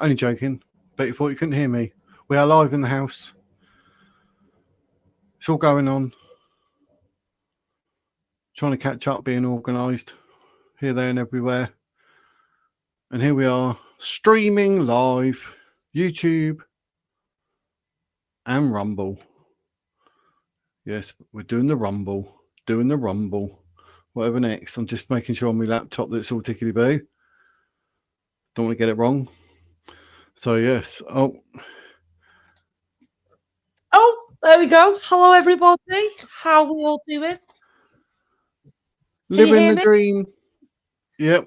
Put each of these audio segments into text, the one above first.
Only joking. Bet you thought you couldn't hear me. We are live in the house. It's all going on. Trying to catch up, being organised. Here, there and everywhere. And here we are, streaming live, YouTube and Rumble. Yes, we're doing the Rumble. Whatever next. I'm just making sure on my laptop that it's all tickety-boo. Don't want to get it wrong. So, yes. Oh, there we go. Hello, everybody. How are we all doing? Living the dream. Yep,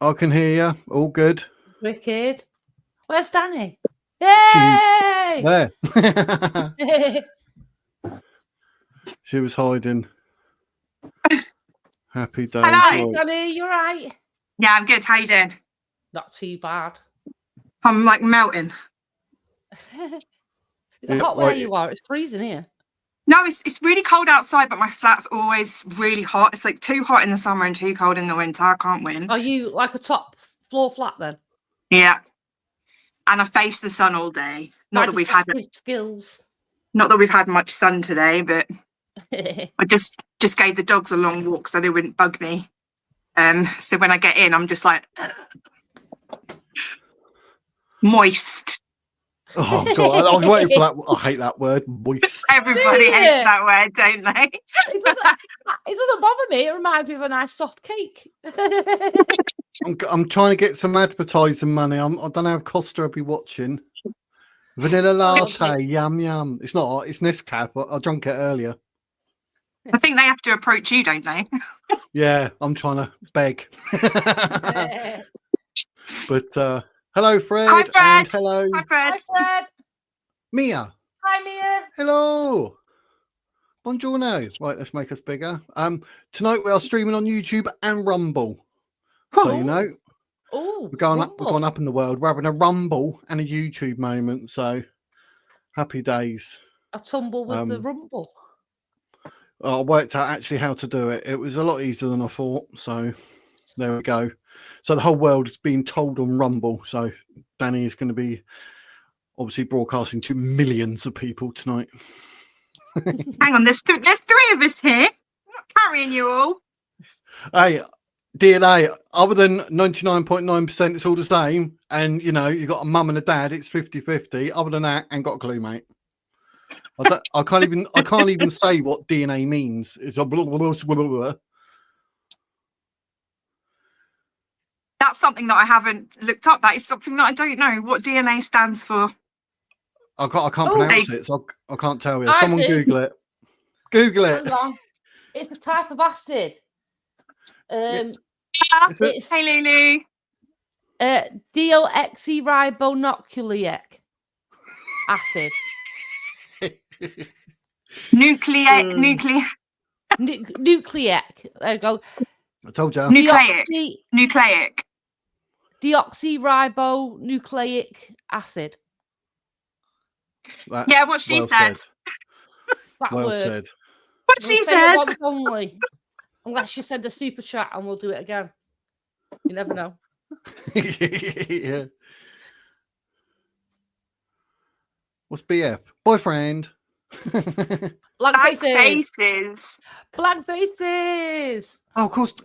I can hear you. All good. Wicked. Where's Dani? Yay! There. She was hiding. Happy days. Hello, Dani. You all right? Yeah, I'm good. How you doing? Not too bad. I'm like melting. Is it hot where you are? It's freezing here. No, it's really cold outside, but my flat's always really hot. It's like too hot in the summer and too cold in the winter. I can't win. Are you like a top floor flat then? Yeah. And I face the sun all day. Not that we've had skills. Not that we've had much sun today, but I just gave the dogs a long walk so they wouldn't bug me. So when I get in, I'm just like moist. Oh God, I was waiting for that. I hate that word, moist. Everybody hates that word, don't they? It doesn't bother me. It reminds me of a nice soft cake. I'm trying to get some advertising money. I don't know if Costa will be watching. Vanilla latte, yum yum. It's not hot. It's Nescafe. I drank it earlier. I think they have to approach you, don't they? Yeah, I'm trying to beg. But hello, Fred. Hi, Fred. And hello. Hi, Fred. Hi, Fred. Mia. Hi, Mia. Hello. Buongiorno. Right, let's make us bigger. Tonight we are streaming on YouTube and Rumble. So you know, we're going up in the world. We're having a Rumble and a YouTube moment. So happy days. A tumble with the Rumble. I worked out actually how to do it. It was a lot easier than I thought. So there we go. So the whole world is being told on Rumble. So Dani is going to be obviously broadcasting to millions of people tonight. Hang on, there's three of us here. I'm not carrying you all. Hey, DNA, other than 99.9%, it's all the same. And, you know, you got a mum and a dad, it's 50-50. Other than that, ain't got a clue, mate. I can't even say what DNA means. It's a blah, blah, blah, blah, blah. That's something that I haven't looked up. That is something that I don't know what DNA stands for. I can't pronounce it, so I can't tell you. Someone Google it. Google it. Hang on. It's a type of acid. It's hey Lulu. Deoxyribonucleic acid. Nucleic. There you go. I told you. Nucleic. Deoxyribonucleic acid. Yeah, what she said. That well word. Said. What she said. Only. Unless you send a super chat and we'll do it again. You never know. Yeah. What's BF? Boyfriend. Blank faces. Blank faces. Oh, of course.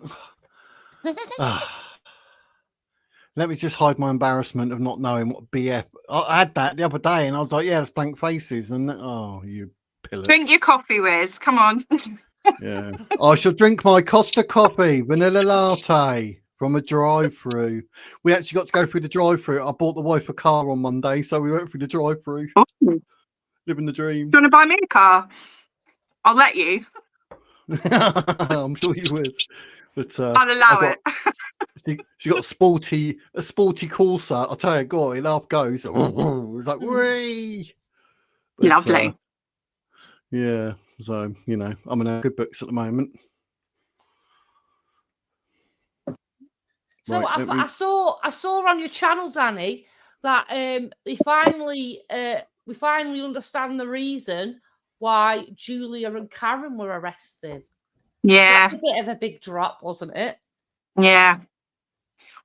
Let me just hide my embarrassment of not knowing what BF. I had that the other day and I was like, yeah, it's blank faces. And oh, you pillar. Drink your coffee, Wiz. Come on. Yeah. I shall drink my Costa coffee, vanilla latte from a drive-through. We actually got to go through the drive-through. I bought the wife a car on Monday, so we went through the drive-through. Living the dream. Do you want to buy me a car? I'll let you. I'm sure you would. But I'll allow it. She got a sporty Corsa. I'll tell you, go on, off goes. It's like, whee! Lovely. Yeah, so you know, I'm in a good books at the moment. So right, I saw on your channel, Dani, that we finally understand the reason why Julia and Karen were arrested. Yeah, that's a bit of a big drop, wasn't it? Yeah.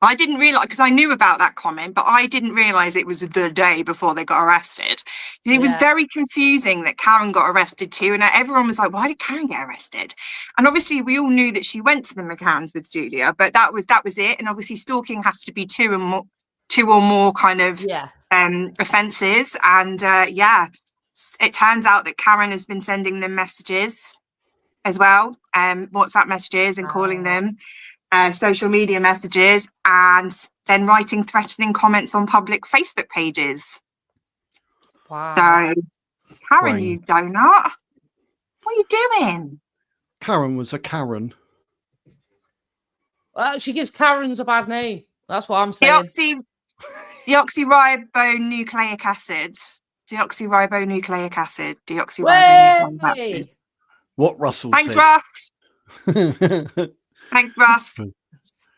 I didn't realise, because I knew about that comment, but I didn't realise it was the day before they got arrested. It was very confusing that Karen got arrested too, and everyone was like, why did Karen get arrested? And obviously we all knew that she went to the McCanns with Julia, but that was it. And obviously stalking has to be two or more kind of offences. And it turns out that Karen has been sending them messages as well, WhatsApp messages, and calling them, social media messages, and then writing threatening comments on public Facebook pages. Wow. So, Karen, you donut, what are you doing? Karen was a Karen. Well, she gives Karens a bad name. That's what I'm saying. Deoxyribonucleic acid. Deoxyribonucleic acid. What Russell Thanks, said. Russ. Thanks, Russ.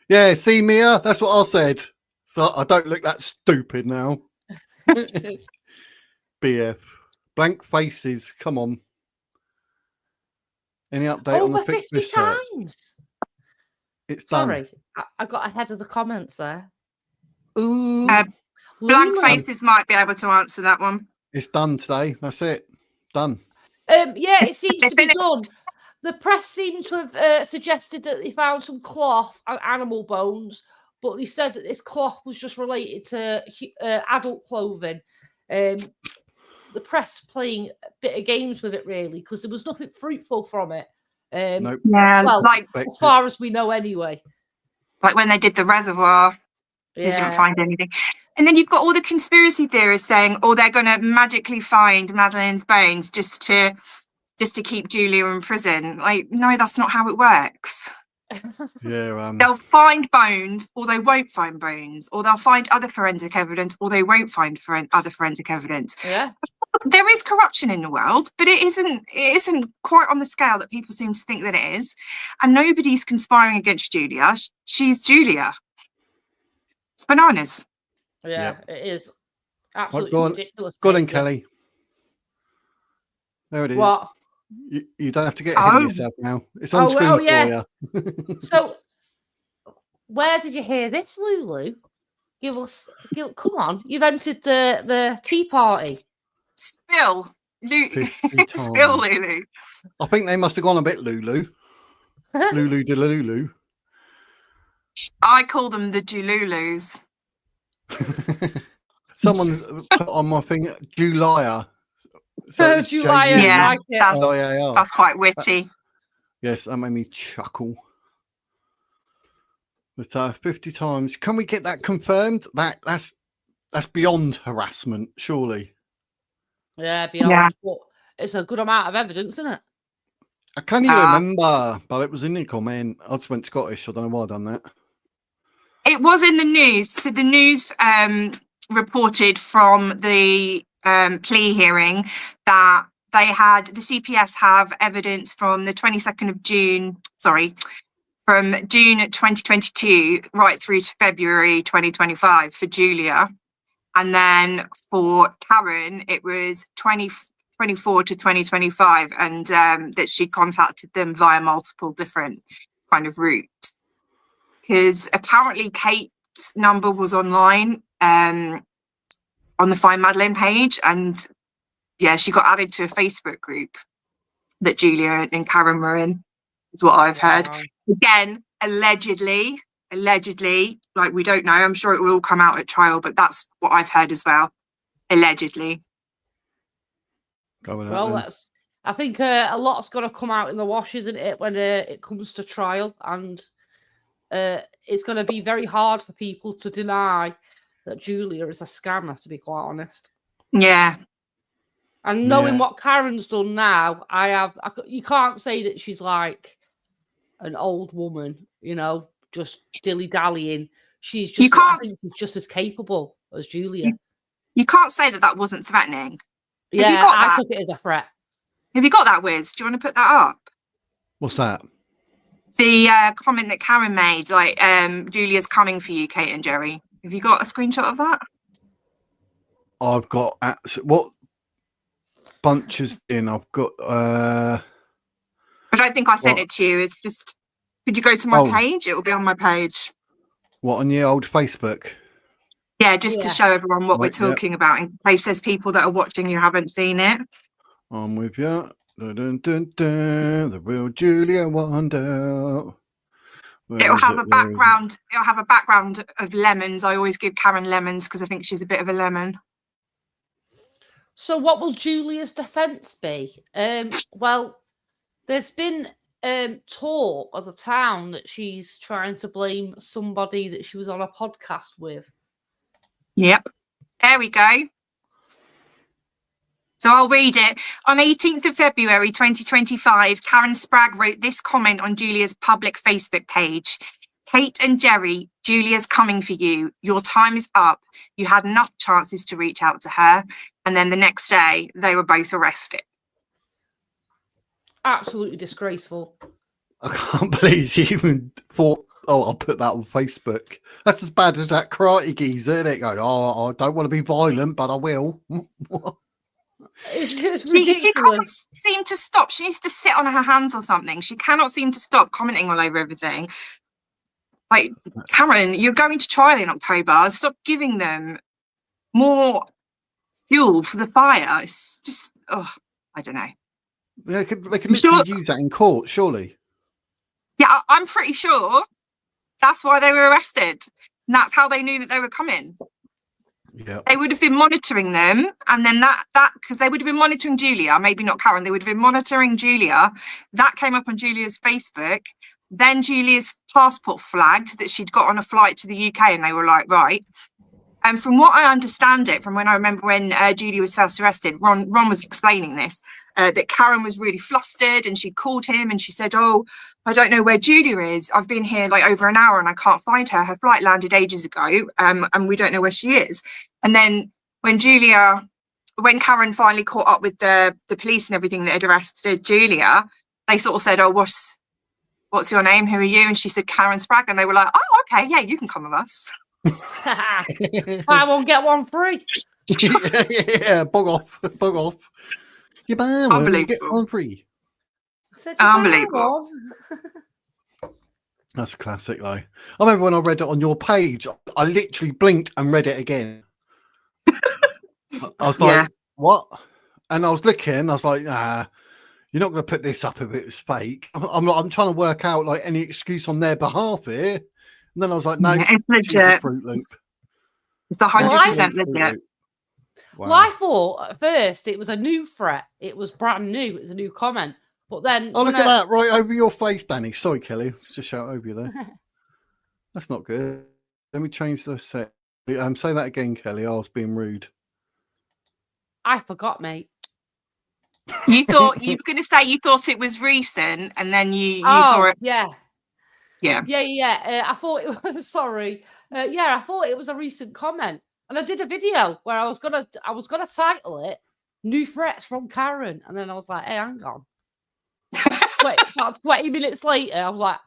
Yeah, see, Mia, that's what I said. So I don't look that stupid now. BF. Blank faces. Come on. Any update on the 50 times? It's done. Sorry, I got ahead of the comments there. Ooh. Blank faces might be able to answer that one. It's done today. That's it. Done. Yeah, it seems to be done. The press seemed to have suggested that they found some cloth and animal bones, but they said that this cloth was just related to adult clothing. The press playing a bit of games with it, really, because there was nothing fruitful from it. Nope. Yeah, well, as far as we know anyway. Like when they did the reservoir, they didn't find anything. And then you've got all the conspiracy theorists saying, oh, they're going to magically find Madeleine's bones just to keep Julia in prison. Like, no, that's not how it works. Yeah. They'll find bones, or they won't find bones, or they'll find other forensic evidence, or they won't find other forensic evidence. Yeah. There is corruption in the world, but it isn't quite on the scale that people seem to think that it is. And nobody's conspiring against Julia. She's Julia. It's bananas. Yeah, It is absolutely ridiculous. Go on, Kelly. There it is. What? You don't have to get ahead of yourself now. It's on screen for you. So, where did you hear this, Lulu? Come on. You've entered the tea party. Spill, Lulu. I think they must have gone a bit Lulu. Lulu de Lulu. I call them the Jululus. Someone put on my thing Julia. So Julia, yeah, like it. That's quite witty. Yes, that made me chuckle. But 50 times. Can we get that confirmed? That's beyond harassment, surely. Yeah, beyond. Yeah. But it's a good amount of evidence, isn't it? I can't even remember, but it was in the comment. I just went Scottish. I don't know why I've done that. It was in the news. So the news reported from the plea hearing that the CPS have evidence from the 22nd of June, from June 2022 right through to February 2025 for Julia. And then for Karen, it was 2024 to 2025, and that she contacted them via multiple different kind of routes. Because apparently Kate's number was online on the Find Madeleine page, and she got added to a Facebook group that Julia and Karen were in, is what I've heard. Again, allegedly, like, we don't know. I'm sure it will all come out at trial, but that's what I've heard as well. Allegedly. I think a lot's got to come out in the wash, isn't it, when it comes to trial, and it's going to be very hard for people to deny that Julia is a scammer, to be quite honest. Yeah. And knowing what Karen's done now, you can't say that she's like an old woman, just dilly-dallying. I think she's just as capable as Julia. You can't say that wasn't threatening. Yeah, I took it as a threat. Have you got that, Wiz? Do you want to put that up? What's that? The comment that Karen made, like, Julia's coming for you, Kate and Jerry. Have you got a screenshot of that? I've got what bunches in? I've got. I don't think I sent it to you. It's just. Could you go to my page? It will be on my page. What, on the old Facebook? Yeah, just to show everyone what we're talking about in case there's people that are watching who haven't seen it. I'm with you. Dun, dun, dun, dun, the real Julia Wandelt. It'll have a background. It'll have a background of lemons. I always give Karen lemons because I think she's a bit of a lemon. So, what will Julia's defence be? Well, there's been talk of the town that she's trying to blame somebody that she was on a podcast with. Yep. There we go. So I'll read it. On 18th of February 2025, Karen Spragg wrote this comment on Julia's public Facebook page. Kate and Jerry, Julia's coming for you. Your time is up. You had enough chances to reach out to her. And then the next day, they were both arrested. Absolutely disgraceful. I can't believe she even thought, oh, I'll put that on Facebook. That's as bad as that karate geezer, isn't it? Going, oh, I don't want to be violent, but I will. It's ridiculous. She can't seem to stop. She needs to sit on her hands or something. She cannot seem to stop commenting all over everything. Like, Karen, you're going to trial in October. Stop giving them more fuel for the fire. It's just, I don't know. They can literally use that in court, surely. Yeah, I'm pretty sure that's why they were arrested. And that's how they knew that they were coming. Yeah. They would have been monitoring them, and then that because they would have been monitoring Julia, maybe not Karen, they would have been monitoring Julia. That came up on Julia's Facebook. Then Julia's passport flagged that she'd got on a flight to the UK, and they were like, right. And from what I understand it, from when I remember when Julia was first arrested, Ron was explaining this, that Karen was really flustered and she called him and she said, oh, I don't know where Julia is. I've been here like over an hour and I can't find her. Her flight landed ages ago and we don't know where she is. And then when Karen finally caught up with the police and everything that had arrested Julia, they sort of said, oh, what's your name? Who are you? And she said, Karen Spragg. And they were like, oh, okay, yeah, you can come with us. I won't get one free. Yeah, bug off. You buy one, you get one free. Unbelievable. That's classic, though. I remember when I read it on your page, I literally blinked and read it again. I was like, what? And I was looking, I was like, nah, you're not going to put this up if it was fake. I'm trying to work out like any excuse on their behalf here. And then I was like, no, it's legit. Fruit Loop. It's 100% legit. Wow. Well, I thought at first it was a new threat. It was brand new. It was a new comment. But then... Oh, look at that. Right over your face, Dani. Sorry, Kelly. Just shout over you there. That's not good. Let me change the set. Say that again, Kelly. I was being rude. I forgot, mate. You thought you were going to say you thought it was recent, and then you saw it. Yeah. Yeah. I thought it was sorry. I thought it was a recent comment, and I did a video where I was gonna title it "New Threats from Karen," and then I was like, "Hey, hang on." Wait, about 20 minutes later, I was like,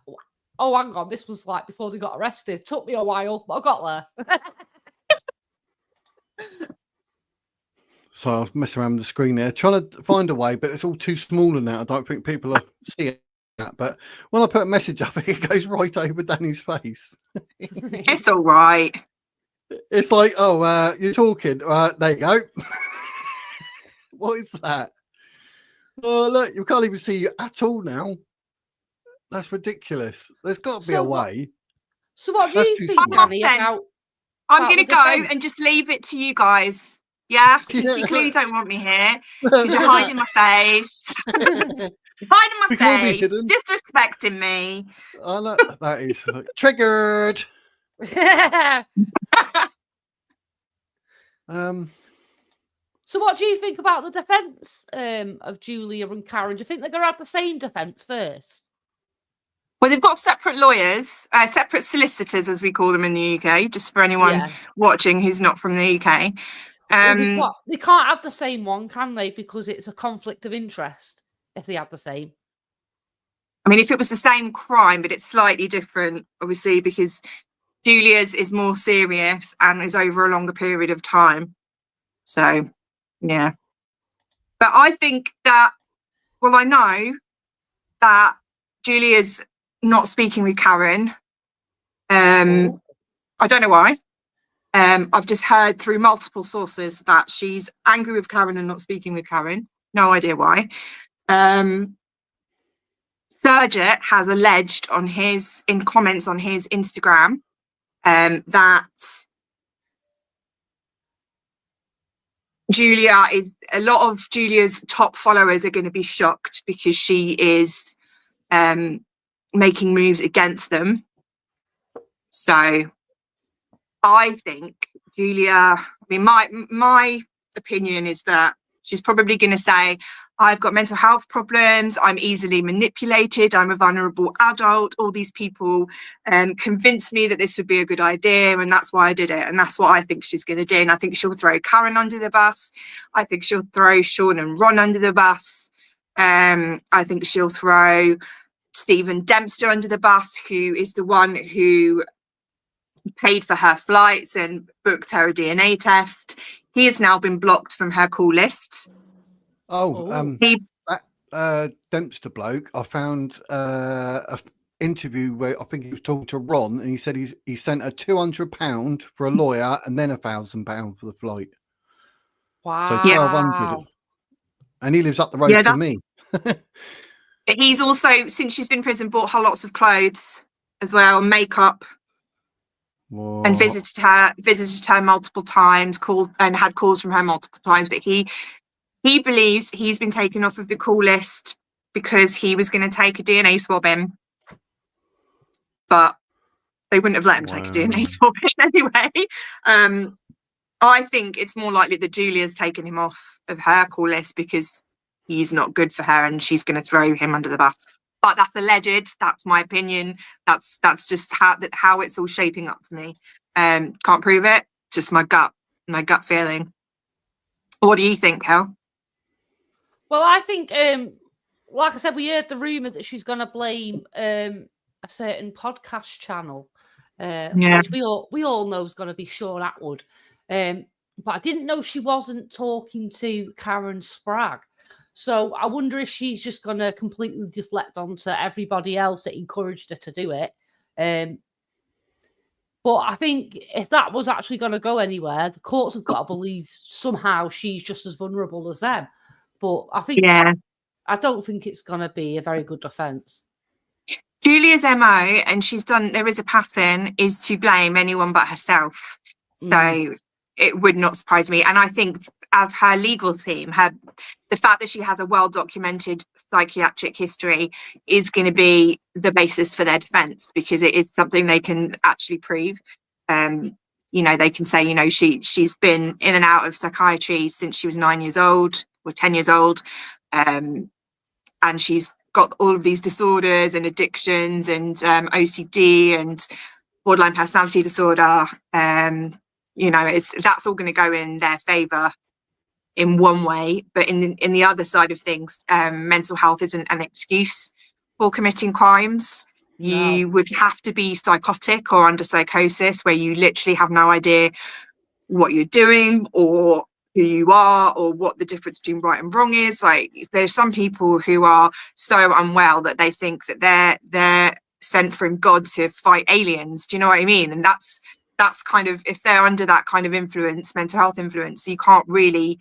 "Oh, hang on, this was like before they got arrested." Took me a while, but I got there. So I was messing around with the screen there, trying to find a way, but it's all too small now. I don't think people are seeing that. But when I put a message up, it goes right over Dani's face. It's all right. It's like, oh, you're talking. There you go. What is that? Oh, look, you can't even see you at all now. That's ridiculous. There's got to be a way. So what do you think, Dani, about... I'm going to go and just leave it to you guys. Yeah, since you clearly don't want me here, because you're hiding my face. Hiding my face, disrespecting me. Oh, no, that is triggered. So what do you think about the defence of Julia and Karen? Do you think they're going to have the same defence first? Well, they've got separate lawyers, separate solicitors, as we call them in the UK, just for anyone watching who's not from the UK. Well, they can't have the same one, can they? Because it's a conflict of interest if they have the same. I mean, if it was the same crime, but it's slightly different, obviously, because Julia's is more serious and is over a longer period of time. So, yeah. But I think that, well, I know that Julia's not speaking with Karen. I don't know why. I've just heard through multiple sources that she's angry with Karen and not speaking with Karen. No idea why. Surjit has alleged in comments on his Instagram that a lot of Julia's top followers are going to be shocked because she is making moves against them. So I think Julia, my opinion is that she's probably going to say, I've got mental health problems, I'm easily manipulated, I'm a vulnerable adult, all these people convinced me that this would be a good idea and that's why I did it. And that's what I think she's going to do. And I think she'll throw Karen under the bus. I think she'll throw Sean and Ron under the bus. I think she'll throw Stephen Dempster under the bus, who is the one who paid for her flights and booked her a DNA test. He has now been blocked from her call list. That Dempster bloke, I found a interview where I think he was talking to Ron, and he said he sent her £200 for a lawyer and then £1,000 for the flight. Wow. So 1,200, and he lives up the road from me. He's also, since she's been in prison, bought her lots of clothes as well, makeup. Whoa. And visited her multiple times, had calls from her multiple times. But he believes he's been taken off of the call list because he was going to take a DNA swab in, but they wouldn't have let him take a DNA swab in anyway. I think it's more likely that Julia's taken him off of her call list because he's not good for her and she's going to throw him under the bus. But that's alleged. That's my opinion. That's just how it's all shaping up to me. Can't prove it. Just my gut feeling. What do you think, Hel? Well, I think, like I said, we heard the rumor that she's going to blame a certain podcast channel, which we all know is going to be Sean Atwood. But I didn't know she wasn't talking to Karen Spragg. So I wonder if she's just going to completely deflect onto everybody else that encouraged her to do it. But I think if that was actually going to go anywhere, the courts have got to believe somehow she's just as vulnerable as them. But I think, I don't think it's going to be a very good defence. Julia's MO, and there is a pattern, is to blame anyone but herself. So it would not surprise me. And I think as her legal team, the fact that she has a well-documented psychiatric history is going to be the basis for their defence, because it is something they can actually prove. They can say, she's been in and out of psychiatry since she was 9 years old or 10 years old. And she's got all of these disorders and addictions and OCD and borderline personality disorder. That's all going to go in their favour in one way, but in the other side of things, mental health isn't an excuse for committing crimes. You would have to be psychotic or under psychosis, where you literally have no idea what you're doing or who you are or what the difference between right and wrong is. Like, there's some people who are so unwell that they think that they're sent from God to fight aliens. Do you know what I mean? And that's kind of, if they're under that kind of influence, mental health influence, you can't really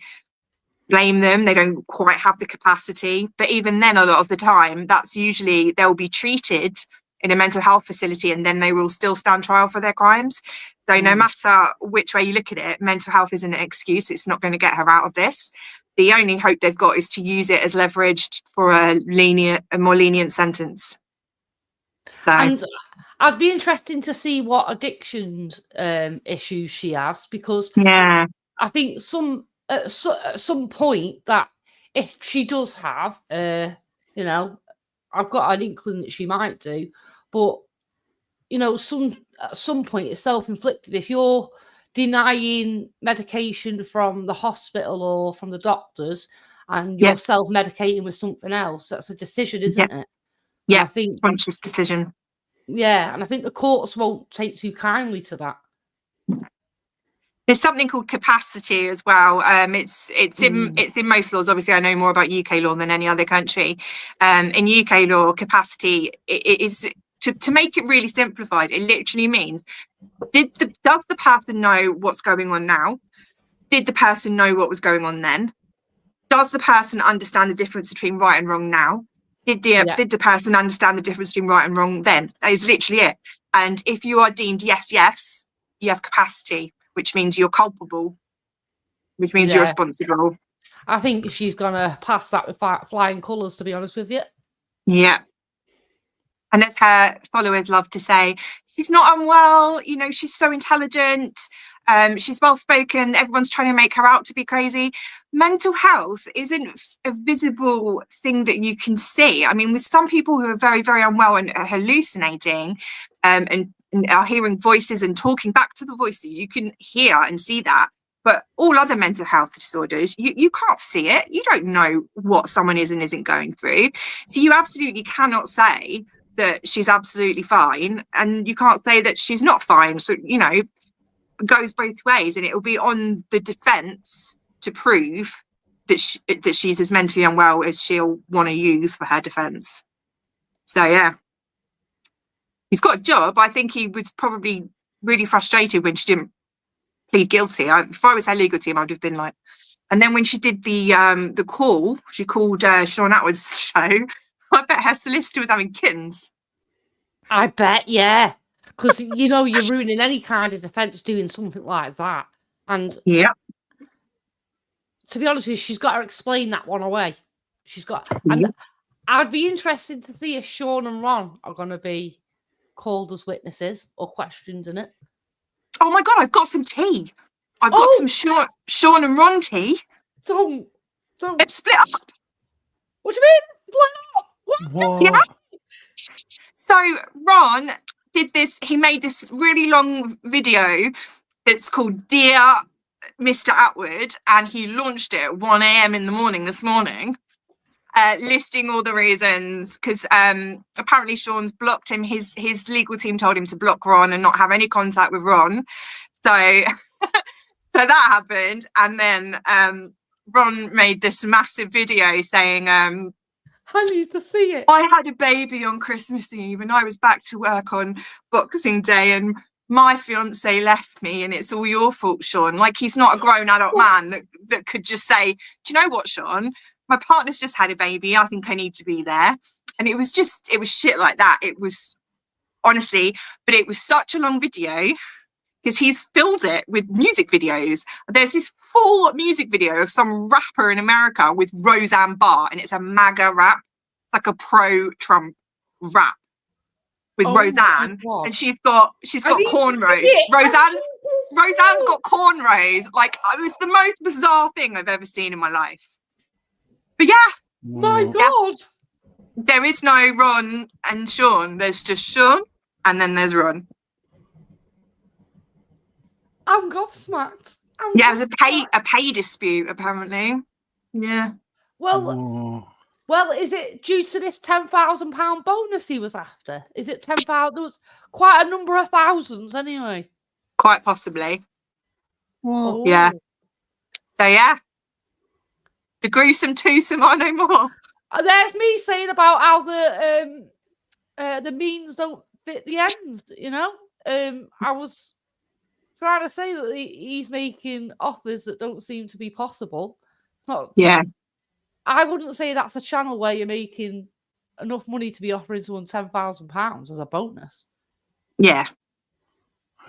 blame them. They don't quite have the capacity. But even then, a lot of the time, that's usually they'll be treated in a mental health facility and then they will still stand trial for their crimes. So no matter which way you look at it, mental health isn't an excuse. It's not going to get her out of this. The only hope they've got is to use it as leverage for a more lenient sentence. So. And I'd be interested to see what addictions issues she has, because I think at some point that if she does have, I've got an inkling that she might do, but at some point it's self-inflicted. If you're denying medication from the hospital or from the doctors and you're self-medicating with something else, that's a decision, isn't it? Yeah, I think conscious decision. Yeah, and I think the courts won't take too kindly to that. There's something called capacity as well. It's in most laws. Obviously, I know more about UK law than any other country. In UK law, capacity is to make it really simplified, it literally means, does the person know what's going on now? Did the person know what was going on then? Does the person understand the difference between right and wrong now? Did the person understand the difference between right and wrong then? That is literally it. And if you are deemed yes, you have capacity, which means you're culpable, which means you're responsible. I think she's gonna pass that with flying colours, to be honest with you. Yeah. And as her followers love to say, she's not unwell, you know, she's so intelligent, she's well-spoken, everyone's trying to make her out to be crazy. Mental health isn't a visible thing that you can see. I mean, with some people who are very, very unwell and are hallucinating and are hearing voices and talking back to the voices, you can hear and see that. But all other mental health disorders, you can't see it. You don't know what someone is and isn't going through. So you absolutely cannot say that she's absolutely fine, and you can't say that she's not fine. So, you know, it goes both ways, and it'll be on the defence to prove that she's as mentally unwell as she'll want to use for her defence. So, yeah. He's got a job. I think he was probably really frustrated when she didn't plead guilty. If I was her legal team, I would have been like... And then when she did the call, she called Sean Atwood's show, I bet her solicitor was having kittens. I bet, yeah. Because, you know, you're ruining any kind of defence doing something like that. And yeah, to be honest with you, she's got to explain that one away. She's got... And I'd be interested to see if Sean and Ron are going to be called as witnesses or questioned in it. Oh, my God, I've got some tea. I've got some Sean and Ron tea. Don't. It's split up. What do you mean? What? Yeah. So Ron did this. He made this really long video. It's called Dear Mr. Atwood, and he launched it at 1 a.m. in the morning this morning, listing all the reasons. Because apparently Sean's blocked him. His legal team told him to block Ron and not have any contact with Ron. So so that happened, and then Ron made this massive video saying, I need to see it. I had a baby on Christmas Eve and I was back to work on Boxing Day and my fiance left me and it's all your fault, Sean. Like, he's not a grown adult man that could just say, do you know what, Sean? My partner's just had a baby. I think I need to be there. And it was shit like that. It was, honestly, but it was such a long video because he's filled it with music videos. There's this full music video of some rapper in America with Roseanne Barr, and it's a MAGA rap, like a pro-Trump rap with Roseanne, and she's got cornrows. Roseanne's got cornrows. Like, it was the most bizarre thing I've ever seen in my life. But yeah, my God, there is no Ron and Sean. There's just Sean, and then there's Ron. I'm gobsmacked. It was a pay dispute, apparently. Yeah. Well, is it due to this £10,000 bonus he was after? Is it 10,000? There was quite a number of thousands, anyway. Quite possibly. Oh. Yeah. So yeah, the gruesome twosome are no more. There's me saying about how the means don't fit the ends. You know, I was trying to say that he's making offers that don't seem to be possible. Yeah. I wouldn't say that's a channel where you're making enough money to be offering someone £10,000 as a bonus. Yeah.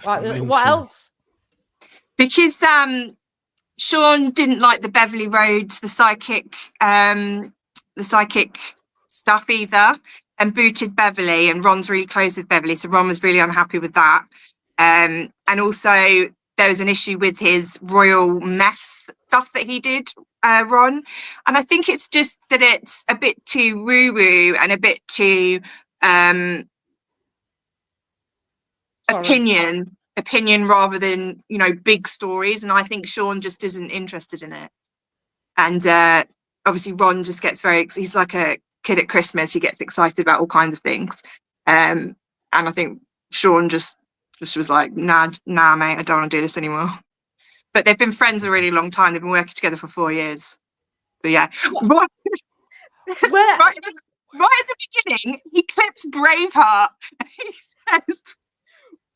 Like, what else? Because Sean didn't like the Beverly Rhodes, the psychic stuff either, and booted Beverly, and Ron's really close with Beverly, so Ron was really unhappy with that. And also there was an issue with his royal mess stuff that he did, Ron. And I think it's just that it's a bit too woo-woo and a bit too opinion rather than, you know, big stories. And I think Sean just isn't interested in it. And obviously Ron just gets he's like a kid at Christmas. He gets excited about all kinds of things. And I think Sean just was like, nah, mate, I don't want to do this anymore. But they've been friends a really long time. They've been working together for 4 years. So yeah. right at the beginning, he clips Braveheart and he says,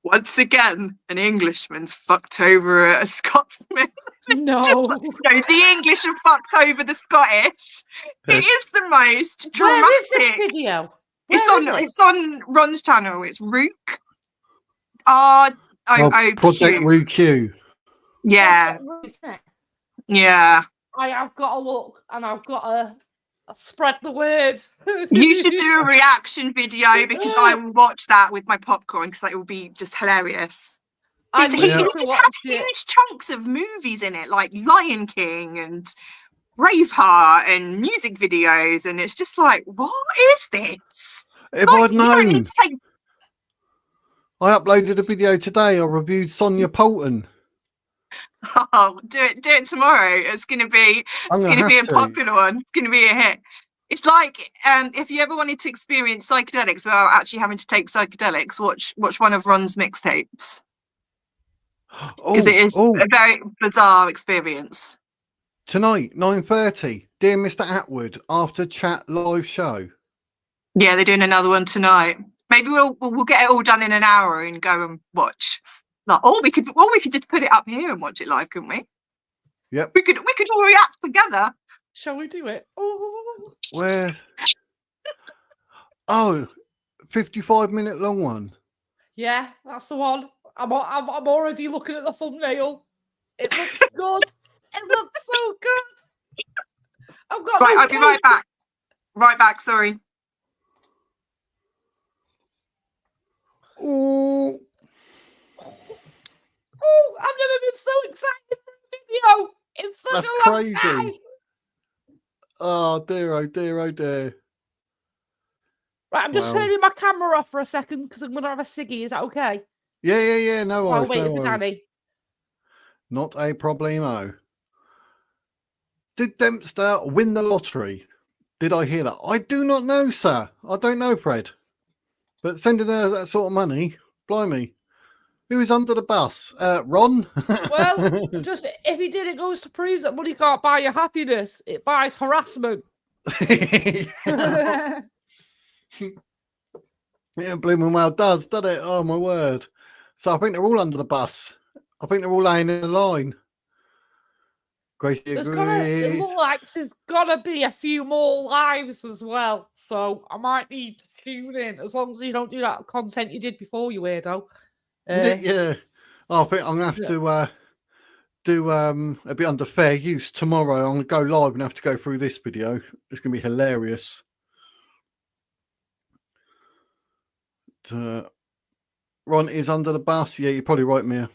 "Once again, an Englishman's fucked over a Scotsman." No. No, the English have fucked over the Scottish. It is the most dramatic. Where is this video? It's on Ron's channel. It's Rook. R-O-O-Q. Project RooQ. Yeah. Yeah. I have got to look and I've got to spread the word. You should do a reaction video because I will watch that with my popcorn because it will be just hilarious. It just had huge chunks of movies in it, like Lion King and Braveheart and music videos, and it's just like, what is this? If I'd known. I uploaded a video today. I reviewed Sonia Poulton. Oh, do it tomorrow. It's gonna be a popular one. It's gonna be a hit. It's like if you ever wanted to experience psychedelics without actually having to take psychedelics, watch one of Ron's mixtapes. Because it is a very bizarre experience. Tonight, 9:30, Dear Mr. Atwood, after chat live show. Yeah, they're doing another one tonight. Maybe we'll get it all done in an hour and go and watch. Like, we could just put it up here and watch it live, couldn't we? Yep. We could all react together. Shall we do it? Where? 55-minute long one. Yeah, that's the one. I'm already looking at the thumbnail. It looks good. It looks so good. I've got. Right, I'll be right back. Right back. Sorry. Oh, I've never been so excited for a video in such a long time. Oh dear, oh dear, oh dear. Right, I'm just turning my camera off for a second because I'm going to have a ciggy. Is that okay? Yeah. No worries. I'll wait for Dani. Not a problemo. Did Dempster win the lottery? Did I hear that? I do not know, sir. I don't know, Fred. But sending her that sort of money, blimey. Who is under the bus? Ron? Well, just if he did, it goes to prove that money can't buy your happiness. It buys harassment. Yeah, blooming well does, doesn't it? Oh, my word. So I think they're all under the bus. I think they're all laying in a line. Gracie agrees. It looks like there's got to be a few more lives as well. So I might need to tune in as long as you don't do that content you did before, you weirdo. Yeah. I think I'm going to have to do a bit under fair use tomorrow. I'm going to go live and have to go through this video. It's going to be hilarious. Ron is under the bus. Yeah, you're probably right, Mia.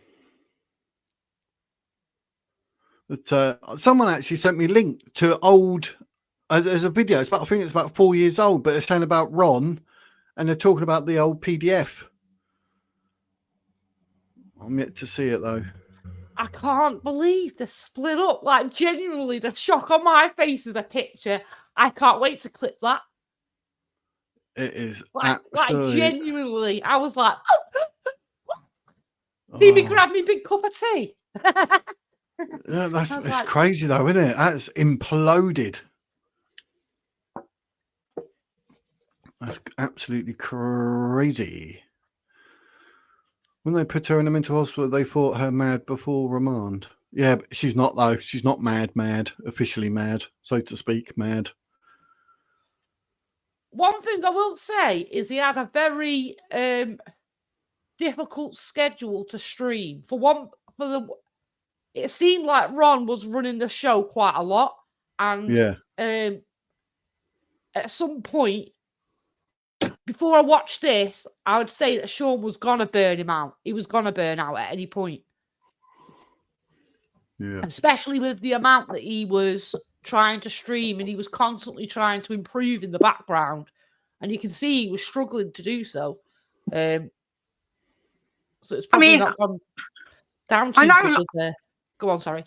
But someone actually sent me a link to old. There's a video. I think it's about 4 years old, but it's saying about Ron, and they're talking about the old PDF. I'm yet to see it though. I can't believe they're split up. Like, genuinely, the shock on my face is a picture. I can't wait to clip that. It is like genuinely. I was like, see me grab me big cup of tea. Yeah, it's crazy though, isn't it? That's imploded. That's absolutely crazy. When they put her in a mental hospital, they thought her mad before remand. Yeah, but she's not though. She's not mad, officially mad, so to speak, mad. One thing I will say is he had a very difficult schedule to stream. It seemed like Ron was running the show quite a lot, and at some point before I watched this, I would say that Sean was gonna burn him out. He was gonna burn out at any point. Yeah, especially with the amount that he was trying to stream, and he was constantly trying to improve in the background, and you can see he was struggling to do so. So it's probably not gone down to go on, sorry.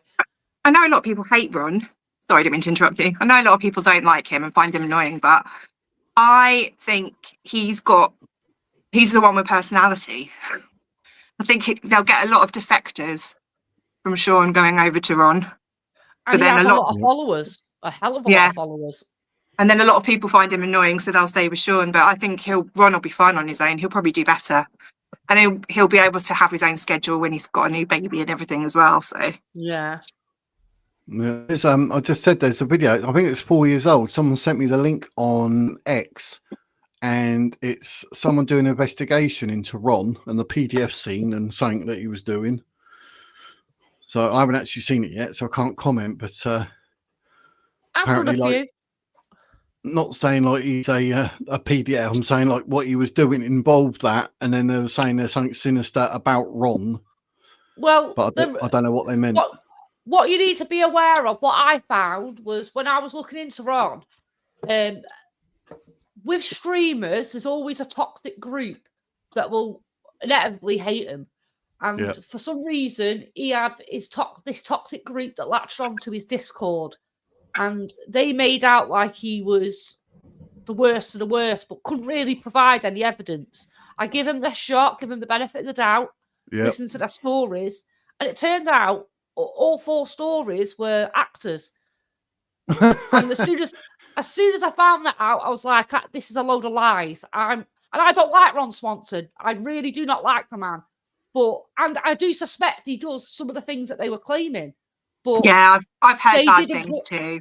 I know a lot of people hate Ron. Sorry, I didn't mean to interrupt you. I know a lot of people don't like him and find him annoying, but I think he's the one with personality. I think they'll get a lot of defectors from Sean going over to Ron. And but then a lot of followers, a hell of a lot of followers. And then a lot of people find him annoying, so they'll stay with Sean. But I think Ron will be fine on his own. He'll probably do better, and he'll be able to have his own schedule when he's got a new baby and everything as well. So yeah. I just said there's a video. I think it's 4 years old. Someone sent me the link on X, and it's someone doing an investigation into Ron and the PDF scene and something that he was doing. So I haven't actually seen it yet, so I can't comment. But I've done a few. Not saying like he's a PDF. I'm saying like what he was doing involved that, and then they were saying there's something sinister about Ron. Well, but I don't know what they meant. What you need to be aware of, what I found was when I was looking into Ron, with streamers, there's always a toxic group that will inevitably hate him. And for some reason, he had this toxic group that latched onto his Discord. And they made out like he was the worst of the worst, but couldn't really provide any evidence. I give him the shot, give him the benefit of the doubt, listen to their stories. And it turned out all 4 stories were actors. And as soon as I found that out, I was like, this is a load of lies. And I don't like Ron Swanson. I really do not like the man. And I do suspect he does some of the things that they were claiming. But yeah, I've heard bad things too.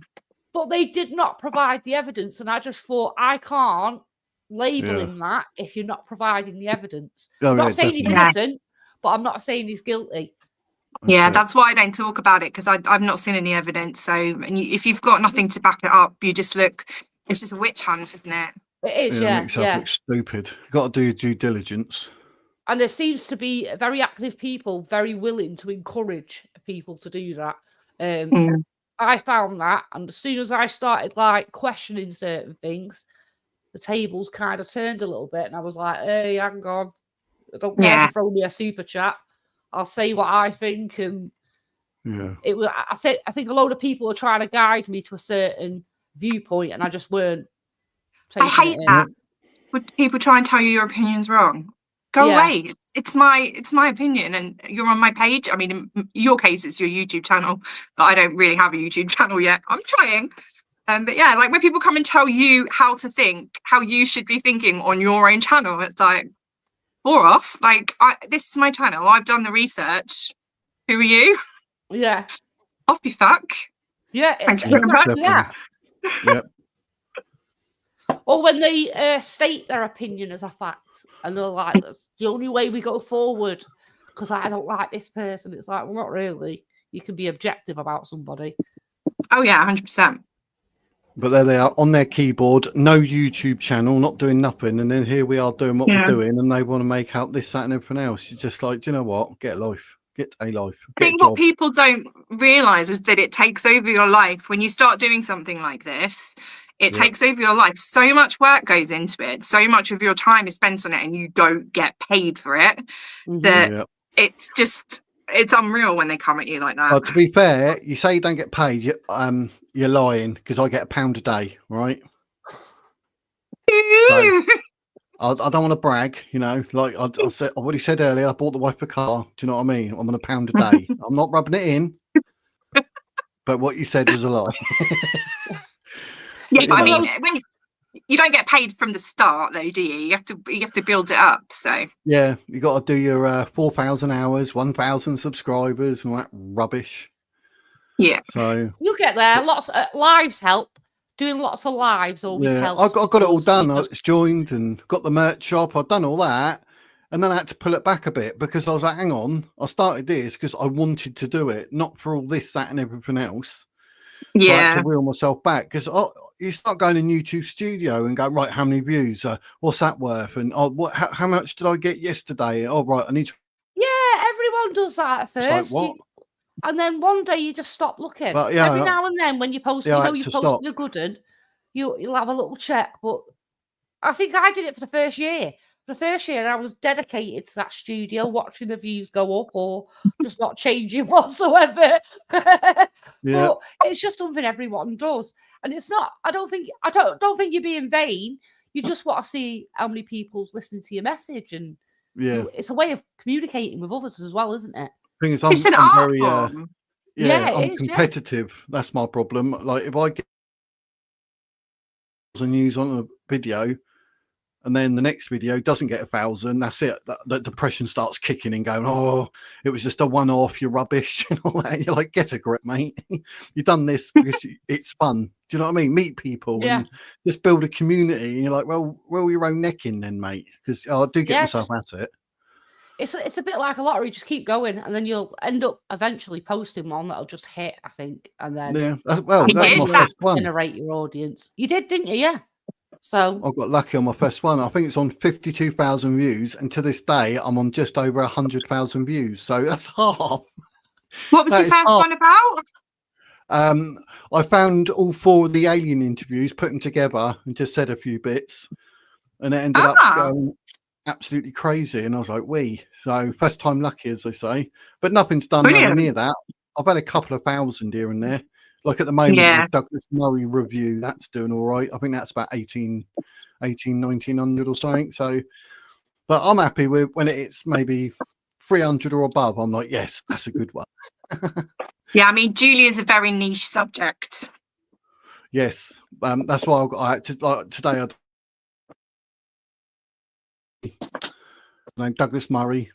But they did not provide the evidence. And I just thought, I can't label him that if you're not providing the evidence. I'm not saying he's innocent, but I'm not saying he's guilty. Yeah, that's why I don't talk about it, because I've not seen any evidence. So if you've got nothing to back it up, you just look, it's just a witch hunt, isn't it? It is, It makes it look stupid. You've got to do your due diligence. And there seems to be very active people very willing to encourage people to do that. I found that, and as soon as I started like questioning certain things, the tables kind of turned a little bit, and I was like, "Hey, hang on, I don't care if you throw me a super chat. I'll say what I think." And it was. I think a load of people are trying to guide me to a certain viewpoint, and I just weren't. I hate that. Would people try and tell you your opinion's wrong? Go away. It's my opinion, and you're on my page. I mean, in your case, it's your YouTube channel, but I don't really have a YouTube channel yet. I'm trying. But yeah, like when people come and tell you how to think, how you should be thinking on your own channel, it's like, bore off. Like, this is my channel. I've done the research. Who are you? Yeah. Off you fuck. Yeah. Thank you very much. Yeah. Yep. Or when they state their opinion as a fact, and they're like, "That's the only way we go forward because I don't like this person." It's like, well, not really. You can be objective about somebody. Oh yeah, 100%. But there they are on their keyboard, no YouTube channel, not doing nothing, and then here we are doing what we're doing, and they want to make out this, that, and everything else. You're just like, do you know what? Get a life. Get a life. I think what people don't realise is that it takes over your life when you start doing something like this. It takes over your life. So much work goes into it. So much of your time is spent on it, and you don't get paid for it. That it's unreal when they come at you like that. To be fair, you say you don't get paid. You're lying, because I get £1 a day, right? So, I don't want to brag, you know. Like I said, I've already said earlier, I bought the wife a car. Do you know what I mean? I'm on £1 a day. I'm not rubbing it in, but what you said was a lie. Yeah, but I mean, when you don't get paid from the start, though, do you? You have to build it up. So yeah, you got to do your 4,000 hours, 1,000 subscribers, and all that rubbish. Yeah, so you'll get there. Lots of lives help. Doing lots of lives always helps. I got it all done. I was joined and got the merch shop. I've done all that, and then I had to pull it back a bit because I was like, "Hang on, I started this because I wanted to do it, not for all this, that, and everything else." So I had to reel myself back because you start going in YouTube Studio and go, right, how many views? What's that worth? And how much did I get yesterday? Oh, right, I need to. Yeah, everyone does that at first. Like, what? And then one day you just stop looking. But, every now and then when you post, you posted stop. a good one, you'll have a little check. But I think I did it for the first year. The first year I was dedicated to that studio, watching the views go up or just not changing whatsoever. But it's just something everyone does. And it's not, I don't think you're being vain. You just want to see how many people's listening to your message. And it's a way of communicating with others as well, isn't it? Thing is, I'm very I'm competitive. That's my problem. Like if I get views on a video, and then the next video doesn't get 1,000, that's it. That depression starts kicking in, going, oh, it was just a one-off, you're rubbish, and all that. And you're like, get a grip, mate. You've done this because it's fun. Do you know what I mean? Meet people and just build a community. And you're like, well, roll your own neck in then, mate, because I do get myself at it. It's a bit like a lottery. Just keep going, and then you'll end up eventually posting one that'll just hit, I think. And then that's my first one. Generate your audience. You did, didn't you? Yeah. So I got lucky on my first one. I think it's on 52,000 views, and to this day, I'm on just over 100,000 views. So that's half. What was your first one about? I found all 4 of the alien interviews, put them together, and just said a few bits, and it ended up going absolutely crazy. And I was like, so first time lucky, as they say. But nothing's done nowhere near that. I've had a couple of thousand here and there. Like at the moment, the Douglas Murray review, that's doing all right. I think that's about 1900 or something. So, but I'm happy with when it's maybe 300 or above. I'm like, yes, that's a good one. Yeah, I mean, Julia's a very niche subject. Yes, that's why today. Named Douglas Murray.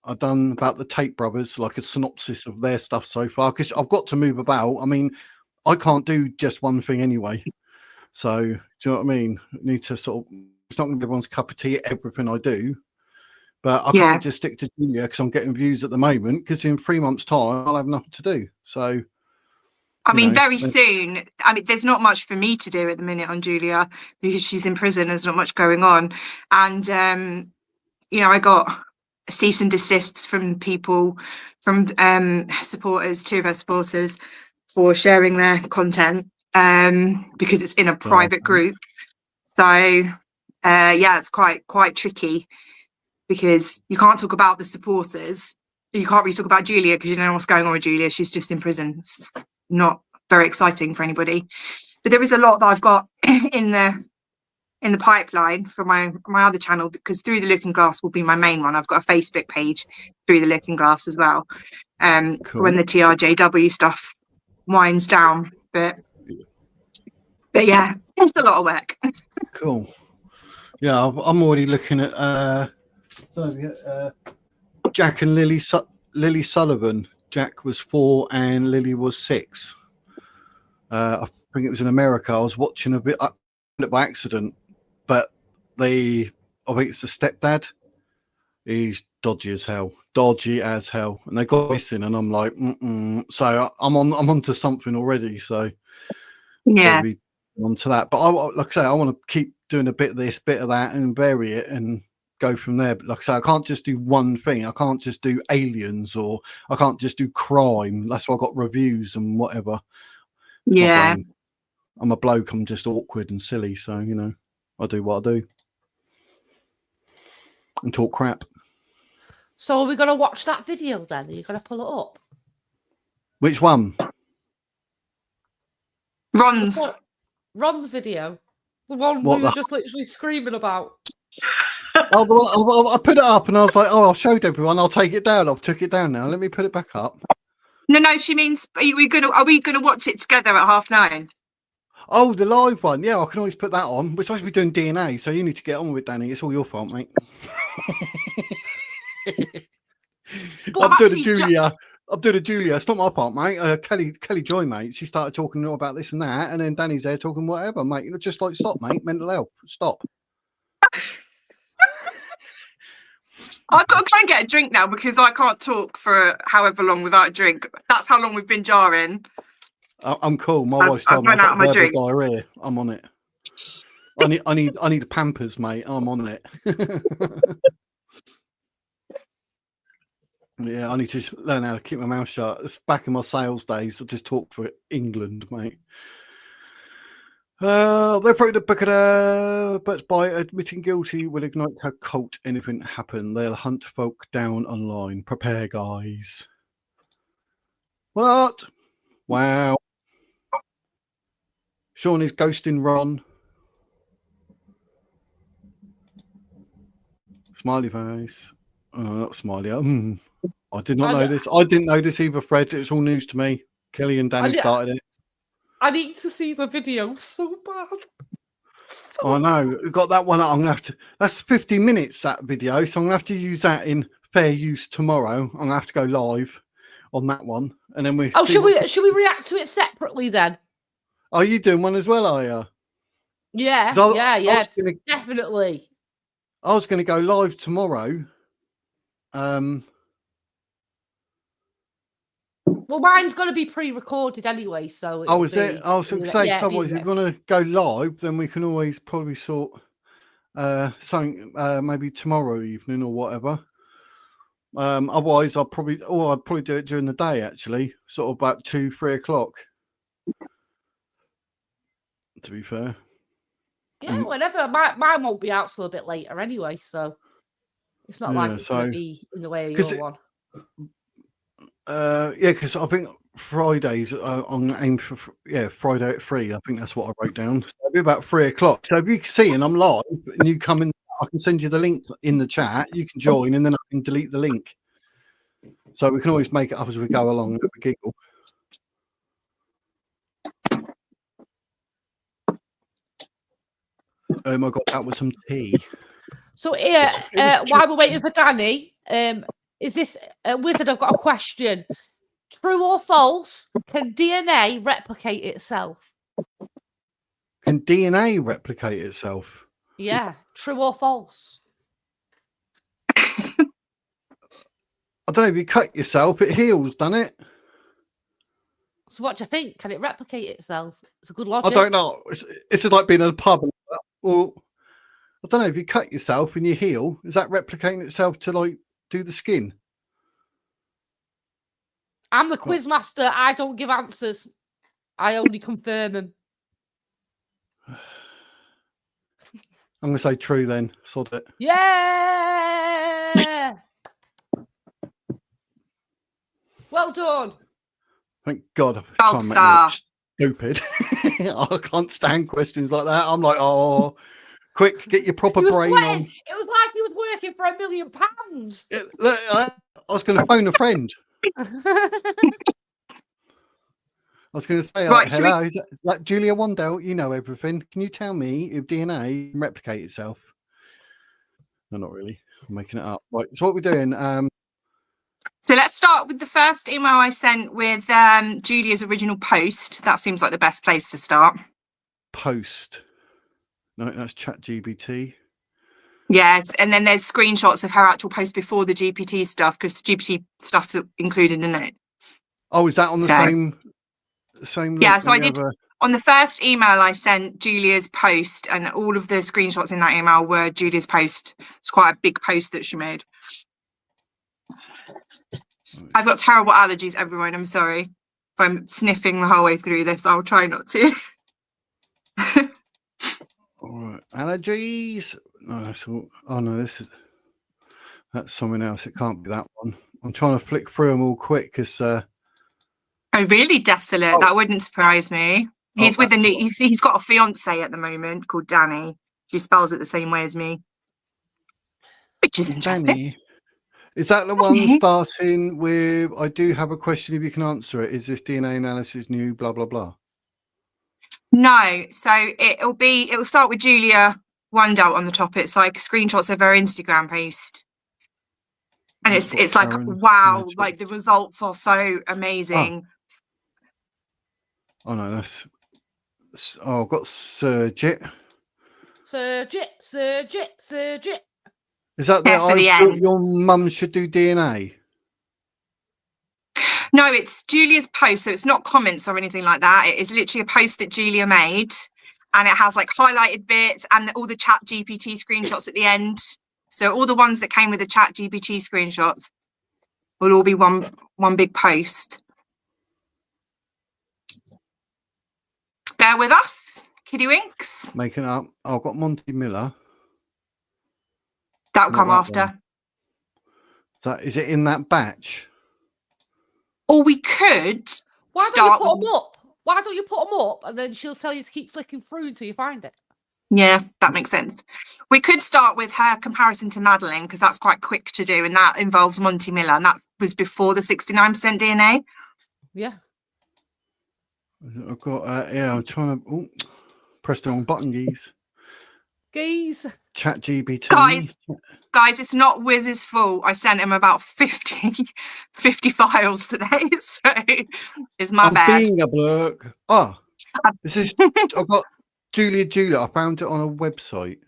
I've done about the Tate brothers, like a synopsis of their stuff so far, because I've got to move about. I mean, I can't do just one thing anyway. So, do you know what I mean? I need to sort of, it's not going to be everyone's cup of tea, everything I do. But I can't just stick to Julia because I'm getting views at the moment, because in 3 months' time, I'll have nothing to do. So, I mean, very soon. I mean, there's not much for me to do at the minute on Julia because she's in prison. There's not much going on. And, I got cease and desists from people, from supporters, 2 of her supporters, for sharing their content because it's in a private group. So it's quite tricky because you can't talk about the supporters. You can't really talk about Julia because you don't know what's going on with Julia. She's just in prison. It's not very exciting for anybody. But there is a lot that I've got in the pipeline for my other channel, because Through the Looking Glass will be my main one. I've got a Facebook page, Through the Looking Glass, as well. Cool. When the TRJW stuff winds down, but yeah, it's a lot of work. Cool. Yeah, I'm already looking at Jack and Lily Sullivan. Jack was 4 and Lily was 6. I think it was in America. I was watching a bit by accident, but I think it's the stepdad. He's dodgy as hell, and they got missing, and I'm like, so I'm onto something already. So yeah, be onto that. But like I say, I want to keep doing a bit of this, bit of that, and vary it and go from there. But like I say, I can't just do one thing. I can't just do aliens, or I can't just do crime. That's why I got reviews and whatever. Yeah. I'm a bloke. I'm just awkward and silly. So, I do what I do and talk crap. So are we going to watch that video then? Are you going to pull it up? Which one? Ron's video. The one we were just literally screaming about. I put it up and I was like, I showed everyone. I'll take it down. I've took it down now. Let me put it back up. No, she means, are we gonna watch it together at 9:30? Oh, the live one. Yeah, I can always put that on. We're supposed to be doing DNA, so you need to get on with it, Dani. It's all your fault, mate. I'm doing a Julia. It's not my part, mate. Kelly Joy, mate. She started talking about this and that, and then Dani's there talking whatever, mate. Just like, stop, mate. Mental health. Stop. I've got to try and get a drink now because I can't talk for however long without a drink. That's how long we've been jarring. I'm cool. My wife's told me I've got verbal diarrhea. I'm on it. I need Pampers, mate. I'm on it. Yeah, I need to learn how to keep my mouth shut. It's back in my sales days. I just talk for England, mate. They're probably the book but by admitting guilty will ignite her cult. Anything happen, they'll hunt folk down online. Prepare, guys. What? Wow. Sean is ghosting Ron. Smiley face. Not smiley. I did not know this. I didn't know this either, Fred. It's all news to me. Kelly and Dani started it. I need to see the video so bad. I know. We've got that one. I'm gonna have to. That's 50 minutes, that video. So I'm gonna have to use that in fair use tomorrow. I'm gonna have to go live on that one, and then we. Oh, should we react to it separately then? Are you doing one as well? Are you? Yeah, definitely. I was going to go live tomorrow. Well, mine's going to be pre-recorded anyway, so. Oh, is it? I was going to say, otherwise, if you want to go live, then we can always probably sort something maybe tomorrow evening or whatever. Otherwise, I'd probably do it during the day, actually, sort of about 2-3 o'clock. To be fair. Yeah, whenever. Mine won't be out till a bit later anyway, so it's not like it's going to be in the way of your one. Yeah, because I think Fridays on aim for Friday at 3. I think that's what I wrote down. So it'll be about 3 o'clock. So if you can see and I'm live and you come in, I can send you the link in the chat. You can join and then I can delete the link. So we can always make it up as we go along and have a giggle. I got that with some tea. So here, while we're waiting for Dani, is this Wizard? I've got a question. True or false? Can DNA replicate itself? Can DNA replicate itself? Yeah. True or false? I don't know. If you cut yourself, it heals, doesn't it? So what do you think? Can it replicate itself? It's a good logic. I don't know. It's like being in a pub. Well, I don't know. If you cut yourself and you heal, is that replicating itself to like do the skin? I'm the quiz master. I don't give answers. I only confirm them. I'm gonna say true then. Sod it. Yeah. Well done. Thank God. Gold star. Stupid. I can't stand questions like that. I'm like, oh, quick, get your proper brain on. It was like he was working for £1 million. Look, I was going to phone a friend. I was going to say, right, hello, is that Julia Wandelt? You know everything. Can you tell me if DNA can replicate itself? No, not really. I'm making it up. Right, so what we're doing. So let's start with the first email I sent with Julia's original post. That seems like the best place to start. Post. No, that's ChatGPT. Yeah, and then there's screenshots of her actual post before the GPT stuff, because the GPT stuff's included in it. Oh, is that on the same? Yeah, so I did. On the first email I sent Julia's post, and all of the screenshots in that email were Julia's post. It's quite a big post that she made. I've got terrible allergies, everyone. I'm sorry if I'm sniffing the whole way through this. I'll try not to. All right, allergies. No, that's all. Oh no, that's something else. It can't be that one. I'm trying to flick through them all quick because. Oh, really desolate. Oh. That wouldn't surprise me. He's with he's got a fiance at the moment called Dani. She spells it the same way as me, which is Dani. Is that the one starting with, I do have a question if you can answer it. Is this DNA analysis new, blah, blah, blah? No. So it'll start with Julia Wandelt on the top. It's like screenshots of her Instagram post. And it's like, wow, like the results are so amazing. Oh no, I've got Surgit. Surgit. Is that your mum should do DNA? No, it's Julia's post, so it's not comments or anything like that. It is literally a post that Julia made, and it has like highlighted bits and all the ChatGPT screenshots at the end. So all the ones that came with the ChatGPT screenshots will all be one big post. Bear with us, kiddie winks. Making up. I've got Monty Miller. That'll come after. Is it in that batch? Or we could Why don't you put them up and then she'll tell you to keep flicking through until you find it? Yeah, that makes sense. We could start with her comparison to Madeline, because that's quite quick to do, and that involves Monty Miller, and that was before the 69% DNA. Yeah. I've got I'm trying to press the wrong button, geez. Geez. Chat GPT. Guys, it's not Wiz's fault. I sent him about 50 files today, so it's my bad. I'm being a blurk. Oh, this is. I've got Julia. I found it on a website.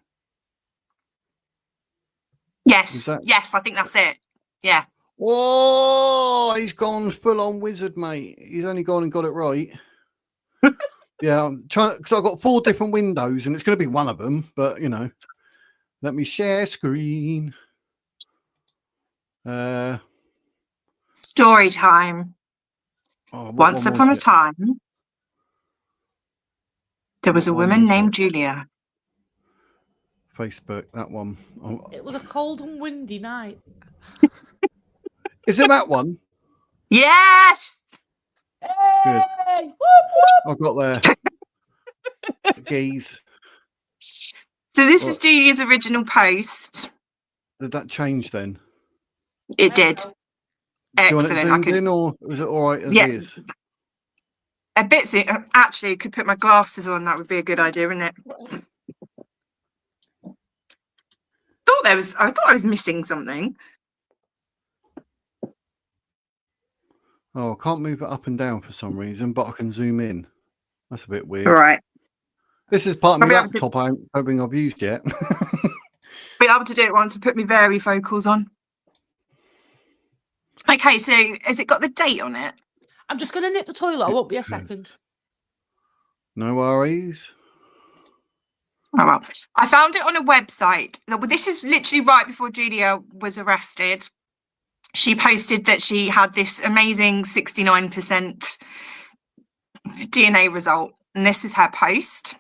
Yes, yes, I think that's it. Yeah. Whoa, he's gone full on wizard, mate. He's only gone and got it right. Yeah, I'm trying because I've got 4 different windows, and it's going to be one of them. But you know, let me share screen. Story time. Once upon a time, there was a woman named Julia. Facebook, that one. It was a cold and windy night. Is it that one? Yes. Good. Hey! Whoop, whoop. I got there. Geese. So this is Julia's original post. Did that change then? It did. Do Excellent. you want it zoomed in, or was it all right as it is? A bit. Actually, I could put my glasses on. That would be a good idea, wouldn't it? I thought I was missing something. Oh, I can't move it up and down for some reason, but I can zoom in. That's a bit weird. All right. This is part of my laptop I don't think I've used yet. Be able to do it once I put my varifocals on. Okay, so has it got the date on it? I'm just going to nip the toilet. I won't be a second. No worries. Oh, well. I found it on a website. This is literally right before Julia was arrested. She posted that she had this amazing 69% DNA result. And this is her post.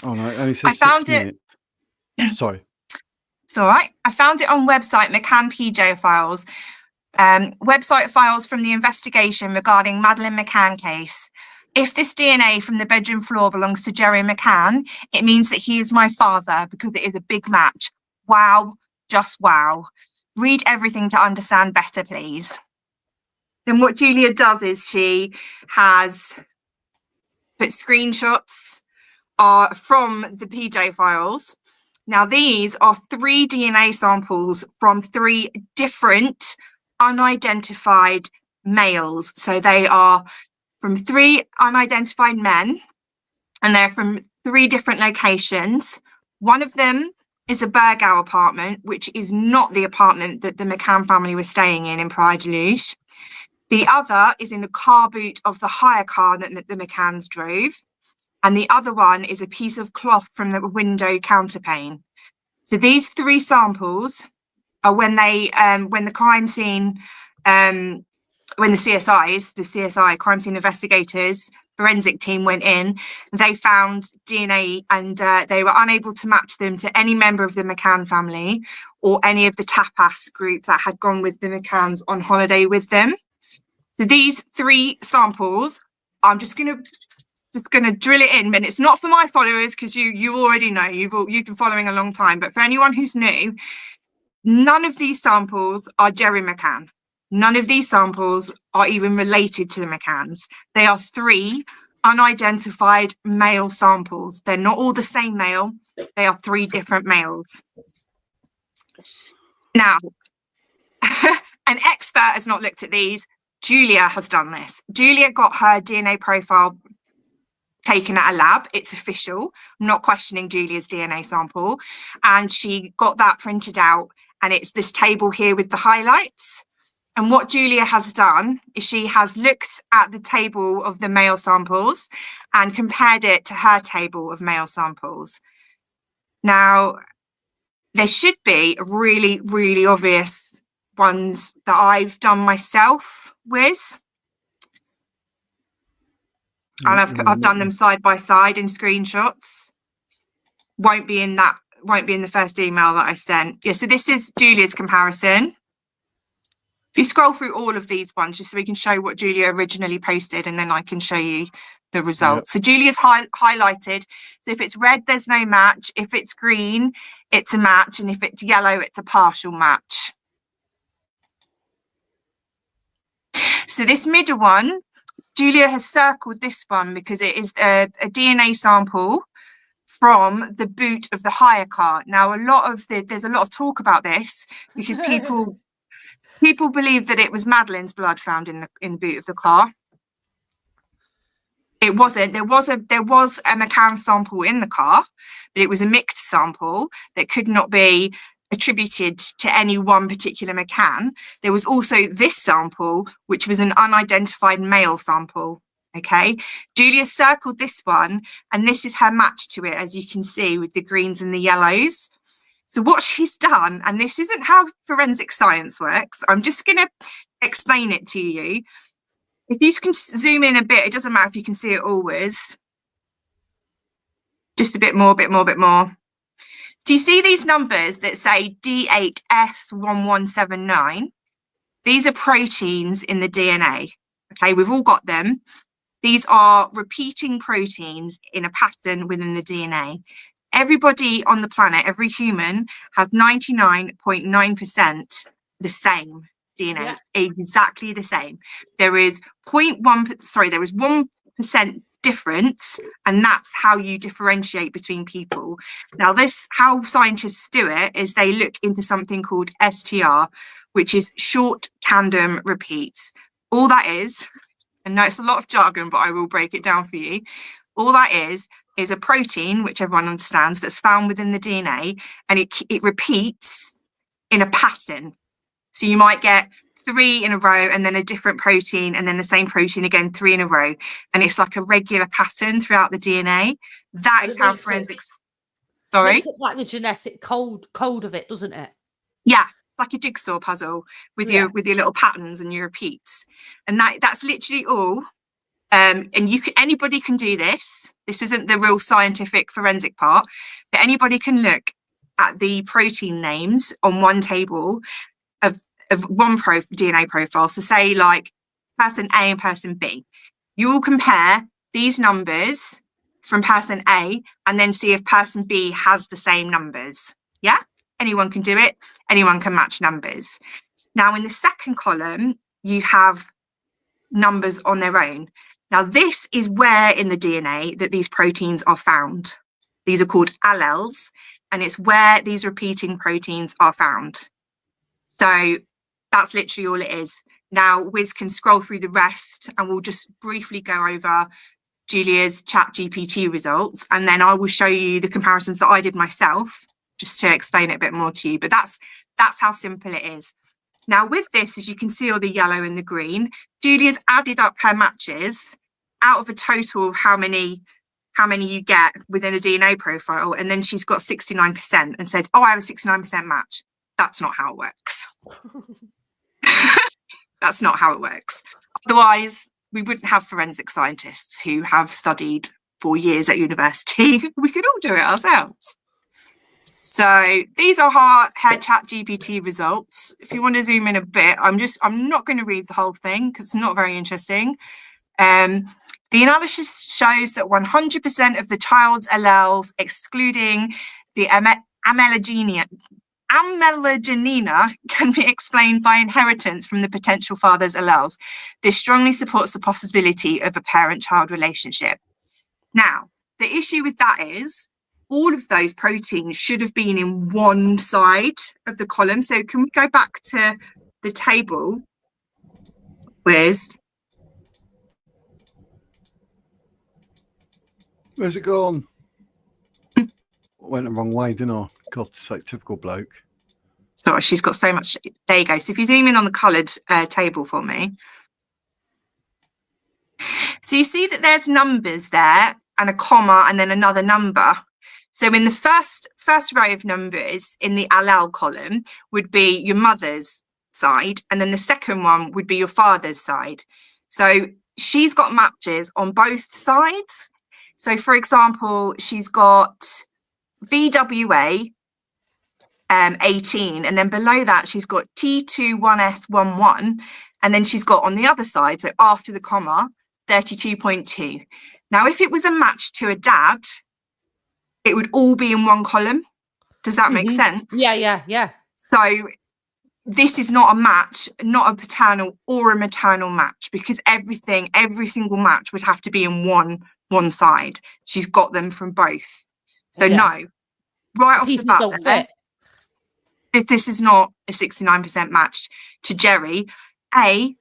Oh, no, it only says 6 minutes. Sorry. It's all right. I found it on website McCann PJ files. Website files from the investigation regarding Madeleine McCann case. If this DNA from the bedroom floor belongs to Jerry McCann, it means that he is my father because it is a big match. Wow. Just wow. Read everything to understand better, please. Then what Julia does is she has put screenshots from the PJ files. Now, these are 3 DNA samples from 3 different unidentified males. So they are from 3 unidentified men, and they're from 3 different locations. One of them is a Burgow apartment, which is not the apartment that the McCann family was staying in Praia de Luz. The other is in the car boot of the hire car that the McCanns drove. And the other one is a piece of cloth from the window counterpane. So these 3 samples are when the crime scene, when the CSI, crime scene investigators, forensic team went in, they found DNA, and they were unable to match them to any member of the McCann family or any of the tapas group that had gone with the McCanns on holiday with them. So these 3 samples, I'm just gonna drill it in, but it's not for my followers because you already know, you've been following a long time. But for anyone who's new, none of these samples are Jerry McCann. None of these samples are even related to the McCanns. They are 3 unidentified male samples. They're not all the same male. They are 3 different males. Now, an expert has not looked at these. Julia has done this. Julia got her DNA profile taken at a lab. It's official. I'm not questioning Julia's DNA sample. And she got that printed out. And it's this table here with the highlights. And what Julia has done is she has looked at the table of the male samples and compared it to her table of male samples. Now, there should be really, really obvious ones that I've done myself with. And I've done them side by side in screenshots. Won't be in the first email that I sent. Yeah, so this is Julia's comparison. If you scroll through all of these ones, just so we can show what Julia originally posted, and then I can show you the results. Yep. So Julia's highlighted. So if it's red, there's no match. If it's green, it's a match. And if it's yellow, it's a partial match. So this middle one, Julia has circled this one because it is a DNA sample from the boot of the hire car. Now, there's a lot of talk about this because people believe that it was Madeline's blood found in the boot of the car. It wasn't. There was a McCann sample in the car, but it was a mixed sample that could not be attributed to any one particular McCann. There was also this sample, which was an unidentified male sample. Okay, Julia circled this one, and this is her match to it, as you can see, with the greens and the yellows. So what she's done, and this isn't how forensic science works, I'm just going to explain it to you. If you can zoom in a bit, it doesn't matter if you can see it always. Just a bit more, bit more, bit more. So you see these numbers that say D8S1179. These are proteins in the DNA. Okay, we've all got them. These are repeating proteins in a pattern within the DNA. Everybody on the planet, every human, has 99.9% the same DNA, exactly the same. There is 1% difference, and that's how you differentiate between people. Now, how scientists do it is they look into something called STR, which is short tandem repeats. All that is, and no, it's a lot of jargon, but I will break it down for you. All that is a protein, which everyone understands, that's found within the DNA, and it repeats in a pattern. So you might get 3 in a row and then a different protein and then the same protein again, 3 in a row. And it's like a regular pattern throughout the DNA. That is how forensics... Sorry? Makes it like the genetic code of it, doesn't it? Yeah, like a jigsaw puzzle with your little patterns and your repeats. And that's literally all. And anybody can do this. This isn't the real scientific forensic part, but anybody can look at the protein names on one table of one DNA profile. So say like person A and person B. You will compare these numbers from person A and then see if person B has the same numbers. Yeah, anyone can do it. Anyone can match numbers. Now in the second column, you have numbers on their own. Now this is where in the DNA that these proteins are found. These are called alleles, and it's where these repeating proteins are found. So that's literally all it is. Now, Wiz can scroll through the rest and we'll just briefly go over Julia's ChatGPT results, and then I will show you the comparisons that I did myself, just to explain it a bit more to you. But that's how simple it is. Now, with this, as you can see all the yellow and the green, Julia's added up her matches out of a total of how many you get within a DNA profile, and then she's got 69% and said, oh, I have a 69% match. That's not how it works. That's not how it works. Otherwise, we wouldn't have forensic scientists who have studied for years at university. We could all do it ourselves. So these are her ChatGPT results. If you want to zoom in a bit, I'm not going to read the whole thing because it's not very interesting. The analysis shows that 100% of the child's alleles, excluding the amelogenina, can be explained by inheritance from the potential father's alleles. This strongly supports the possibility of a parent-child relationship. Now, the issue with that is all of those proteins should have been in one side of the column. So can we go back to the table? Where's it gone? Went the wrong way, didn't I? God's sake, typical bloke. Sorry, she's got so much. There you go. So if you zoom in on the coloured table for me. So you see that there's numbers there and a comma and then another number. So in the first row of numbers in the allele column would be your mother's side, and then the second one would be your father's side. So she's got matches on both sides. So for example, she's got VWA 18, and then below that she's got T21S11, and then she's got on the other side, so after the comma, 32.2. Now, if it was a match to a dad, it would all be in one column. Does that make sense? Yeah. So this is not a match, not a paternal or a maternal match, because every single match would have to be in one side. She's got them from both. So no, right off the bat, don't fit. If this is not a 69% match to Jerry,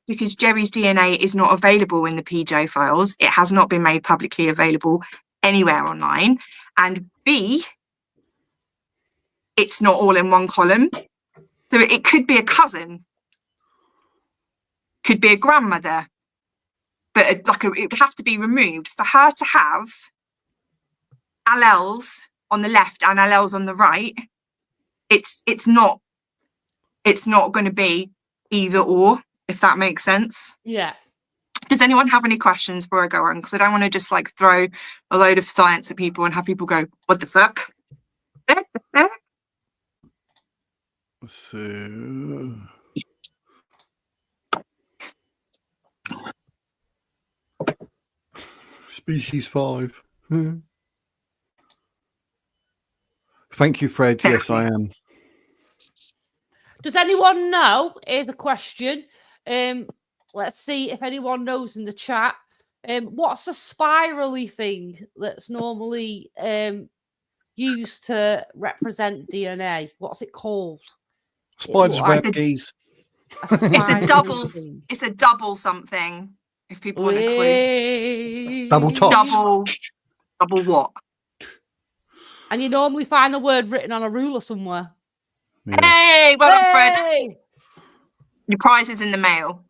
because Jerry's DNA is not available in the PJ files. It has not been made publicly available anywhere online. And B, it's not all in one column. So it could be a cousin, could be a grandmother, but it would have to be removed for her to have alleles on the left and alleles on the right. It's not going to be either or, if that makes sense. Yeah. Does anyone have any questions before I go on? Because I don't want to just like throw a load of science at people and have people go, what the fuck? So species 5. Thank you, Fred. Yes, I am. Does anyone know? Here's a question. Let's see if anyone knows in the chat. What's the spirally thing that's normally used to represent DNA? What's it called? Spider's web geese. It's a double something. If people want a clue. Double top. Double what? And you normally find the word written on a ruler somewhere. Yeah. Hey, well done, Fred. Your prize is in the mail.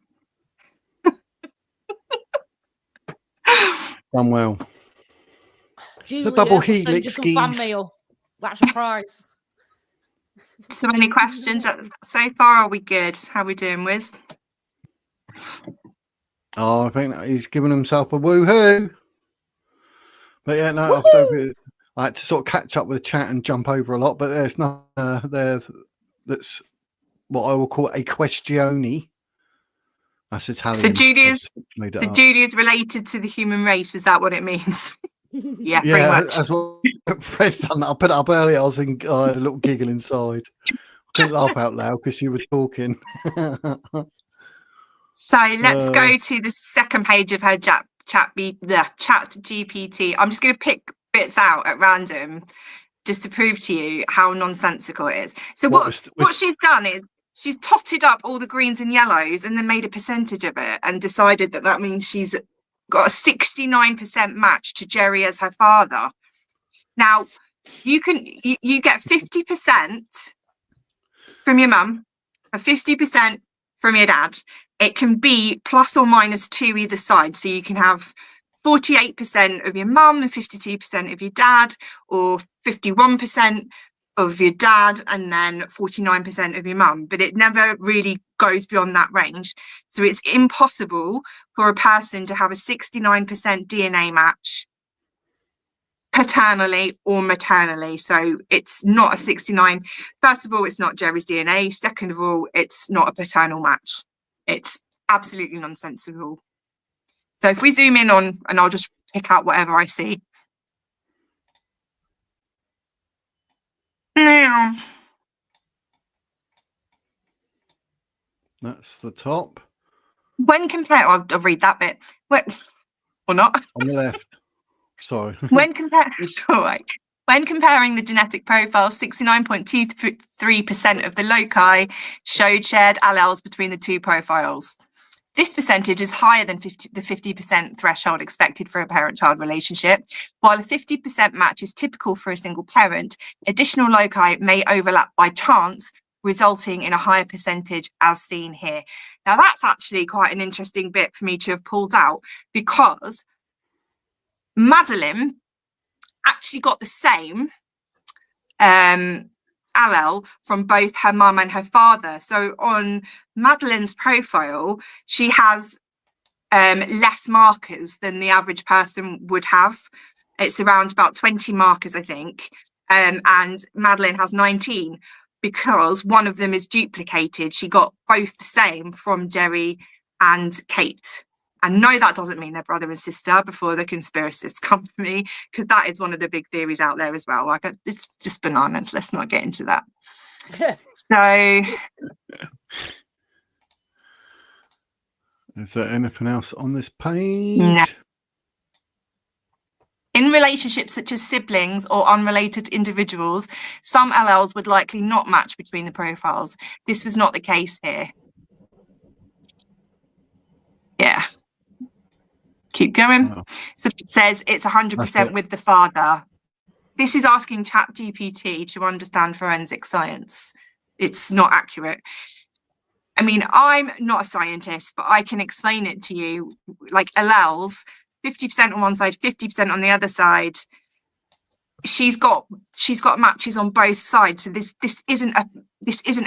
Done well. Julia, the double helix skis. Fan mail. That's a prize. So many questions. So far, are we good? How are we doing, Wiz? Oh, I think he's given himself a woohoo. But yeah, no, I had to sort of catch up with the chat and jump over a lot, but there's not there that's what I will call a questione. That's Italian. So Julia's related to the human race. Is that what it means? Yeah, pretty much. That's what Fred done. I put it up earlier. I had a little giggle inside. I couldn't laugh out loud because you were talking. So let's go to the second page of her chat GPT. I'm just going to pick bits out at random just to prove to you how nonsensical it is. So what she's done is she's totted up all the greens and yellows and then made a percentage of it and decided that means she's got a 69% match to Jerry as her father. Now you get 50% from your mum and 50% from your dad. It can be plus or minus 2 either side. So you can have 48% of your mum and 52% of your dad, or 51% of your dad and then 49% of your mum. But it never really goes beyond that range. So it's impossible for a person to have a 69% DNA match paternally or maternally. So it's not a 69. First of all, it's not Jerry's DNA. Second of all, it's not a paternal match. It's absolutely nonsensical. So if we zoom in on, and I'll just pick out whatever I see. Now, that's the top. When compared, I'll read that bit. Or not. On the left. Sorry. When comparing the genetic profile, 69.23% of the loci showed shared alleles between the two profiles. This percentage is higher than the 50% threshold expected for a parent-child relationship. While a 50% match is typical for a single parent, additional loci may overlap by chance, resulting in a higher percentage as seen here. Now, that's actually quite an interesting bit for me to have pulled out, because Madeline actually got the same allele from both her mum and her father. So on Madeline's profile, she has less markers than the average person would have. It's around about 20 markers, I think. And Madeline has 19 because one of them is duplicated. She got both the same from Jerry and Kate. And no, that doesn't mean they're brother and sister before the conspiracists come for me, because that is one of the big theories out there as well. Like, it's just bananas. Let's not get into that. So, is there anything else on this page? No. In relationships such as siblings or unrelated individuals, some alleles would likely not match between the profiles. This was not the case here. Yeah. Keep going. Oh. So it says it's 100% with the father. This is asking ChatGPT to understand forensic science. It's not accurate. I mean, I'm not a scientist, but I can explain it to you. Like alleles, 50% on one side, 50% on the other side. She's got matches on both sides. So this isn't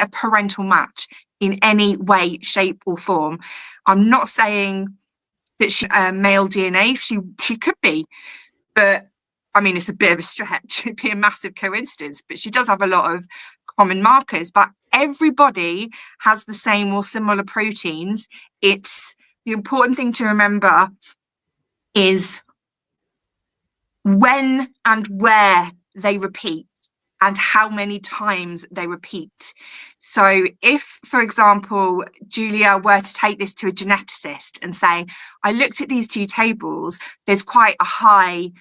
a parental match in any way, shape, or form. I'm not saying that she's male DNA. She could be, but I mean, it's a bit of a stretch. It'd be a massive coincidence, but she does have a lot of common markers. But everybody has the same or similar proteins. It's the important thing to remember is when and where they repeat and how many times they repeat. So if, for example, Julia were to take this to a geneticist and say, I looked at these two tables, there's quite a high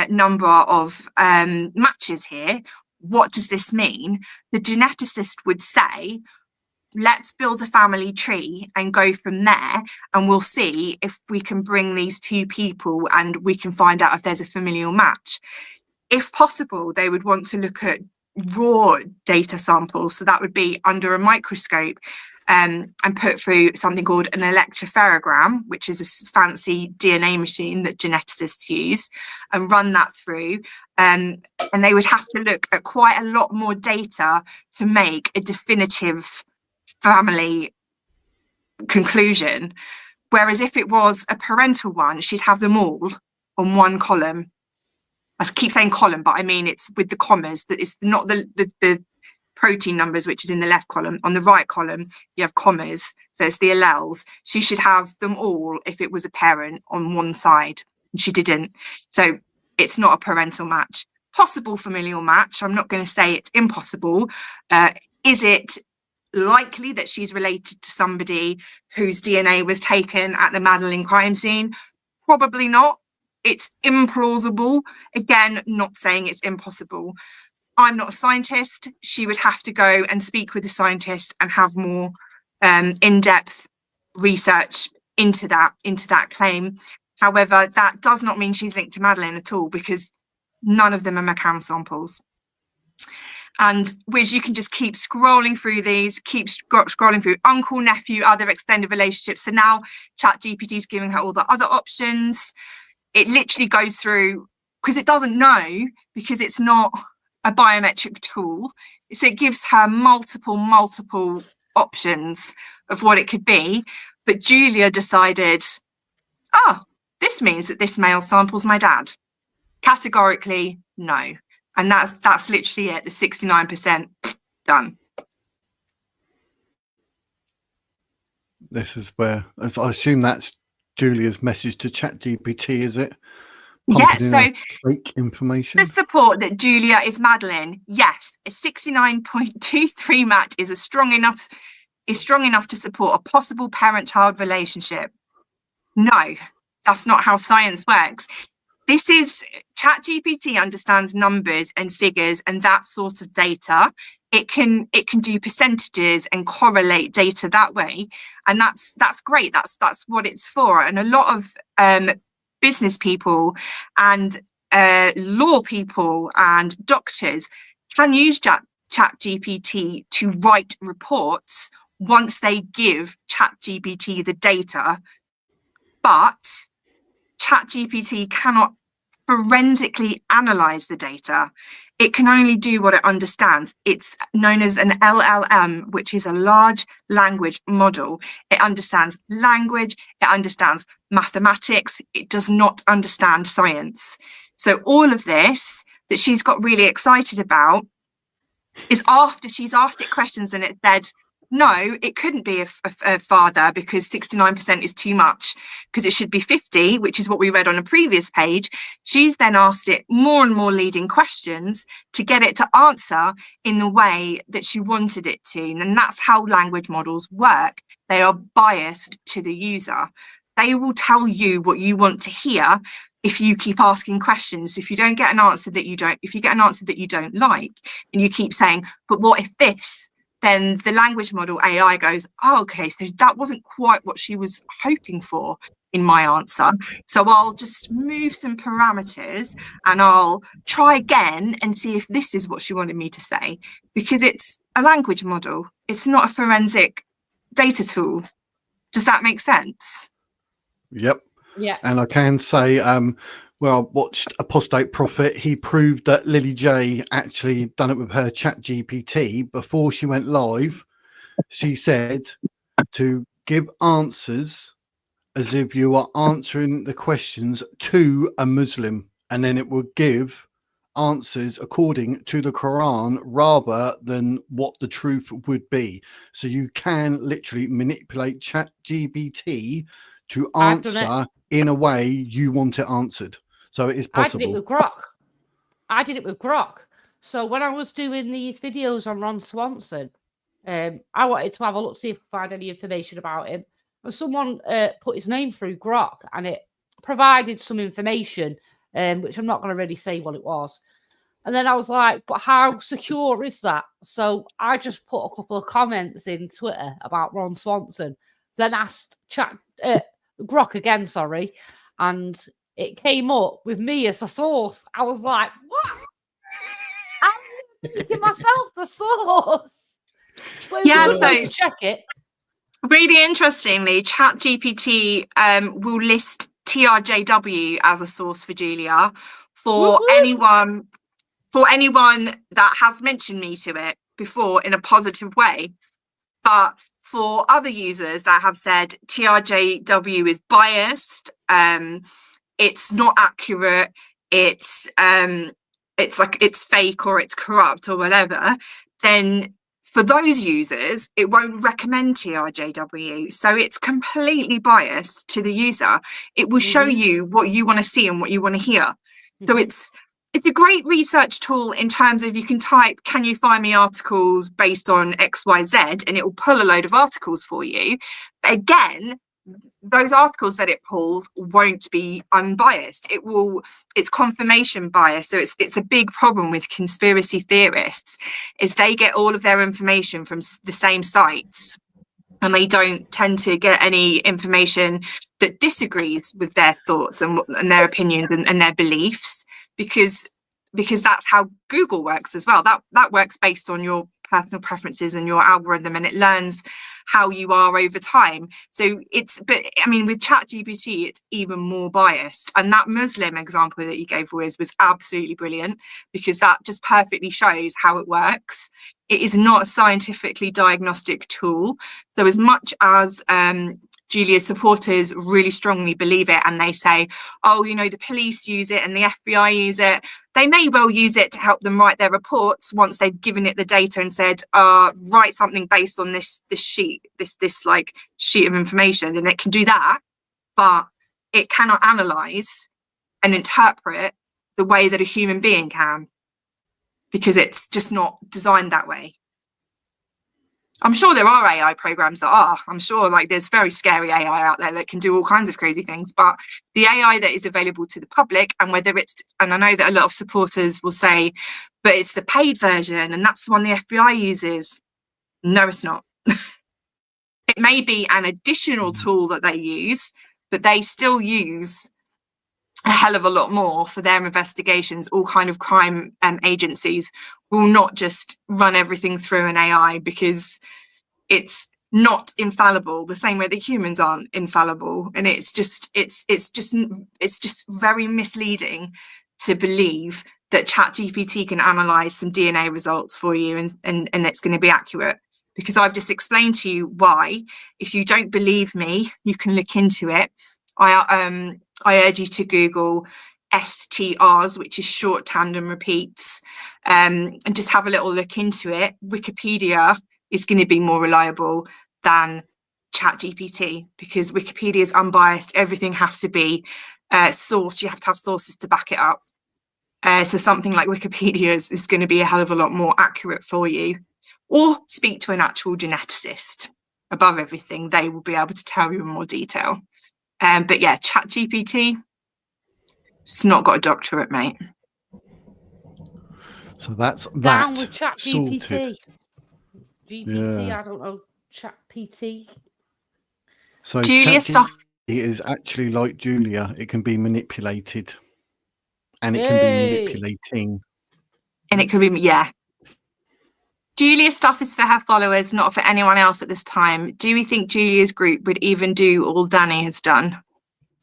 number of matches here. What does this mean? The geneticist would say, let's build a family tree and go from there, and we'll see if we can bring these two people and we can find out if there's a familial match. If possible, they would want to look at raw data samples, so that would be under a microscope, and put through something called an electropherogram, which is a fancy DNA machine that geneticists use, and run that through. And they would have to look at quite a lot more data to make a definitive family conclusion. Whereas if it was a parental one, she'd have them all on one column. I keep saying column, but I mean it's with the commas, that it's not the protein numbers, which is in the left column. On the right column, you have commas, so it's the alleles. She should have them all if it was a parent on one side, and she didn't. So it's not a parental match. Possible familial match. I'm not going to say it's impossible. Is it likely that she's related to somebody whose DNA was taken at the Madeleine crime scene? Probably not. It's implausible. Again, not saying it's impossible. I'm not a scientist. She would have to go and speak with a scientist and have more in-depth research into that claim. However, that does not mean she's linked to Madeleine at all, because none of them are McCann samples. And Wiz, you can just keep scrolling through these, keep scrolling through uncle, nephew, other extended relationships. So now ChatGPT is giving her all the other options. It literally goes through, because it doesn't know, because it's not a biometric tool. So it gives her multiple options of what it could be. But Julia decided, oh, this means that this male sample's my dad. Categorically, no. And that's literally it, the 69% done. This is where, as I assume that's Julia's message to ChatGPT, is it? Yeah, so fake information. The support that Julia is Madeleine, yes, a 69.23 match is strong enough to support a possible parent-child relationship. No, that's not how science works. This is, ChatGPT understands numbers and figures and that sort of data. It can do percentages and correlate data that way, and that's great. That's what it's for. And a lot of business people and law people and doctors can use ChatGPT to write reports once they give ChatGPT the data, but ChatGPT cannot forensically analyze the data. It can only do what it understands. It's known as an LLM, which is a large language model. It understands language, it understands mathematics, it does not understand science. So all of this that she's got really excited about is after she's asked it questions and it said, no, it couldn't be a father because 69% is too much, because it should be 50, which is what we read on a previous page. She's then asked it more and more leading questions to get it to answer in the way that she wanted it to. And that's how language models work. They are biased to the user. They will tell you what you want to hear, if you keep asking questions. If you don't get an answer that you don't, if you get an answer that you don't like, and you keep saying, but what if this? Then the language model AI goes, oh, okay, so that wasn't quite what she was hoping for in my answer. So I'll just move some parameters and I'll try again and see if this is what she wanted me to say, because it's a language model. It's not a forensic data tool. Does that make sense? Yep. Yeah. And I can say, well, I watched Apostate Prophet. He proved that Lily J actually done it with her chat GPT before she went live. She said to give answers as if you are answering the questions to a Muslim, and then it would give answers according to the Quran rather than what the truth would be. So you can literally manipulate chat GPT to answer in a way you want it answered. So it is possible. I did it with Grok. So when I was doing these videos on Ron Swanson, I wanted to have a look, see if I could find any information about him. And someone put his name through Grok, and it provided some information, which I'm not going to really say what it was. And then I was like, but how secure is that? So I just put a couple of comments in Twitter about Ron Swanson, then asked Grok again, and it came up with me as a source. I was like, what? I'm making myself the source. But yeah, so to check it. Really interestingly, ChatGPT will list TRJW as a source for Julia for anyone that has mentioned me to it before in a positive way. But for other users that have said TRJW is biased, it's not accurate, it's like it's fake or it's corrupt or whatever, then for those users, it won't recommend TRJW. So it's completely biased to the user. It will show you what you want to see and what you want to hear. So it's a great research tool in terms of you can type, can you find me articles based on XYZ, and it will pull a load of articles for you. But again, those articles that it pulls won't be unbiased. It's confirmation bias. So it's a big problem with conspiracy theorists, is they get all of their information from the same sites, and they don't tend to get any information that disagrees with their thoughts and their opinions and their beliefs, because that's how Google works as well. That works based on your personal preferences and your algorithm, and it learns how you are over time. So but I mean, with ChatGPT, it's even more biased. And that Muslim example that you gave was absolutely brilliant, because that just perfectly shows how it works. It is not a scientifically diagnostic tool. So as much as Julia's supporters really strongly believe it, and they say, oh, the police use it and the FBI use it, they may well use it to help them write their reports once they've given it the data and said, write something based on this sheet, this like sheet of information, and it can do that, but it cannot analyze and interpret the way that a human being can, because it's just not designed that way. I'm sure there are AI programs that are. I'm sure there's very scary AI out there that can do all kinds of crazy things. But the AI that is available to the public, and and I know that a lot of supporters will say, but it's the paid version and that's the one the FBI uses. No, it's not. It may be an additional tool that they use, but they still use a hell of a lot more for their investigations. All kind of crime agencies will not just run everything through an AI, because it's not infallible the same way that humans aren't infallible. And it's just very misleading to believe that ChatGPT can analyze some DNA results for you and it's going to be accurate, because I've just explained to you why. If you don't believe me, you can look into it. I urge you to Google STRs, which is short tandem repeats, and just have a little look into it. Wikipedia is going to be more reliable than ChatGPT, because Wikipedia is unbiased. Everything has to be sourced. You have to have sources to back it up. So something like Wikipedia is going to be a hell of a lot more accurate for you. Or speak to an actual geneticist. Above everything, they will be able to tell you in more detail. But yeah, ChatGPT, It's not got a doctorate, mate. So that's down that with Chat sorted. GPT. GPC, Yeah. I don't know. Chat PT. So Julia stuff is actually like Julia. It can be manipulated, and it can be manipulating. And it could be, yeah. Julia's stuff is for her followers, not for anyone else at this time. Do we think Julia's group would even do all Dani has done?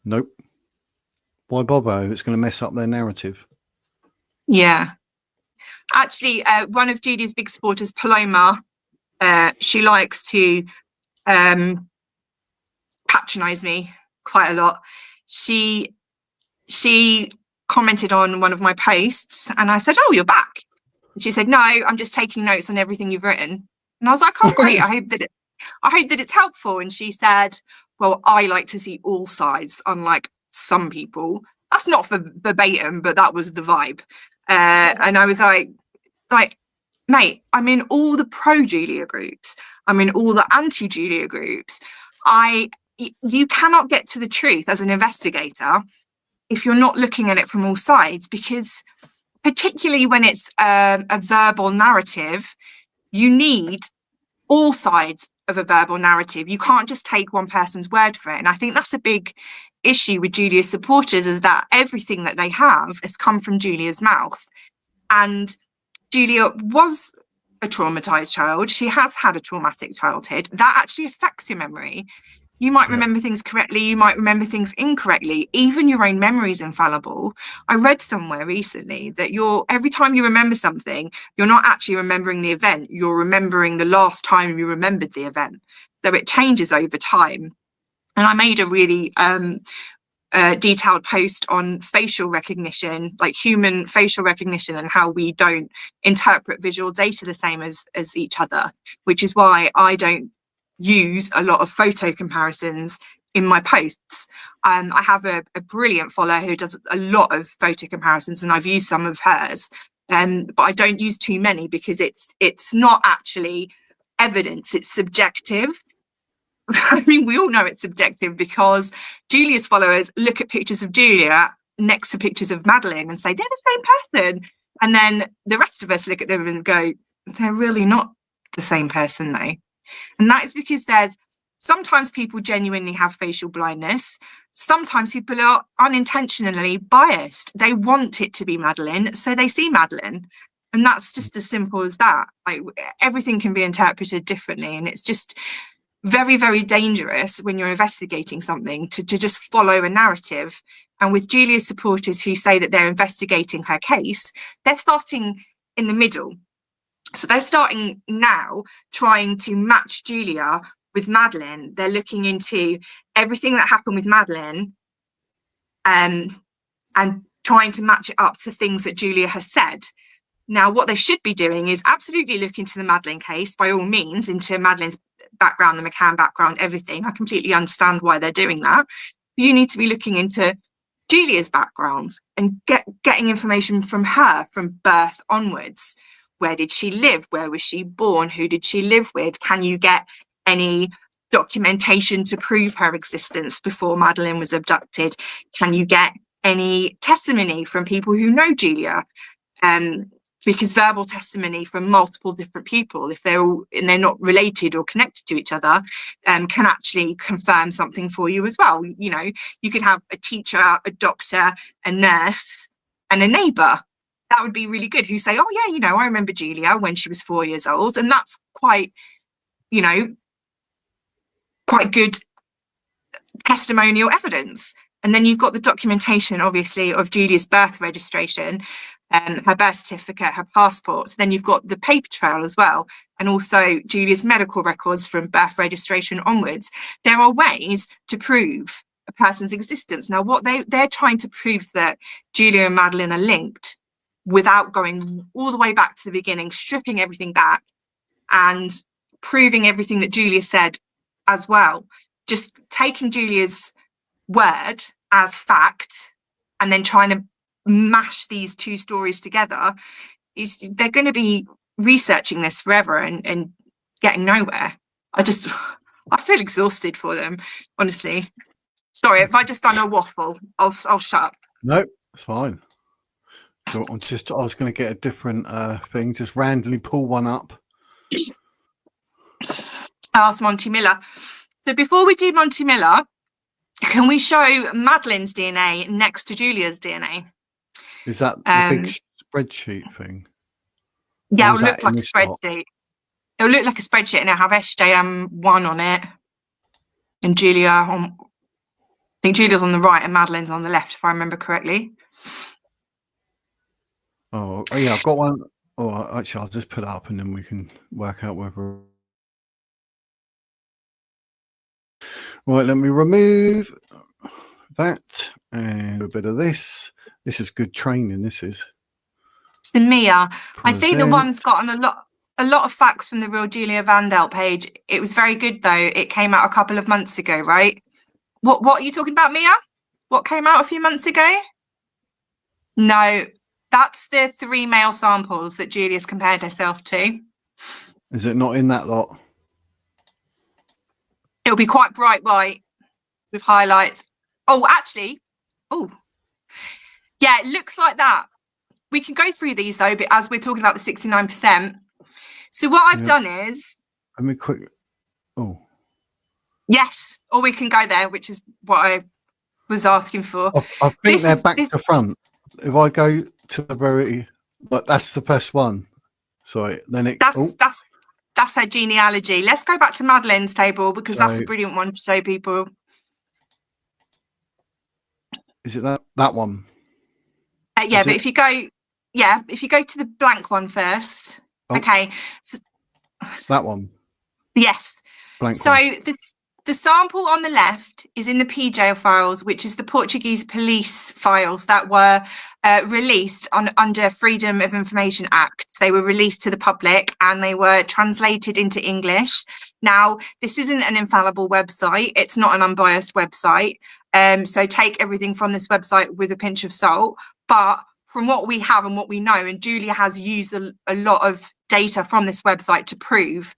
Nope. Why bother? It's going to mess up their narrative. Yeah. Actually, one of Julia's big supporters, Paloma, she likes to patronize me quite a lot. She commented on one of my posts and I said, "Oh, you're back." And she said, "No, I'm just taking notes on everything you've written." And I was like, "Oh, great. I hope that it's helpful." And she said, "Well, I like to see all sides, unlike some people." That's not for verbatim, but that was the vibe. And I was like, mate, I'm in all the pro-Julia groups. I'm in all the anti-Julia groups. You cannot get to the truth as an investigator if you're not looking at it from all sides, because particularly when it's a verbal narrative, you need all sides of a verbal narrative. You can't just take one person's word for it. And I think that's a big issue with Julia's supporters, is that everything that they have has come from Julia's mouth. And Julia was a traumatized child. She has had a traumatic childhood. That actually affects your memory. You might remember things correctly, you might remember things incorrectly. Even your own memory is infallible. I read somewhere recently that every time you remember something, you're not actually remembering the event, you're remembering the last time you remembered the event. So it changes over time. And I made a really detailed post on facial recognition, like human facial recognition, and how we don't interpret visual data the same as each other, which is why I don't use a lot of photo comparisons in my posts. I have a brilliant follower who does a lot of photo comparisons, and I've used some of hers, but I don't use too many because it's not actually evidence, it's subjective. I mean, we all know it's subjective, because Julia's followers look at pictures of Julia next to pictures of Madeline and say they're the same person, and then the rest of us look at them and go, they're really not the same person though. And that is because sometimes people genuinely have facial blindness. Sometimes people are unintentionally biased. They want it to be Madeline, so they see Madeline. And that's just as simple as that. Like, everything can be interpreted differently. And it's just very, very dangerous when you're investigating something to just follow a narrative. And with Julia's supporters who say that they're investigating her case, they're starting in the middle. So they're starting now trying to match Julia with Madeline. They're looking into everything that happened with Madeline and trying to match it up to things that Julia has said. Now, what they should be doing is absolutely look into the Madeline case, by all means, into Madeline's background, the McCann background, everything. I completely understand why they're doing that. You need to be looking into Julia's background and getting information from her from birth onwards. Where did she live? Where was she born? Who did she live with? Can you get any documentation to prove her existence before Madeline was abducted? Can you get any testimony from people who know Julia? Because verbal testimony from multiple different people, if they're not related or connected to each other, can actually confirm something for you as well. You know, you could have a teacher, a doctor, a nurse, and a neighbour. That would be really good, who say, "Oh yeah, you know, I remember Julia when she was 4 years old," and that's quite good testimonial evidence. And then you've got the documentation, obviously, of Julia's birth registration, her birth certificate, her passports. Then you've got the paper trail as well, and also Julia's medical records from birth registration onwards. There are ways to prove a person's existence. Now, what they're trying to prove that Julia and Madeline are linked without going all the way back to the beginning, stripping everything back and proving everything that Julia said as well. Just taking Julia's word as fact and then trying to mash these two stories together, they're going to be researching this forever and getting nowhere. I feel exhausted for them, honestly. Sorry if I just done a waffle. I'll shut up. No, It's fine. So I was going to get a different thing, just randomly pull one up. Ask Monty Miller. So before we do Monty Miller, can we show Madeline's DNA next to Julia's DNA? Is that the big spreadsheet thing? Yeah, it'll look like a spreadsheet. It'll look like a spreadsheet and it'll have SJM1 on it. And Julia I think Julia's on the right and Madeline's on the left, if I remember correctly. Oh yeah, I've got one. Oh, actually, I'll just put it up and then we can work out whether. Right, let me remove that and a bit of this. This is good training. This is. So Mia, I think the one's gotten a lot of facts from the real Julia Wandelt page. It was very good though. It came out a couple of months ago, right? What are you talking about, Mia? What came out a few months ago? No, that's the 3 male samples that Julia's compared herself to. Is it not in that lot? It'll be quite bright white with highlights. Oh, actually, oh, yeah, it looks like that. We can go through these though, but as we're talking about the 69%. So what I've done is. Let me quick. Oh. Yes, or we can go there, which is what I was asking for. I think they're back to front. If I go to the very, but that's the first one. Sorry, then it. That's her genealogy. Let's go back to Madeline's table because that's a brilliant one to show people. Is it that one? Yeah, but if you go to the blank one first. Oh. Okay. So, that one. Yes. Blank so one. The sample on the left is in the PJ files, which is the Portuguese police files that were released under Freedom of Information Act. They were released to the public and they were translated into English. Now, this isn't an infallible website. It's not an unbiased website. So take everything from this website with a pinch of salt. But from what we have and what we know, and Julia has used a lot of data from this website to prove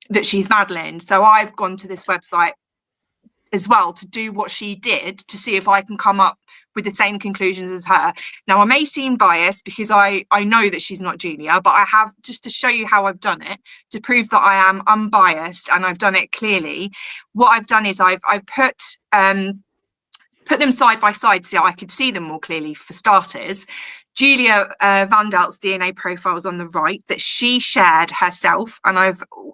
that she's Madeline. So I've gone to this website as well to do what she did to see if I can come up with the same conclusions as her. Now, I may seem biased because I know that she's not Julia, but I have, just to show you how I've done it, to prove that I am unbiased and I've done it clearly. What I've done is I've put them side by side so I could see them more clearly. For starters, Julia Wandelt's DNA profile is on the right that she shared herself. And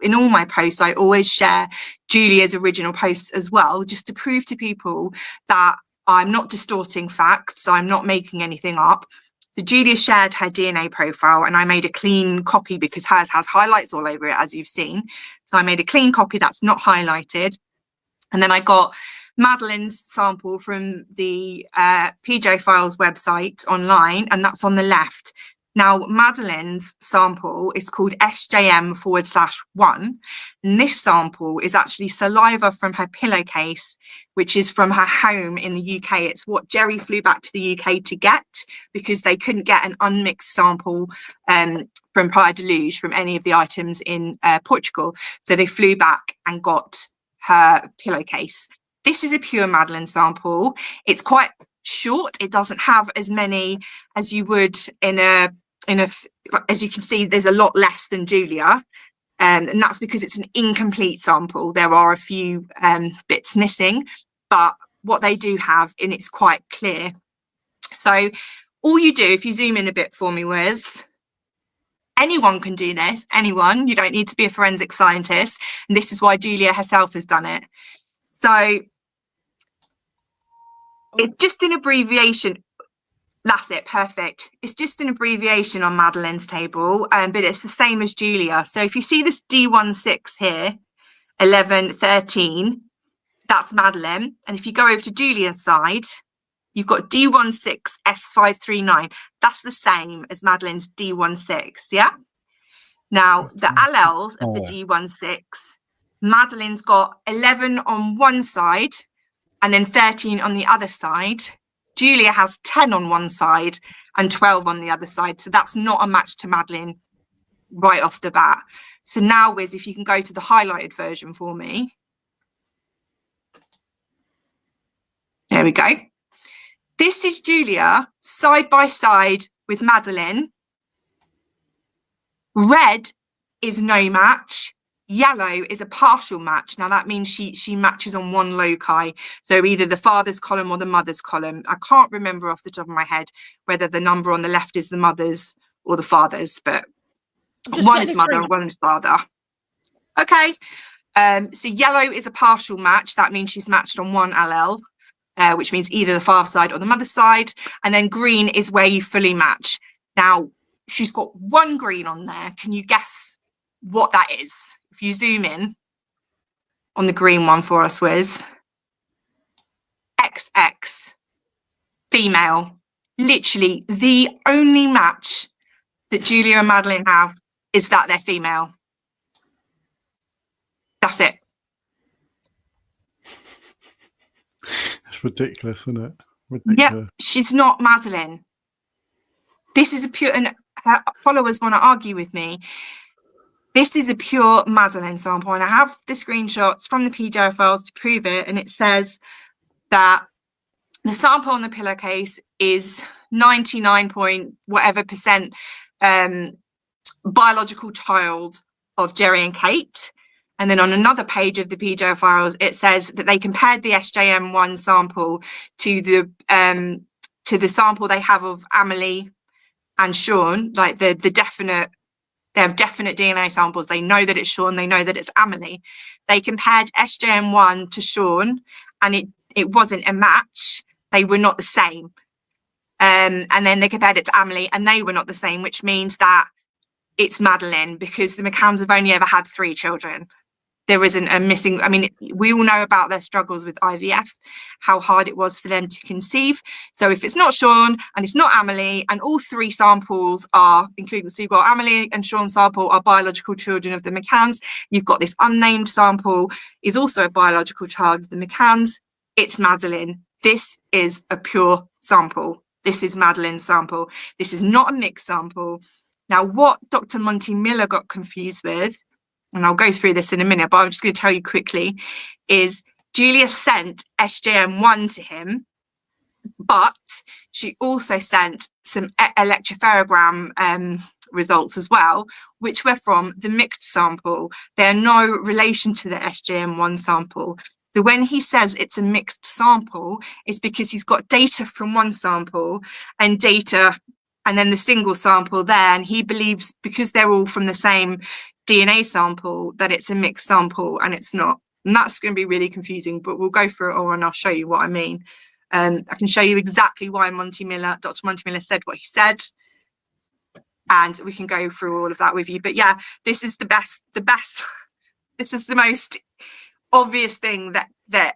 in all my posts, I always share Julia's original posts as well, just to prove to people that I'm not distorting facts. I'm not making anything up. So Julia shared her DNA profile and I made a clean copy because hers has highlights all over it, as you've seen. So I made a clean copy that's not highlighted. And then I got Madeline's sample from the PJ Files website online, and that's on the left. Now, Madeline's sample is called SJM/1, and this sample is actually saliva from her pillowcase, which is from her home in the UK. It's what Jerry flew back to the UK to get because they couldn't get an unmixed sample from Praia de Luz from any of the items in Portugal. So they flew back and got her pillowcase. This is a pure Madeline sample. It's quite short. It doesn't have as many as you would in a, as you can see, there's a lot less than Julia. And that's because it's an incomplete sample. There are a few bits missing, but what they do have, and it's quite clear. So all you do, if you zoom in a bit for me, Wiz, anyone can do this, anyone. You don't need to be a forensic scientist. And this is why Julia herself has done it. So it's just an abbreviation. That's it, perfect. It's just an abbreviation on Madeline's table, but it's the same as Julia. So if you see this D16 here, 11, 13, that's Madeline. And if you go over to Julia's side, you've got D16 S539. That's the same as Madeline's D16, yeah? Now, the alleles of the D16, Madeline's got 11 on one side and then 13 on the other side. Julia has 10 on one side and 12 on the other side. So that's not a match to Madeline right off the bat. So now, Wiz, if you can go to the highlighted version for me. There we go. This is Julia side by side with Madeline. Red is no match. Yellow is a partial match. Now that means she matches on one loci. So either the father's column or the mother's column. I can't remember off the top of my head whether the number on the left is the mother's or the father's, but one is mother and one is father. Okay. So yellow is a partial match. That means she's matched on one allele, which means either the father side or the mother side. And then green is where you fully match. Now, she's got one green on there. Can you guess what that is? If you zoom in on the green one for us, Wiz. XX, female. Literally the only match that Julia and Madeline have is that they're female. That's it. It's ridiculous, isn't it? Ridiculous. Yeah, she's not Madeline. This is a pure, and her followers want to argue with me. This is a pure Madeline sample, and I have the screenshots from the PDO files to prove it, and it says that the sample on the pillowcase is 99 point whatever percent biological child of Jerry and Kate. And then on another page of the PDO files, it says that they compared the SJM1 sample to the sample they have of Amelie and Sean, like they have definite DNA samples. They know that it's Sean, they know that it's Amelie. They compared SJM1 to Sean, and it wasn't a match. They were not the same. And then they compared it to Amelie, and they were not the same, which means that it's Madeline, because the McCanns have only ever had 3 children. There isn't a missing. I mean, we all know about their struggles with IVF, how hard it was for them to conceive. So if it's not Sean and it's not Amelie, and all 3 samples are, including, so you've got Amelie and Sean's sample are biological children of the McCanns. You've got this unnamed sample is also a biological child of the McCanns. It's Madeline. This is a pure sample. This is Madeline's sample. This is not a mixed sample. Now, what Dr. Monty Miller got confused with, and I'll go through this in a minute, but I'm just going to tell you quickly, is Julia sent SJM1 to him, but she also sent some electropherogram results as well, which were from the mixed sample. They're no relation to the SJM1 sample. So when he says it's a mixed sample, it's because he's got data from one sample and data, and then the single sample there, and he believes because they're all from the same DNA sample that it's a mixed sample, and it's not. And that's going to be really confusing, but we'll go through it all and I'll show you what I mean. I can show you exactly why Dr. Monty Miller said what he said, and we can go through all of that with you. But yeah, this is the best, this is the most obvious thing that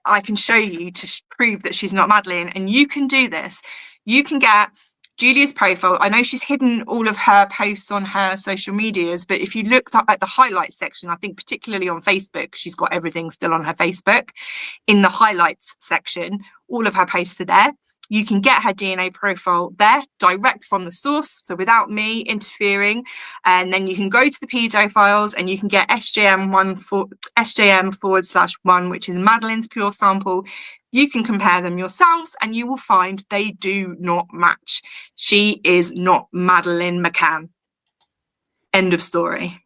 I can show you to prove that she's not Madeline. And you can do this. You can get Julia's profile. I know she's hidden all of her posts on her social medias, but if you look at the highlights section, I think particularly on Facebook, she's got everything still on her Facebook. In the highlights section, all of her posts are there. You can get her DNA profile there, direct from the source, so without me interfering. And then you can go to the PDO files and you can get SJM/1, which is Madeline's pure sample. You can compare them yourselves and you will find they do not match. She is not Madeline McCann. End of story.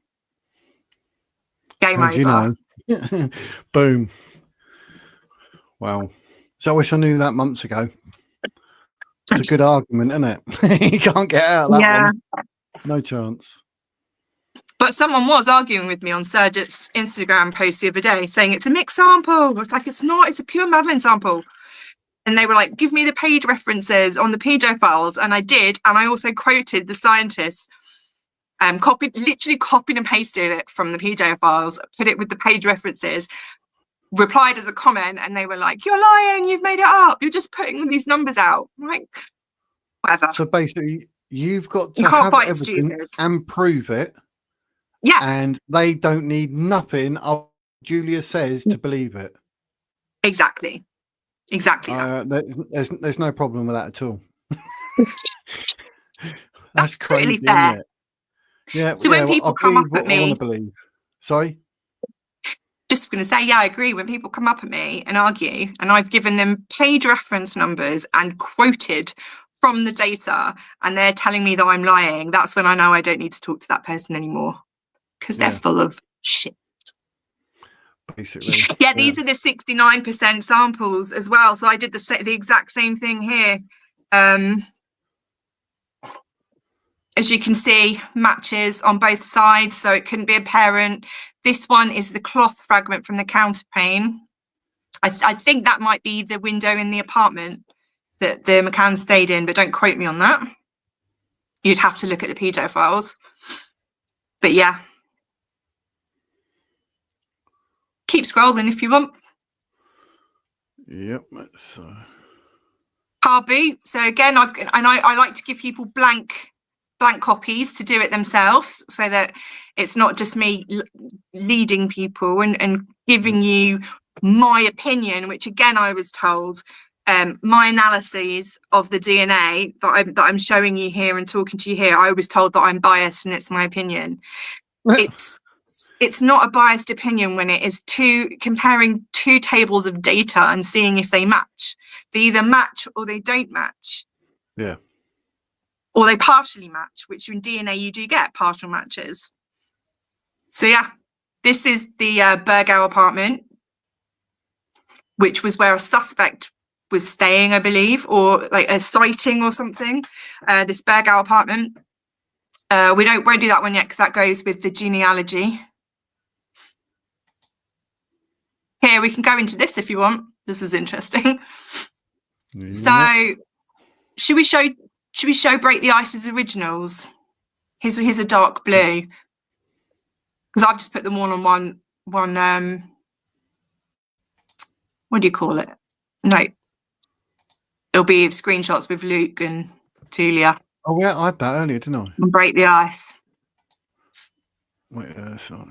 Game over. You know. Boom. Wow. So I wish I knew that months ago. It's a good argument, isn't it? You can't get out of that one. No chance. But someone was arguing with me on Surgett's Instagram post the other day saying it's a mixed sample. I was like, it's not, it's a pure Madeline sample. And they were like, give me the page references on the PDO files. And I did. And I also quoted the scientists, literally copied and pasted it from the PDO files, put it with the page references, replied as a comment, and they were like, you're lying, you've made it up, you're just putting these numbers out. I'm like, whatever. So basically, you've got to have evidence and prove it. Yeah. And they don't need nothing Julia says to believe it. Exactly. There's no problem with that at all. That's crazy, really fair. Isn't it? Yeah. So when people come up at me, I want to believe. Sorry. just going to say, yeah, I agree. When people come up at me and argue, and I've given them page reference numbers and quoted from the data, and they're telling me that I'm lying, that's when I know I don't need to talk to that person anymore, because they're full of shit. Basically. Yeah, these are the 69% samples as well. So I did the exact same thing here. As you can see, matches on both sides, so it couldn't be a parent. This one is the cloth fragment from the counterpane. I think that might be the window in the apartment that the McCann stayed in, but don't quote me on that. You'd have to look at the pedo files. But yeah. Keep scrolling if you want. Yep. Car boot. So again, I like to give people blank copies to do it themselves, so that it's not just me leading people and giving you my opinion, which again I was told my analyses of the DNA that I'm showing you here and talking to you here, I was told that I'm biased and it's my opinion. It's not a biased opinion when it is comparing two tables of data and seeing if they match. They either match or they don't match. Yeah. Or they partially match, which in DNA you do get partial matches. So yeah, this is the Burgow apartment, which was where a suspect was staying, I believe, or like a sighting or something. This Burgow apartment. We won't do that one yet because that goes with the genealogy. Here, we can go into this if you want. This is interesting. Yeah. So should we show Break the Ice's originals? Here's a dark blue. Because I've just put them all on one what do you call it? No. It'll be screenshots with Luke and Julia. Oh yeah, I had that earlier, didn't I? And Break the Ice. Wait, so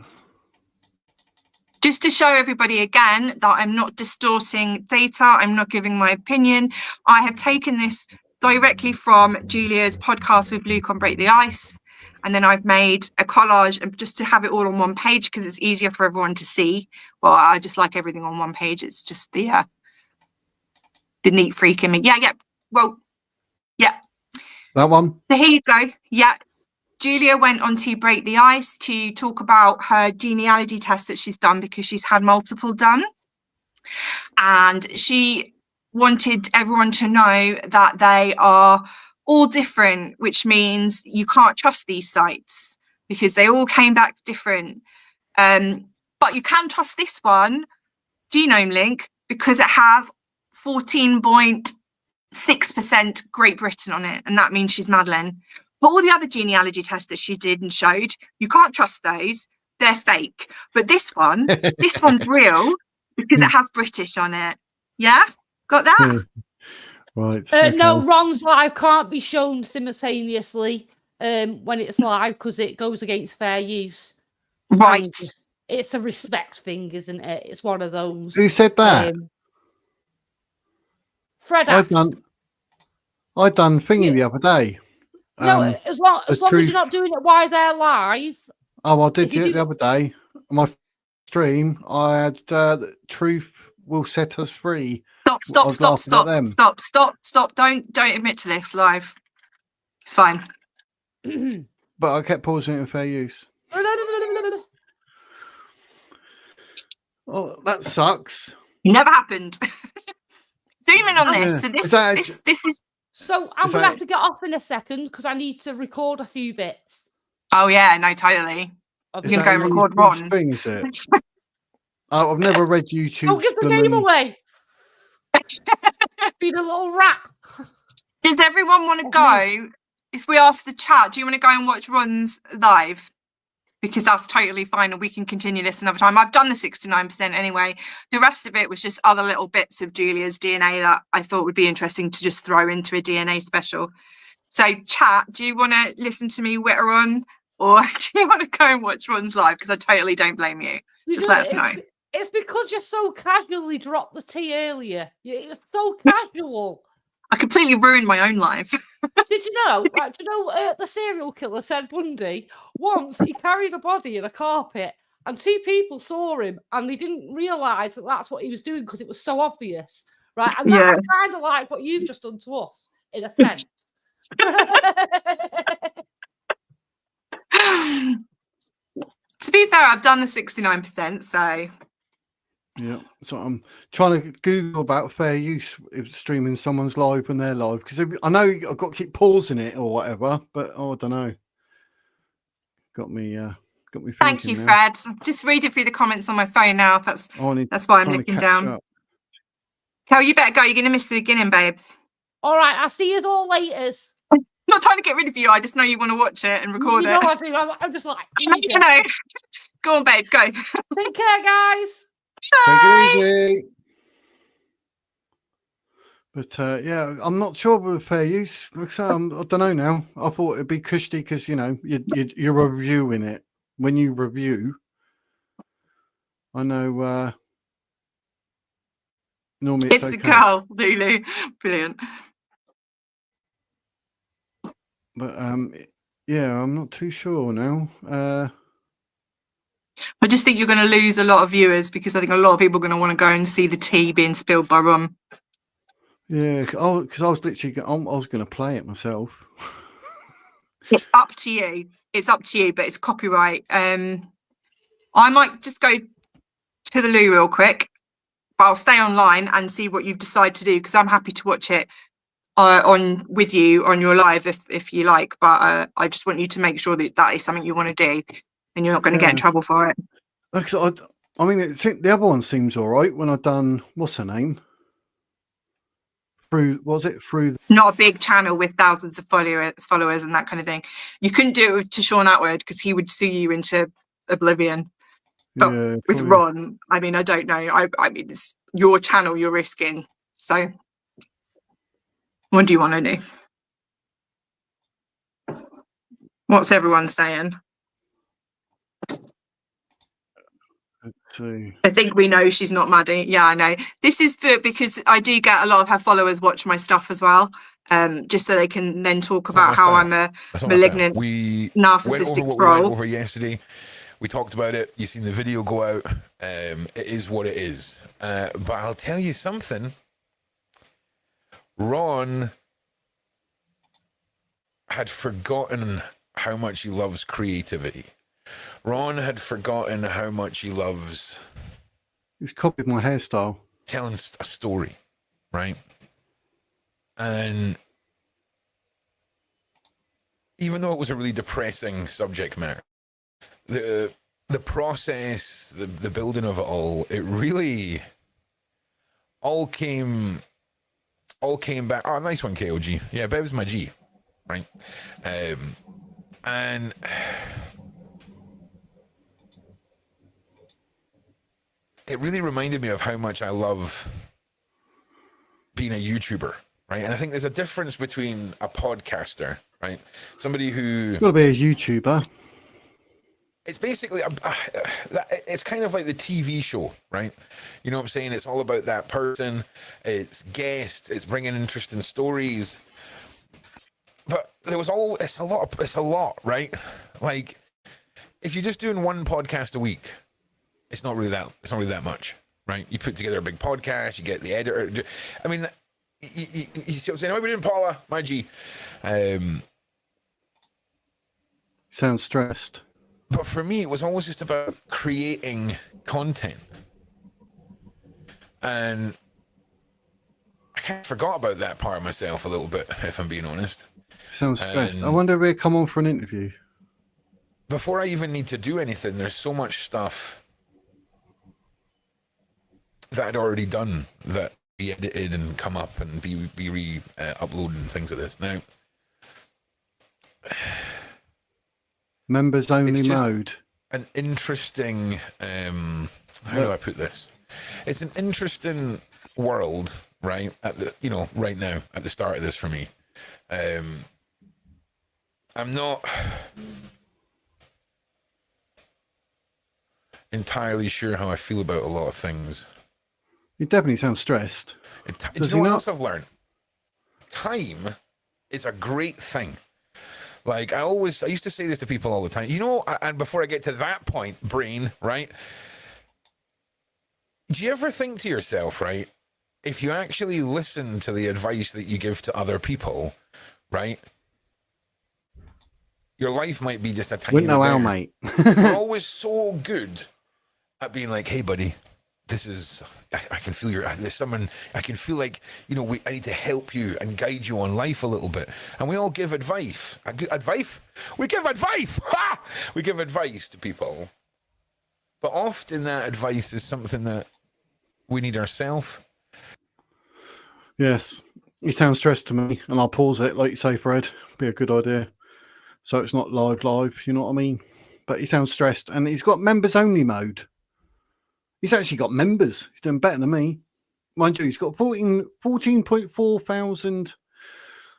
just to show everybody again that I'm not distorting data, I'm not giving my opinion. I have taken this directly from Julia's podcast with Luke on Break the Ice, and then I've made a collage and just to have it all on one page because it's easier for everyone to see. Well, I just like everything on one page. It's just the neat freak in me. Yeah. Well, yeah. That one. So here you go. Yeah. Julia went on to Break the Ice to talk about her genealogy test that she's done because she's had multiple done. And she wanted everyone to know that they are all different, which means you can't trust these sites because they all came back different. But you can trust this one, Genome Link, because it has 14.6% Great Britain on it. And that means she's Madeleine. But all the other genealogy tests that she did and showed, you can't trust those. They're fake. But this one's real because it has British on it. Yeah? Got that? Right. No, Ron's live can't be shown simultaneously when it's live because it goes against fair use. Right. And it's a respect thing, isn't it? It's one of those. Who said that? Fred I done thingy the other day. No, as long as you're not doing it while they're live. Oh, I did it the other day. On my stream, I had truth will set us free. Stop. Don't admit to this live. It's fine. But I kept pausing it in fair use. Oh, that sucks. Never happened. Zoom in on this. So this is. So I'm going to have to get off in a second because I need to record a few bits. Oh, yeah, no, totally. You're going to go and record Ron. Thing, is it? I've never read YouTube. Don't give the game away. Being a little rat. Does everyone want to go? If we ask the chat, do you want to go and watch Ron's live? Because that's totally fine and we can continue this another time. I've done the 69% anyway. The rest of it was just other little bits of Julia's DNA that I thought would be interesting to just throw into a DNA special. So chat, do you want to listen to me witter on or do you want to go and watch Ron's live? Because I totally don't blame you. Just let us know. It's because you so casually dropped the T earlier. It's so casual. I completely ruined my own life. Did you know? Right, do you know the serial killer Ted Bundy? Once he carried a body in a carpet and 2 people saw him and they didn't realise that that's what he was doing because it was so obvious, right? And that's kind of like what you've just done to us, in a sense. To be fair, I've done the 69%, so... Yeah, so I'm trying to Google about fair use of streaming someone's live when they're live, because I know I've got to keep pausing it or whatever, but I don't know. Got me thinking. Thank you, Fred. Just reading through the comments on my phone now. That's why I'm looking down. Kel, you better go. You're going to miss the beginning, babe. All right, I'll see you all later. I'm not trying to get rid of you. I just know you want to watch it and record it. I do. I'm just like... No. Go on, babe. Go. Take care, guys. Bye. Take it easy. But yeah, I'm not sure with fair use. Like I say, I don't know now. I thought it'd be cushy because, you know, you're reviewing it. When you review, I know normally it's okay. A girl, Lulu. Brilliant. But yeah, I'm not too sure now. I just think you're going to lose a lot of viewers because I think a lot of people are going to want to go and see the tea being spilled by Ron. Yeah, because I was literally, I was going to play it myself. It's up to you. It's up to you, but it's copyright. I might just go to the loo real quick, but I'll stay online and see what you decide to do because I'm happy to watch it on with you on your live if you like. But I just want you to make sure that that is something you want to do and you're not going to get in trouble for it. I mean, the other one seems all right when I've done, what's her name? Through not a big channel with thousands of followers and that kind of thing. You couldn't do it to Sean Atwood because he would sue you into oblivion. But yeah, with Ron, I mean, I don't know. I mean, it's your channel you're risking. So what do you want to do? What's everyone saying? I think we know she's not Maddie. Yeah, I know. This is because I do get a lot of her followers watch my stuff as well, just so they can then talk about how I'm a malignant, narcissistic troll. We went over yesterday. We talked about it. You've seen the video go out. It is what it is. But I'll tell you something. Ron had forgotten how much he loves creativity. Ron had forgotten how much he loves... He's copied my hairstyle. Telling a story, right? And even though it was a really depressing subject matter, the process, the building of it all, it really all came back. Oh, nice one, KOG. Yeah, Bev's my G, right? And... it really reminded me of how much I love being a YouTuber, right? And I think there's a difference between a podcaster, right? Somebody who... You've got to be a YouTuber. It's basically, it's kind of like the TV show, right? You know what I'm saying? It's all about that person. It's guests. It's bringing interesting stories. But it's a lot, right? Like, if you're just doing one podcast a week, it's not really that much, right? You put together a big podcast, you get the editor. I mean, you see what I'm saying? How are we doing, Paula? My G. Sounds stressed. But for me, it was always just about creating content. And I kind of forgot about that part of myself a little bit, if I'm being honest. Sounds stressed. I wonder if we'll come on for an interview. Before I even need to do anything, there's so much stuff that I'd already done that be edited and come up and be uploading things like this. Now, members only mode. An interesting how do I put this? It's an interesting world, right? Right now at the start of this for me. I'm not entirely sure how I feel about a lot of things. You definitely sound stressed. Do you know what else I've learned? Time is a great thing. Like I used to say this to people all the time. You know, and before I get to that point, brain, right? Do you ever think to yourself, right? If you actually listen to the advice that you give to other people, right? Your life might be just a tiny Wouldn't know how, better. mate. You're always so good at being like, hey, buddy, this is, I can feel there's someone, I can feel like, you know, I need to help you and guide you on life a little bit. And we all give advice. Advice? We give advice! Ha! We give advice to people. But often that advice is something that we need ourselves. Yes. You sound stressed to me, and I'll pause it, like you say, Fred. Be a good idea. So it's not live, you know what I mean? But he sounds stressed, and he's got members only mode. He's actually got members. He's doing better than me. Mind you, he's got 14.4 thousand,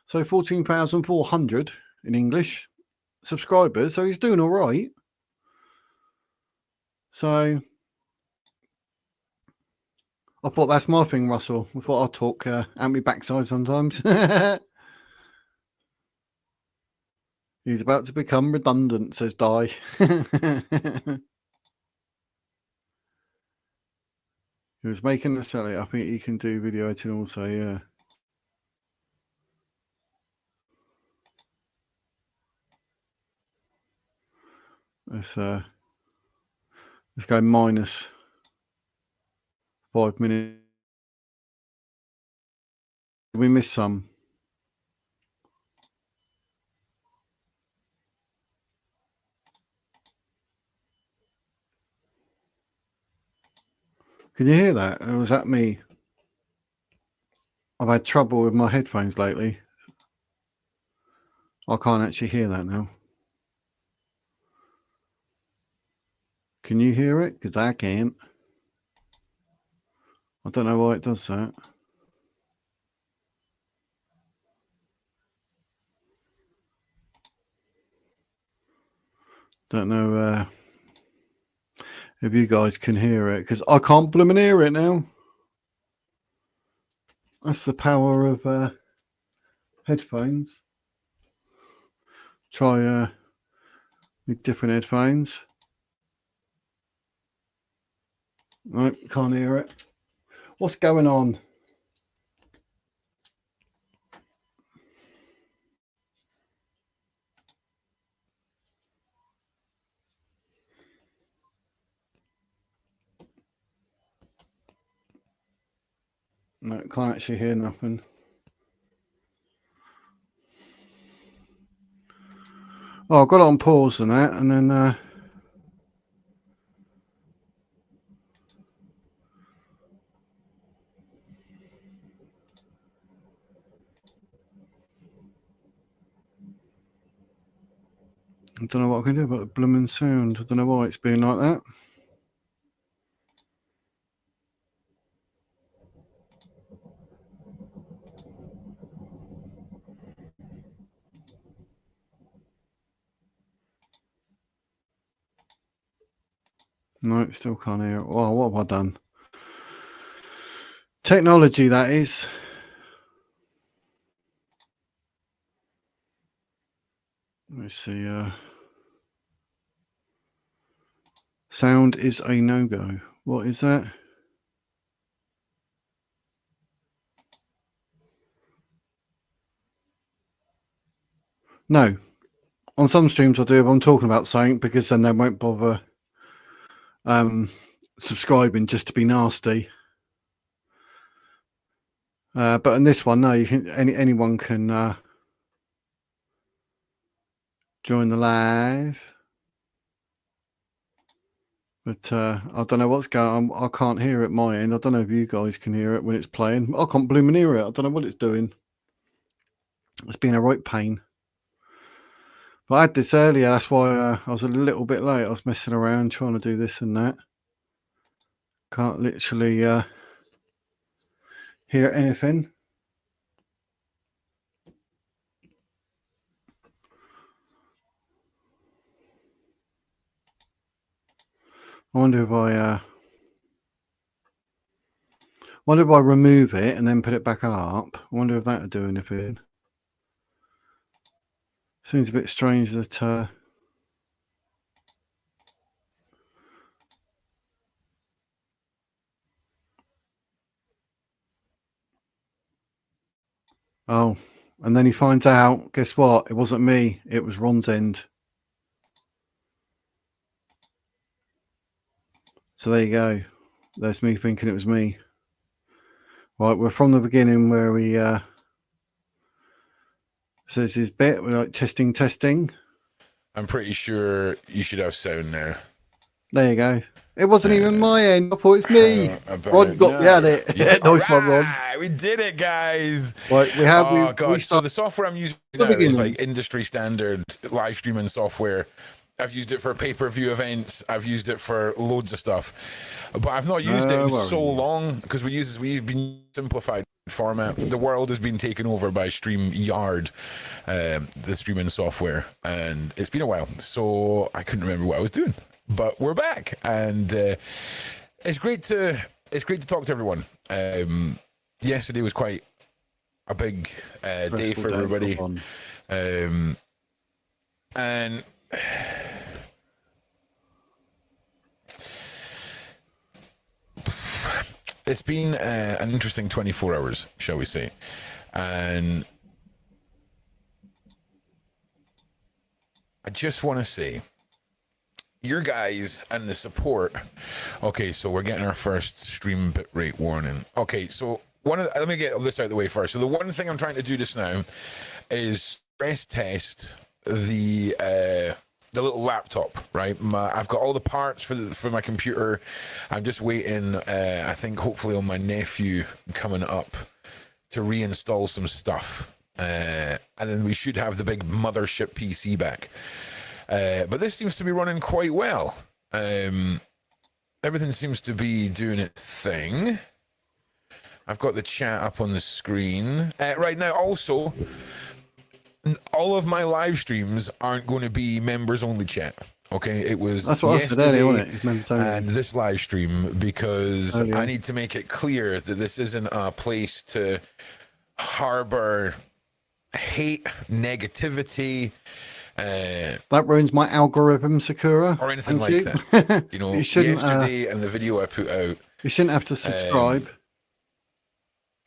so 14,400 in English subscribers. So he's doing all right. So I thought that's my thing, Russell. I thought I'd talk out my backside sometimes. He's about to become redundant, says Di. He was making the sell it. I think he can do video editing also, yeah. Let's go minus 5 minutes. Did we miss some? Can you hear that? Or was that me? I've had trouble with my headphones lately. I can't actually hear that now. Can you hear it? Because I can't. I don't know why it does that. Don't know if you guys can hear it, because I can't blooming hear it now. That's the power of headphones. Try with different headphones. Right, can't hear it. What's going on? No, can't actually hear nothing. Oh, I got it on pause and that, and then I don't know what I can do about the blooming sound. I don't know why it's being like that. No, still can't hear it. Oh, what have I done? Technology, that is. Let's see. Sound is a no-go. What is that? No. On some streams I do if I'm talking about something, because then they won't bother subscribing just to be nasty. But in this one, no, you can anyone can join the live. But I don't know what's going on. I can't hear it my end. I don't know if you guys can hear it when it's playing. I can't blooming hear it. I don't know what it's doing. It's been a right pain. But I had this earlier. That's why I was a little bit late. I was messing around trying to do this and that. Can't literally hear anything. I wonder if I remove it and then put it back up. I wonder if that would do anything. Seems a bit strange that oh, and then he finds out, guess what? It wasn't me, it was Ron's end. So there you go. There's me thinking it was me. Right, we're from the beginning where we says his bit. We're like testing. I'm pretty sure you should have sound now. There you go. It wasn't even my end. I thought it's me. Ron got me at it. Yeah. Nice one, Ron. We did it, guys. Right, we have. Oh god! So the software I'm using now is like industry standard live streaming software. I've used it for pay-per-view events. I've used it for loads of stuff, but I've not used it in so long because we've been simplified format. The world has been taken over by StreamYard, the streaming software, and it's been a while, so I couldn't remember what I was doing. But we're back, and it's great to talk to everyone. Yesterday was quite a big day for everybody, and it's been an interesting 24 hours, shall we say, and I just want to say, your guys and the support. Okay, so we're getting our first stream bitrate warning. Okay, so let me get this out of the way first. So the one thing I'm trying to do just now is stress test the little laptop, right? I've got all the parts for my computer. I'm just waiting, I think hopefully on my nephew coming up to reinstall some stuff. And then we should have the big mothership PC back. But this seems to be running quite well. Everything seems to be doing its thing. I've got the chat up on the screen. Right now, also, all of my live streams aren't going to be members only chat. Okay, it was that's what yesterday I said earlier, wasn't it? And this live stream, because I need to make it clear that this isn't a place to harbor hate, negativity. That ruins my algorithm, Sakura, or anything like that. You know, yesterday and the video I put out, you shouldn't have to subscribe.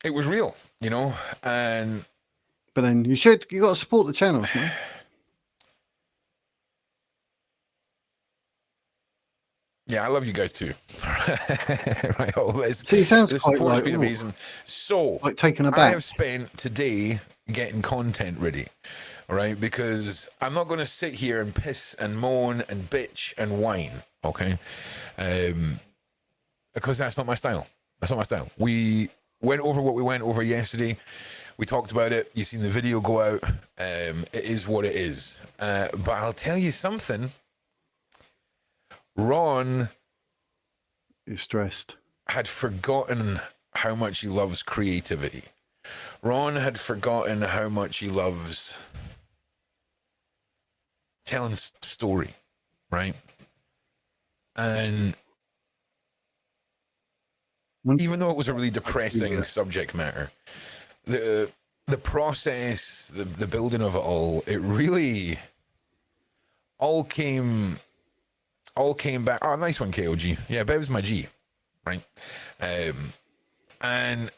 It was real, you know, and but then you got to support the channels, man. Yeah, I love you guys too. Right, all this. See, it sounds the quite support's like, been amazing. So, like taken aback. I have spent today getting content ready, all right? Because I'm not going to sit here and piss and moan and bitch and whine, okay? Because that's not my style. That's not my style. We went over what we went over yesterday. We talked about it. You've seen the video go out. It is what it is. But I'll tell you something. Ron is stressed. Had forgotten how much he loves creativity. Ron had forgotten how much he loves telling story, right? And even though it was a really depressing subject matter, the process, the building of it all, it really all came back. Oh, nice one, KOG. Yeah, but it was my G, right? And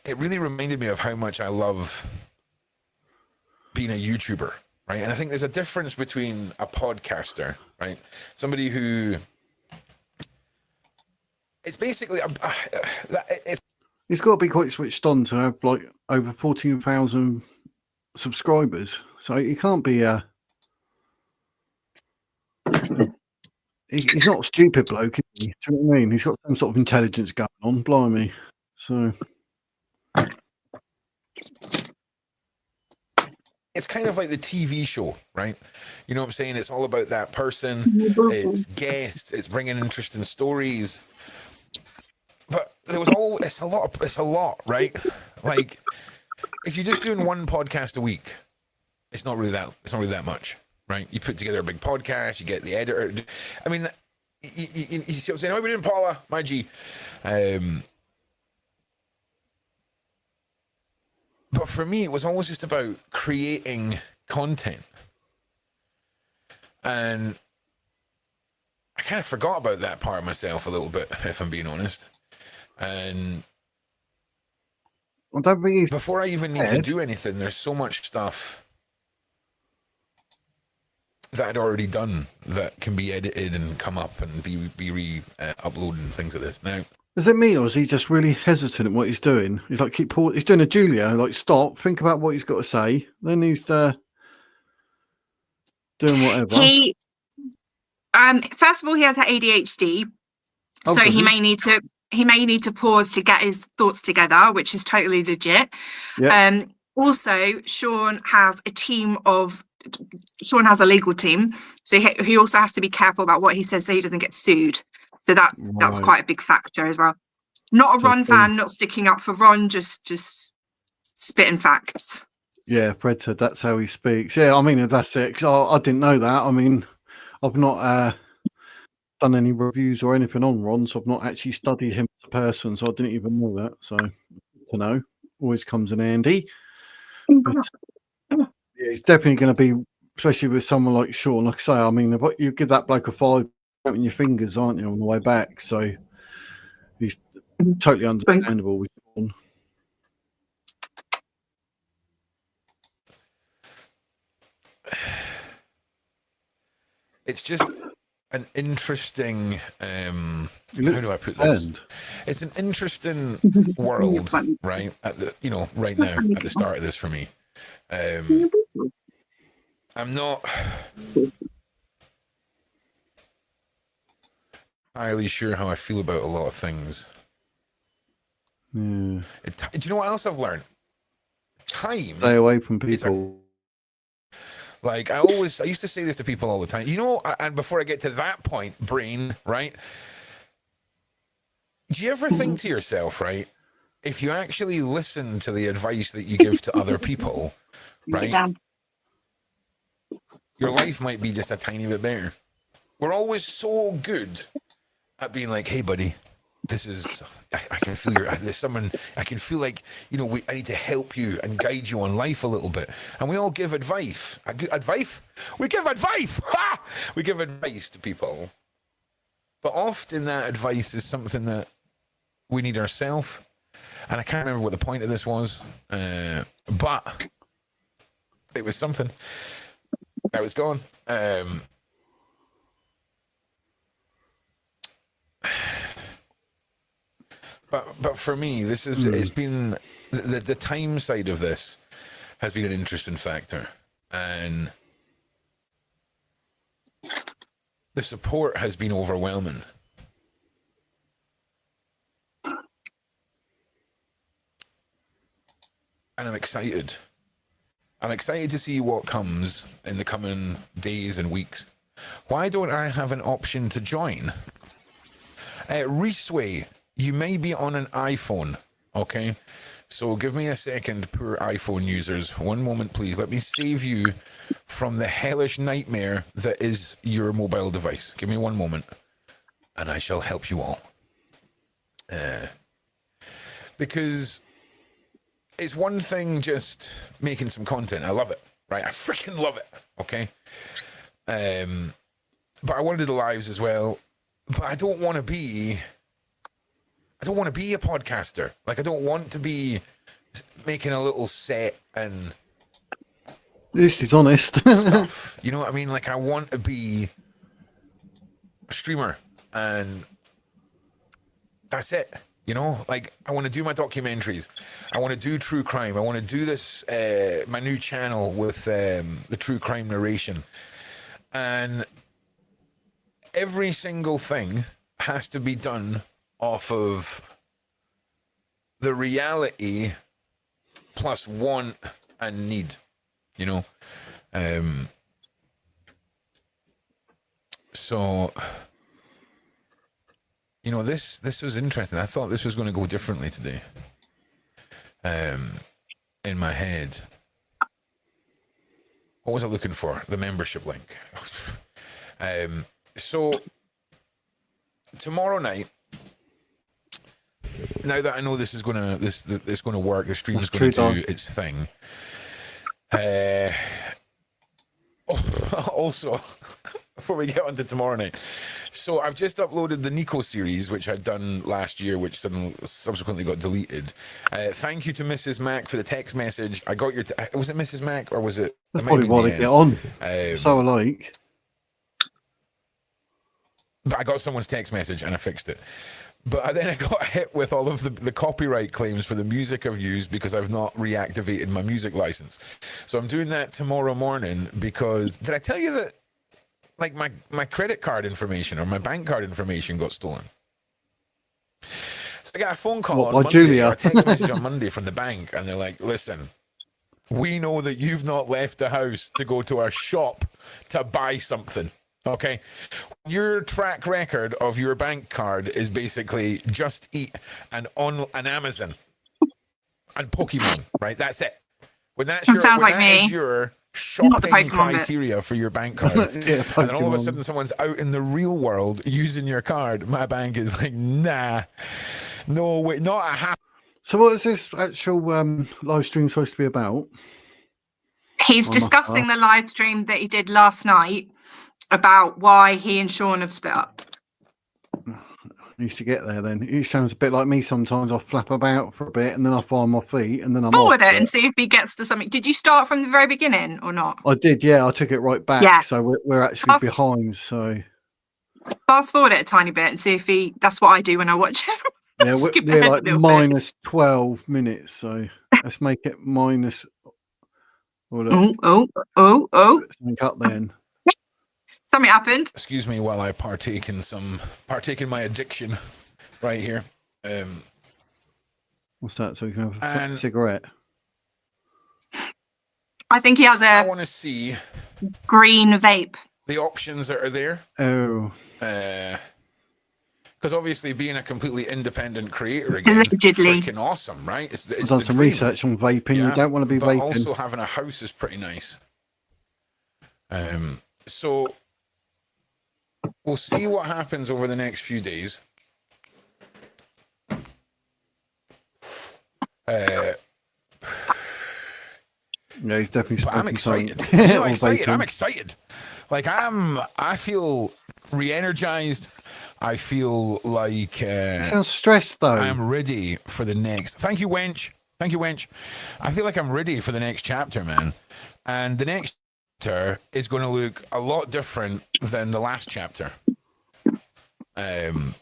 it really reminded me of how much I love being a YouTuber, right? And I think there's a difference between a podcaster, right? Somebody who it's basically he's got to be quite switched on to have like over 14,000 subscribers, so he can't be he's not a stupid bloke, is he? Do you know what I mean? He's got some sort of intelligence going on, blimey. So it's kind of like the TV show, right? You know what I'm saying? It's all about that person. It's guests. It's bringing interesting stories. But it's a lot, right? Like, if you're just doing one podcast a week, it's not really that much, right? You put together a big podcast, you get the editor. I mean, you see what I'm saying? How are we doing, Paula? My G. But for me, it was always just about creating content. And I kind of forgot about that part of myself a little bit, if I'm being honest. And before I even need to do anything, there's so much stuff that I'd already done that can be edited and come up and be uploaded and things like this. Now, is it me, or is he just really hesitant in what he's doing? He's like, he's doing a Julia, like, stop, think about what he's got to say. Then he's doing whatever. He, first of all, he has ADHD, so he may need to pause to get his thoughts together, which is totally legit. Yeah. Also, Sean has a legal team, so he also has to be careful about what he says so he doesn't get sued. So that's quite a big factor as well. Not a Ron fan, not sticking up for Ron, just spitting facts. Yeah, Fred said that's how he speaks. Yeah, I mean, that's it. Because I didn't know that. I mean, I've not done any reviews or anything on Ron, so I've not actually studied him as a person, so I didn't even know that. So, to know, always comes in handy. But, yeah, it's definitely going to be, especially with someone like Sean. Like I say, I mean, you give that bloke a 5 in your fingers, aren't you, on the way back? So he's totally understandable with Sean. It's just an interesting how do I put this? It's an interesting world, right? Right now at the start of this for me. I'm not entirely sure how I feel about a lot of things. Do you know what else I've learned? Time. Stay away from people. Like I used to say this to people all the time. And before I get to that point, brain, right? Do you ever think to yourself, right? If you actually listen to the advice that you give to other people, right? Your life might be just a tiny bit better. We're always so good at being like, hey, buddy, I can feel there's someone, I can feel like, I need to help you and guide you on life a little bit. And we all give advice. We give advice. We give advice to people. But often that advice is something that we need ourselves. And I can't remember what the point of this was. But it was something. I was gone. But for me, this is it's been the time side of this has been an interesting factor, and the support has been overwhelming. And I'm excited. I'm excited to see what comes in the coming days and weeks. Why don't I have an option to join? Reesway, you may be on an iPhone, okay? So give me a second, poor iPhone users. One moment, please. Let me save you from the hellish nightmare that is your mobile device. Give me one moment, and I shall help you all. Because it's one thing just making some content. I love it, right? I freaking love it, okay? But I want to do the lives as well. But I don't want to be a podcaster. Like, I don't want to be making a little set and this is honest stuff. You know what I mean? Like, I want to be a streamer, and that's it. Like, I want to do my documentaries. I want to do true crime. I want to do this, my new channel with the true crime narration. And every single thing has to be done off of the reality plus want and need, so this was interesting. I thought this was going to go differently today. In my head, what was I looking for? The membership link. So tomorrow night, now that I know this is gonna work, the stream is That's gonna do its thing. Also, before we get on to tomorrow night, so I've just uploaded the Nico series, which I'd done last year, which subsequently got deleted. Thank you to Mrs. Mac for the text message. I got your. Was it Mrs. Mac or was it? That's probably why they get on. So alike. But I got someone's text message and I fixed it. But then I got hit with all of the copyright claims for the music I've used because I've not reactivated my music license. So I'm doing that tomorrow morning because, did I tell you that like my credit card information or my bank card information got stolen? So I got a phone call on Monday, Julia? or a text message on Monday from the bank, and they're like, listen, we know that you've not left the house to go to our shop to buy something. Okay, your track record of your bank card is basically Just Eat and on an Amazon and Pokemon, right? That's it. When that's your, sounds like that me. is your shopping criteria for your bank card, Yeah, and then all of a sudden someone's out in the real world using your card, my bank is like, nah, no way, not a happy. So what is this actual live stream supposed to be about? He's discussing the live stream that he did last night about why he and Sean have split up. I used to get there then. He sounds a bit like me sometimes. I flap about for a bit and then I find my feet and then I'm Forward off it and see if he gets to something. Did you start from the very beginning or not? I did, yeah. I took it right back. Yeah. So we're actually behind. So fast forward it a tiny bit and see if he. That's what I do when I watch him. yeah, we're like minus 12 minutes. So let's make it minus. Oh! Something up then. Something happened. Excuse me while I partake in my addiction right here. What's that? So you can have a cigarette. I think he has I want to see green vape. the options that are there. Oh. Because obviously being a completely independent creator again, allegedly, freaking awesome, right? It's I've done some research on vaping. Yeah, you don't want to be but vaping. Also having a house is pretty nice. So we'll see what happens over the next few days. Yeah, he's definitely. I'm excited. You know, I'm excited. Like I feel re-energized. I feel like sounds stressed though. I'm ready for the next. Thank you, wench. Thank you, wench. I feel like I'm ready for the next chapter, man. And the next chapter is going to look a lot different than the last chapter. And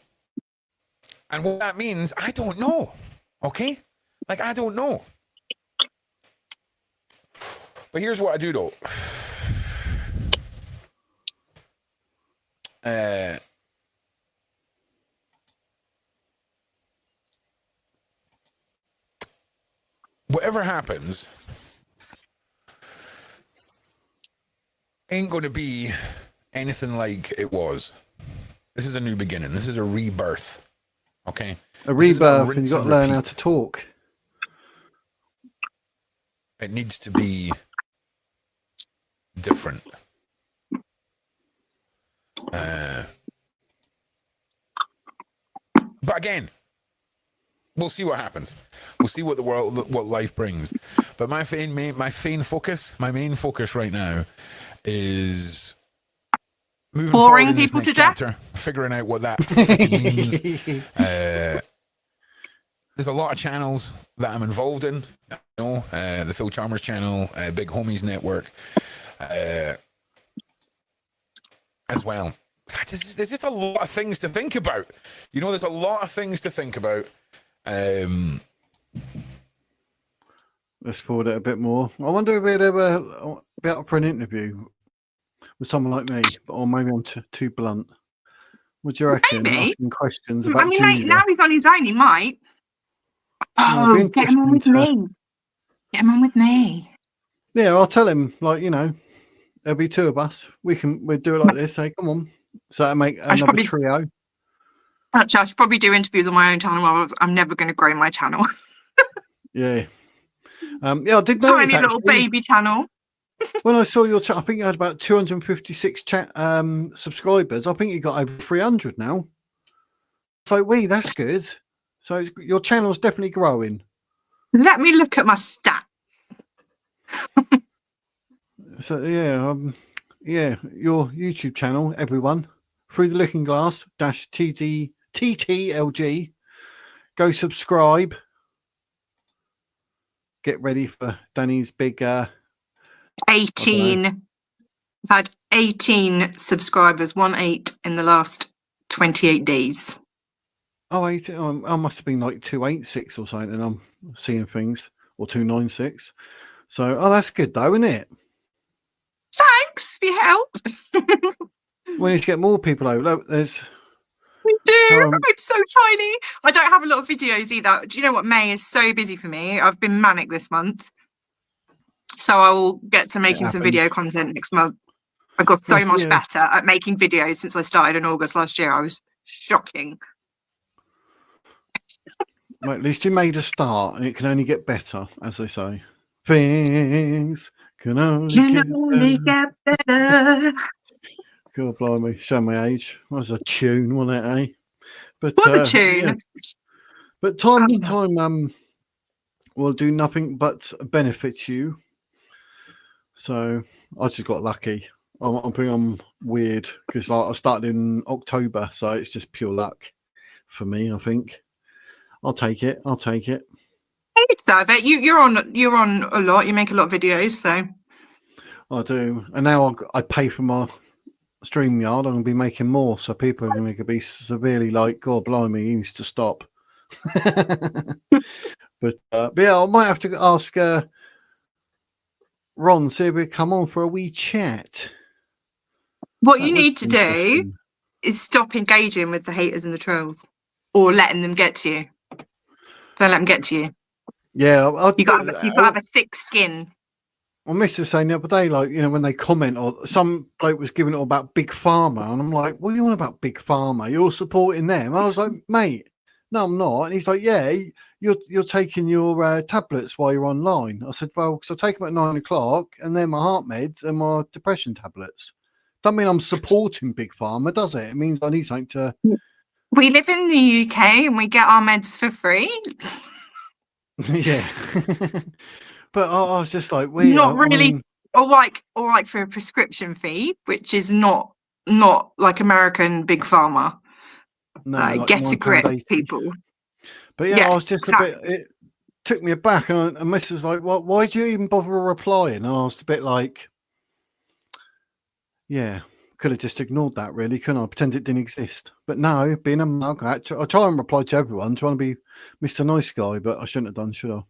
what that means, I don't know. Okay? Like, I don't know. But here's what I do know. Whatever happens ain't going to be anything like it was. This is a new beginning. This is a rebirth. Okay? A rebirth, and you've got to learn how to talk. It needs to be different. But again, we'll see what happens. We'll see what what life brings. But my main focus right now is moving boring people to death, figuring out what that means. There's a lot of channels that I'm involved in. You know, the Phil Chalmers channel, Big Homies Network, as well. There's just a lot of things to think about. You know, there's a lot of things to think about. Let's forward it a bit more. I wonder if it'd ever be up for an interview with someone like me, or maybe I'm too blunt. What do you reckon? Maybe. Asking questions about Julia. Now he's on his own, he might. Oh, get him on with me. Get him on with me. Yeah, I'll tell him, like, you know, there'll be two of us. We'll do it like this. Say, come on. So I make another trio. Actually, I should probably do interviews on my own channel. I'm never going to grow my channel. Yeah. Yeah, I did notice, tiny little baby channel. When I saw your chat, I think you had about 256 subscribers. I think you got over 300 now. So, that's good. So your channel's definitely growing. Let me look at my stats. So yeah, your YouTube channel, everyone, Through the Looking Glass ttlg. Go subscribe. Get ready for Dani's big 18. I've had 18 subscribers, 18 in the last 28 days. Oh, 18, I must have been like 286 or something, and I'm seeing things, or 296. So, that's good though, isn't it? Thanks for your help. We need to get more people over. Look, there's. We do. I'm so tiny. I don't have a lot of videos either. Do you know what? May is so busy for me. I've been manic this month. So I will get to making some video content next month. I got so much better at making videos since I started in August last year. I was shocking. Well, at least you made a start, and it can only get better, as they say. Things can only get better. God blimey, show my age. That was a tune, wasn't it, eh? But what a tune. Yeah. But time will do nothing but benefit you. So I just got lucky. I'm weird because I started in October, so it's just pure luck for me, I think. I'll take it. You deserve it. You're on a lot. You make a lot of videos, so I do. And now I pay for my StreamYard. I'm going to be making more, so people are going to be severely like, God blimey, he needs to stop. But yeah, I might have to ask Ron, see if we come on for a wee chat. What you need to do is stop engaging with the haters and the trolls, or letting them get to you. Don't let them get to you. Yeah, you've got to have a thick skin. My missus was saying the other day, like, when they comment, or some bloke was giving it all about Big Pharma, and I'm like, what are you on about Big Pharma? You're supporting them. I was like, mate, no, I'm not. And he's like, yeah, you're taking your tablets while you're online. I said, well, because I take them at 9 o'clock, and they're my heart meds and my depression tablets. Doesn't mean I'm supporting Big Pharma, does it? It means I need something to. We live in the UK and we get our meds for free. Yeah. But I was just like, weird. Not really, or like for a prescription fee, which is not like American Big Pharma. No, like get a grip, people. But yeah, I was just a bit. It took me aback, and Mrs. was like, "Well, why do you even bother replying?" And I was a bit like, "Yeah, could have just ignored that, really, couldn't I? Pretend it didn't exist." But no, being a mug, I try and reply to everyone, trying to be Mr. Nice Guy, but I shouldn't have done, should I?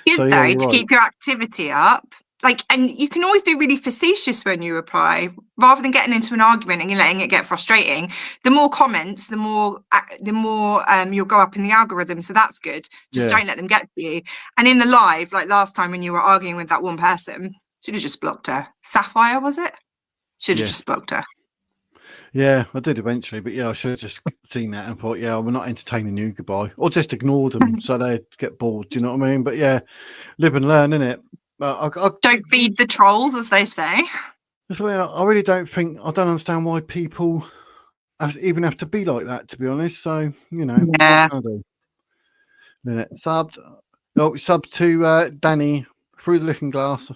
Good though, to keep your activity up. Like, and you can always be really facetious when you reply, rather than getting into an argument and letting it get frustrating. The more comments, the more you'll go up in the algorithm. So that's good. Just don't let them get to you. And in the live, like last time when you were arguing with that one person, should have just blocked her. Sapphire, was it? Should have just blocked her. Yeah, I did eventually, but I should have just seen that and thought, we're not entertaining you, goodbye, or just ignored them so they get bored. Do you know what I mean? But live and learn, innit? Don't feed the trolls, as they say. That's why I really don't understand why people even have to be like that, to be honest. So, what can I do? Sub to Dani Through the Looking Glass.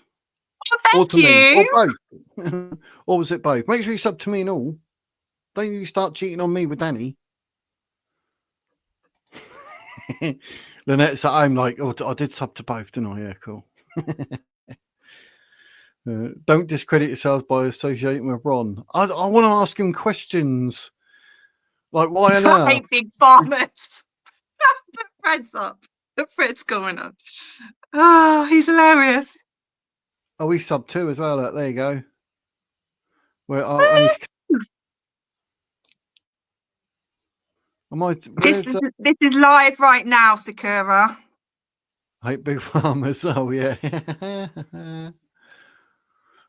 Oh, thank you. Or both. Or was it both? Make sure you sub to me and all. Don't you start cheating on me with Dani. Lynette's at home like, oh, I did sub to both, didn't I? Yeah, cool. Don't discredit yourselves by associating with Ron. I want to ask him questions. Like, why on earth? Right, big farmers. The Fred's up. The Fred's coming up. Oh, he's hilarious. Oh, we sub too as well. There you go. This is live right now, Sakura. I hate big farmers. Oh yeah.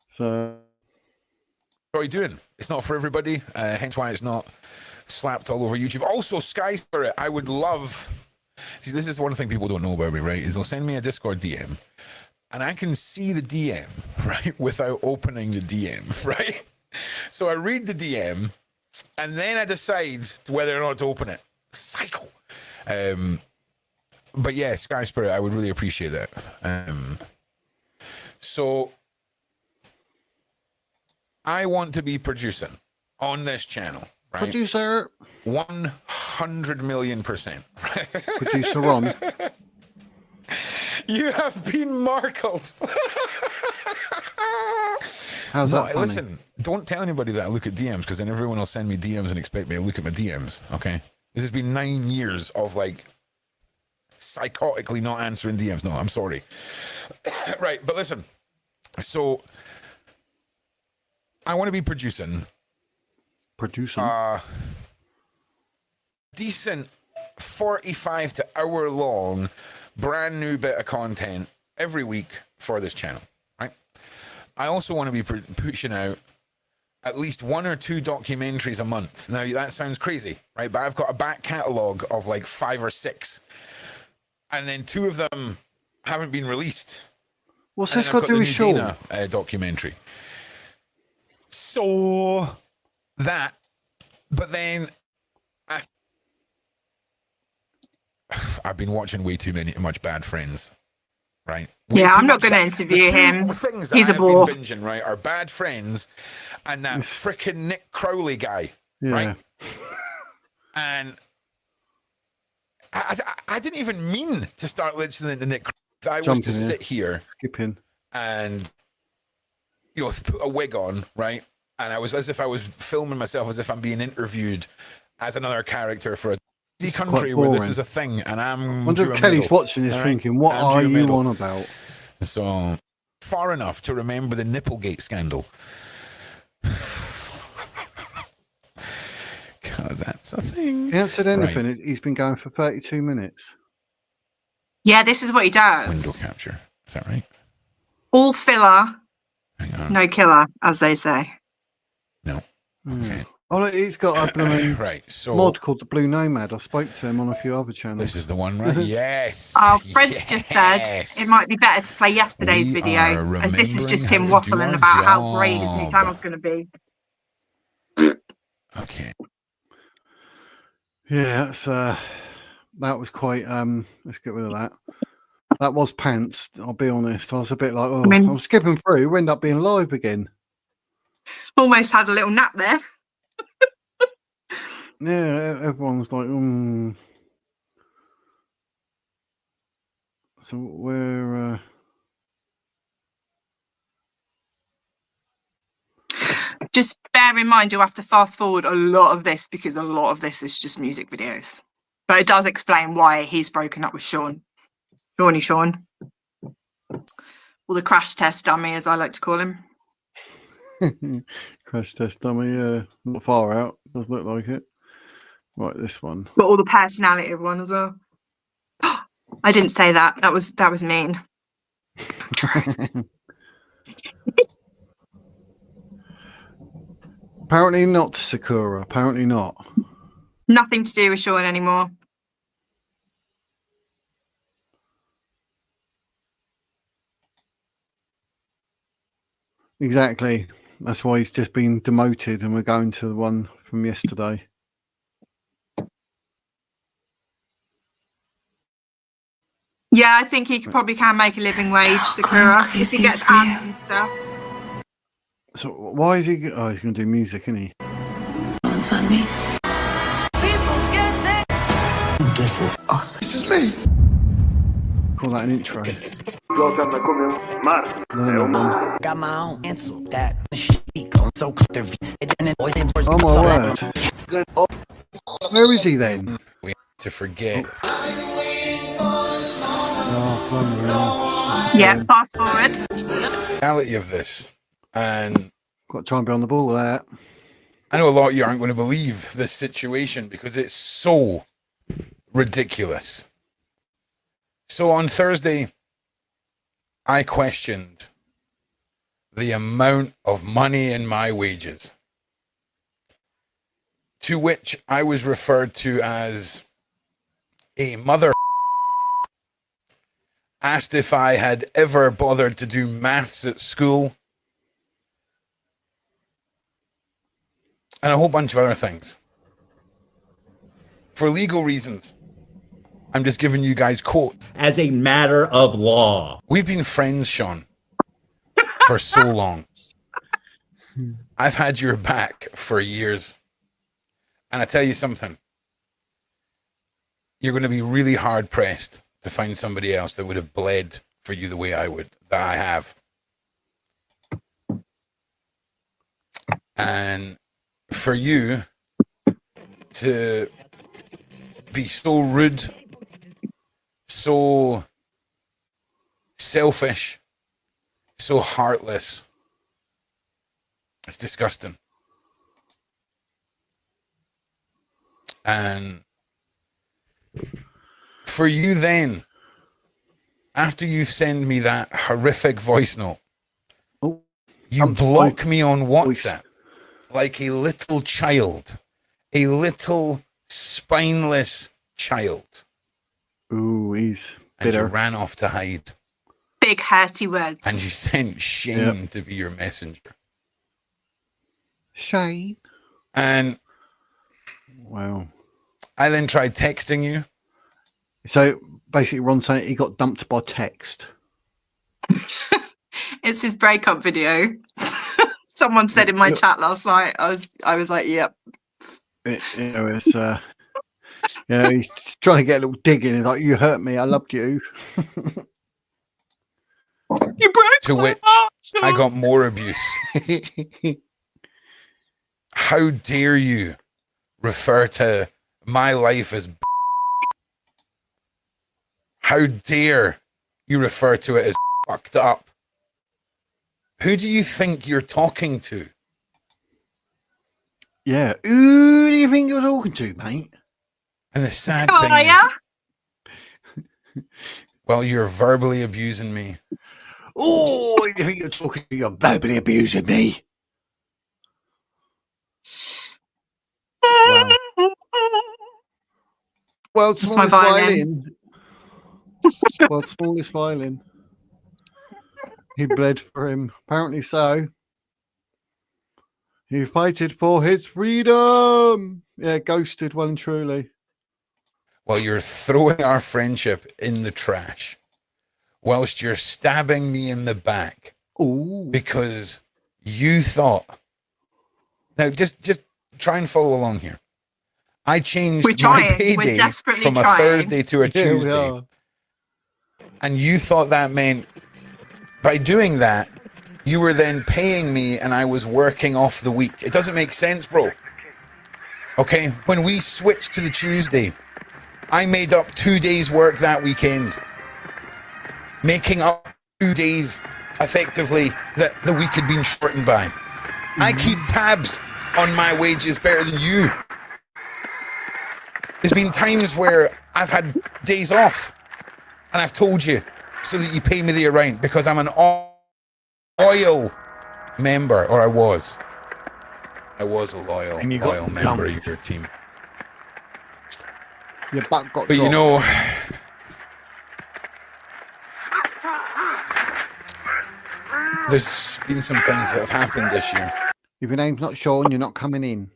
So what are you doing? It's not for everybody, hence why it's not slapped all over YouTube. Also, Sky Spirit, I would love. See, this is one thing people don't know about me, right? Is they'll send me a Discord DM, and I can see the DM, right, without opening the DM, right? So I read the DM, and then I decide whether or not to open it. Psycho. But yeah, Sky Spirit, I would really appreciate that. So I want to be producing on this channel, right? Producer. 100 million%. Right? Producer Ron. You have been marked. How's that funny? Listen, don't tell anybody that I look at DMs, because then everyone will send me DMs and expect me to look at my DMs, okay? This has been 9 years of, like, psychotically not answering DMs. No, I'm sorry. Right, but listen. So, I want to be producing. Decent 45 to hour long brand new bit of content every week for this channel, right? I also want to be pushing out at least 1 or 2 documentaries a month. Now that sounds crazy, right? But I've got a back catalogue of like 5 or 6, and then 2 of them haven't been released. What's this got to do with Sean? Documentary. So that, but then I've been watching way too much Bad Friends, right? I'm not going to interview him. Things that He's a bore. Been binging, right, are Bad Friends and that freaking Nick Crowley guy, right? And I didn't even mean to start listening to Nick Crowley. I was to sit here, skipping, and put a wig on, right? And I was as if I was filming myself, as if I'm being interviewed as another character for a country where this is a thing, and I wonder if Kelly's watching this thinking, what are you on about? So far enough to remember the Nipplegate scandal, because that's a thing. He hasn't said anything. Right. He's been going for 32 minutes. Yeah, this is what he does. Window capture, is that right? All filler, no killer, as they say. No. Okay. Oh, he's got a blooming so mod called the Blue Nomad. I spoke to him on a few other channels. This is the one, right? Yes. Our friend just said it might be better to play yesterday's video, as this is just him waffling about how great his new channel's going to be. Okay. Yeah, that's that was quite. Let's get rid of that. That was pants. I'll be honest. I was a bit like, I'm skipping through. We end up being live again. Almost had a little nap there. Yeah, everyone's like, So we're just bear in mind you'll have to fast forward a lot of this, because a lot of this is just music videos. But it does explain why he's broken up with Sean. Sean. Or the crash test dummy, as I like to call him. Crash test dummy, not far out. Does look like it. Right, this one. But all the personality of one as well. I didn't say that. That was mean. Apparently not, Sakura. Apparently not. Nothing to do with Sean anymore. Exactly. That's why he's just been demoted, and we're going to the one from yesterday. Yeah, I think he probably can make a living wage, Sakura, if he gets ads and stuff. So why is he? Oh, he's going to do music, isn't he? On me. People get that. Different. Oh, this is me. Call that an intro. Got my own pencil that so oh my word. Where is he then? We have to forget. Yeah, fast forward. The reality of this, and got to try and be on the ball there. I know a lot of you aren't going to believe this situation because it's so ridiculous. So on Thursday, I questioned the amount of money in my wages, to which I was referred to as a mother. Asked if I had ever bothered to do maths at school, and a whole bunch of other things. For legal reasons, I'm just giving you guys quote. As a matter of law. We've been friends, Sean, for so long. I've had your back for years. And I tell you something. You're going to be really hard pressed to find somebody else that would have bled for you the way that I have. And for you to be so rude, so selfish, so heartless, it's disgusting. And for you then, after you send me that horrific voice note, you block me on WhatsApp like a little child, a little spineless child. Ooh, he's bitter. And you ran off to hide. Big hurty words. And you sent Shane to be your messenger. Shane. And wow. I then tried texting you. So basically, Ron's saying he got dumped by text. It's his breakup video. Someone said in my chat last night. I was like, yep. It's he's trying to get a little dig in. He's like, you hurt me. I loved you. You broke to which I got more abuse. How dare you refer to my life as how dare you refer to it as fucked up? Who do you think you're talking to? Yeah. Who do you think you're talking to, mate? And the sad thing is, well, you're verbally abusing me. Oh, you think you're talking to? You're verbally abusing me. Wow. World's smallest violin. World's smallest violin. He bled for him. Apparently so. He fighted for his freedom. Yeah, ghosted well and truly. Well, you're throwing our friendship in the trash whilst you're stabbing me in the back. Ooh. Because you thought. Now, just try and follow along here. I changed my payday from a Thursday to a Tuesday. And you thought that meant by doing that, you were then paying me and I was working off the week. It doesn't make sense, bro. Okay, when we switched to the Tuesday, I made up 2 days work that weekend. Making up 2 days effectively that the week had been shortened by. I keep tabs on my wages better than you. There's been times where I've had days off and I've told you so that you pay me the amount because I'm an loyal member, or I was a loyal member of your team. Your butt got but dropped. You know, there's been some things that have happened this year. If your name's not Sean, you're not coming in.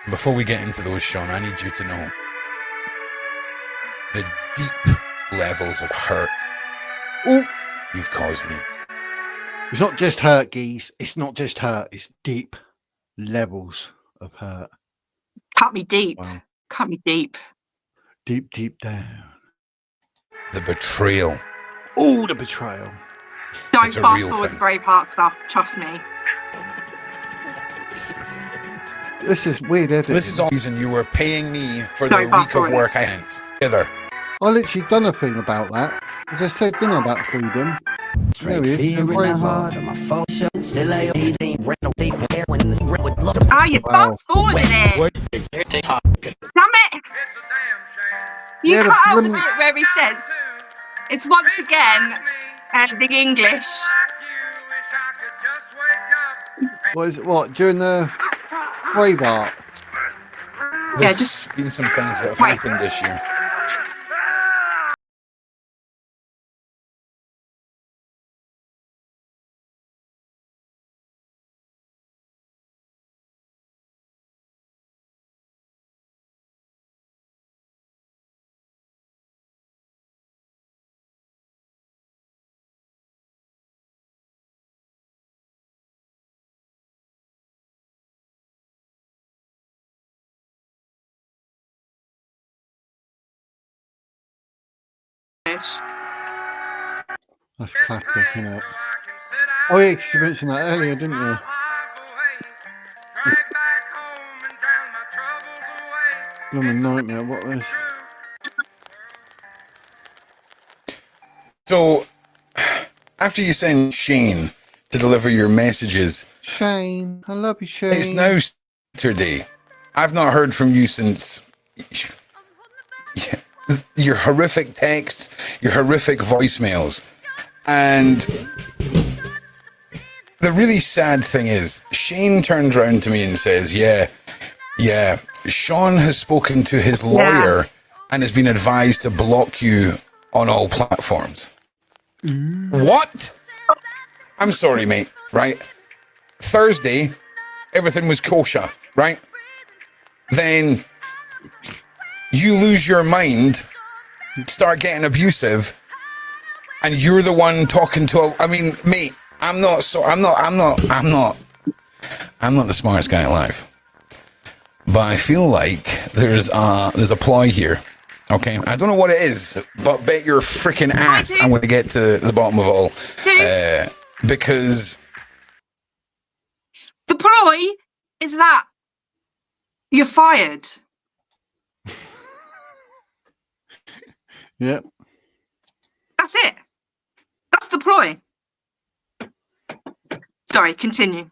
Before we get into those, Sean, I need you to know the deep levels of hurt you've caused me. It's not just hurt, geese. It's not just hurt. It's deep levels of hurt. Cut me deep. Wow. Cut me deep. Deep, deep down. The betrayal. Oh, the betrayal. Don't fast forward the Braveheart stuff. Trust me. This is weird, isn't it? This is all the reason you were paying me for the week of work I had together. I literally done a thing about that. As I said, didn't I, about freedom? Straight fear in the heart of my phone show. Still I you fast forwarded it. Damn it! You cut out the bit where he says it's once again the English. What is it? What during the Braveheart? There's just been some things that have happened this year. That's classic, isn't it? Oh yeah, 'cause you mentioned that earlier, didn't you? Blooming nightmare. What was? So, after you send Shane to deliver your messages, Shane, I love you, Shane. it's now Saturday. I've not heard from you since your horrific texts, your horrific voicemails. And the really sad thing is, Shane turns around to me and says, yeah, Sean has spoken to his lawyer and has been advised to block you on all platforms. What? I'm sorry, mate, right? Thursday, everything was kosher, right? Then you lose your mind, start getting abusive, and you're the one talking to I mean, mate, I'm not the smartest guy alive. But I feel like there's a ploy here. Okay, I don't know what it is, but bet your freaking ass I'm going to get to the bottom of it all. Because the ploy is that you're fired. Yep. That's it. That's the ploy. Sorry, continue.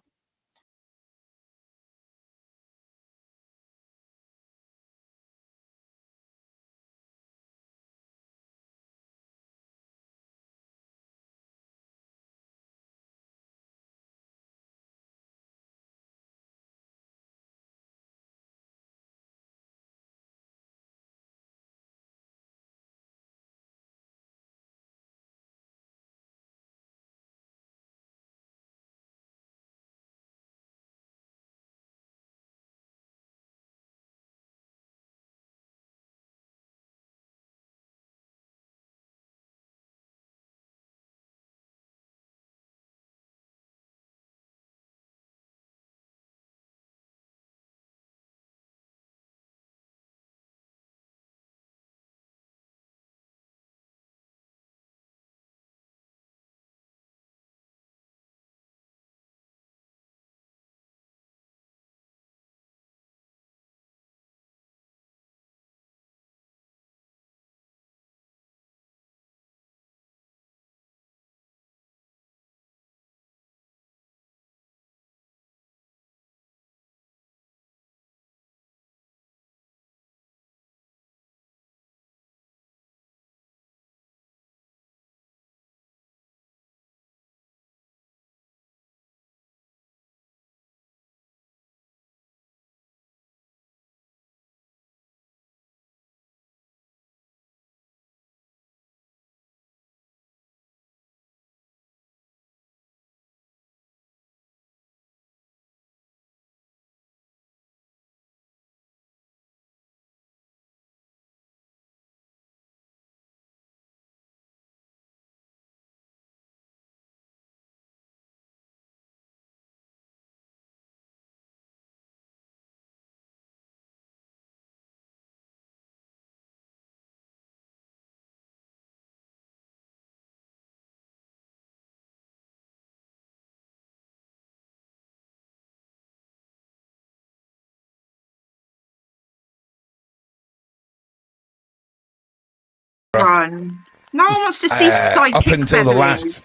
Run. No one wants to see up until the last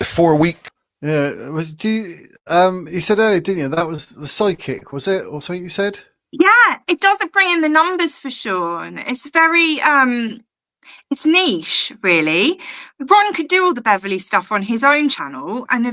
4 weeks. Yeah, you said earlier, didn't you? That was the psychic, was it, or something you said? Yeah, it doesn't bring in the numbers for Sean. It's very it's niche, really. Ron could do all the Beverly stuff on his own channel, and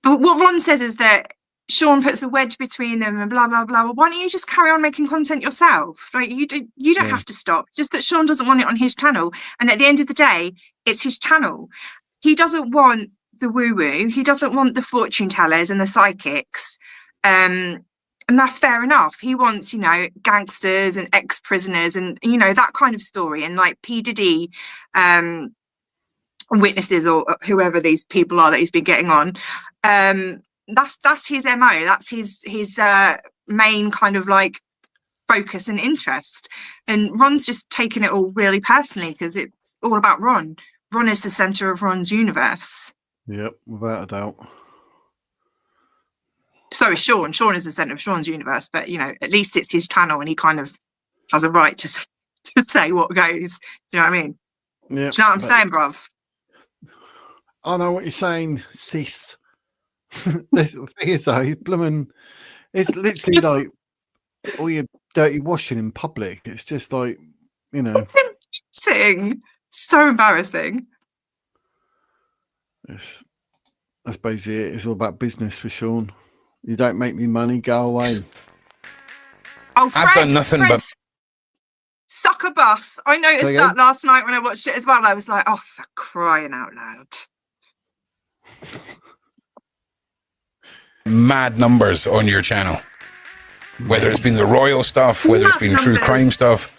but what Ron says is that Sean puts a wedge between them and blah blah blah. Well, why don't you just carry on making content yourself? Like you don't have to stop. Just that Sean doesn't want it on his channel, and at the end of the day, it's his channel. He doesn't want the woo-woo. He doesn't want the fortune tellers and the psychics. And that's fair enough. He wants, gangsters and ex-prisoners and, that kind of story. And like P. Diddy witnesses or whoever these people are that he's been getting on. That's his MO. That's his main kind of like focus and interest. And Ron's just taken it all really personally because it's all about Ron. Ron is the center of Ron's universe. Yep, without a doubt. So is Sean. Sean is the center of Sean's universe, but you know, at least it's his channel and he kind of has a right to say what goes. Do you know what I mean? Yeah. Do you know what I'm saying, bruv? I know what you're saying, sis. The thing is, though, it's literally like all your dirty washing in public. It's just like, you know. Embarrassing. So embarrassing. That's basically it. It's all about business for Sean. You don't make me money, go away. Oh, Fred, I've done nothing but sucker bus. I noticed that last night when I watched it as well. I was like, oh, for crying out loud. mad numbers on your channel. Whether it's been the royal stuff, whether it's been true crime stuff,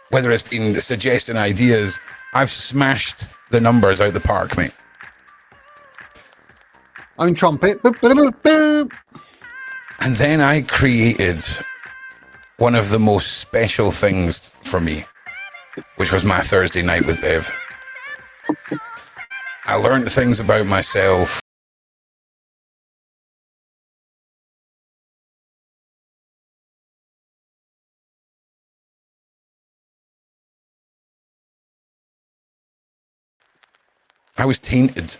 whether it's been suggesting ideas, I've smashed the numbers out the park, mate. Own trumpet. Boop, boop, boop, boop. And then I created one of the most special things for me, which was my Thursday night with Bev. I learned things about myself. I was tainted.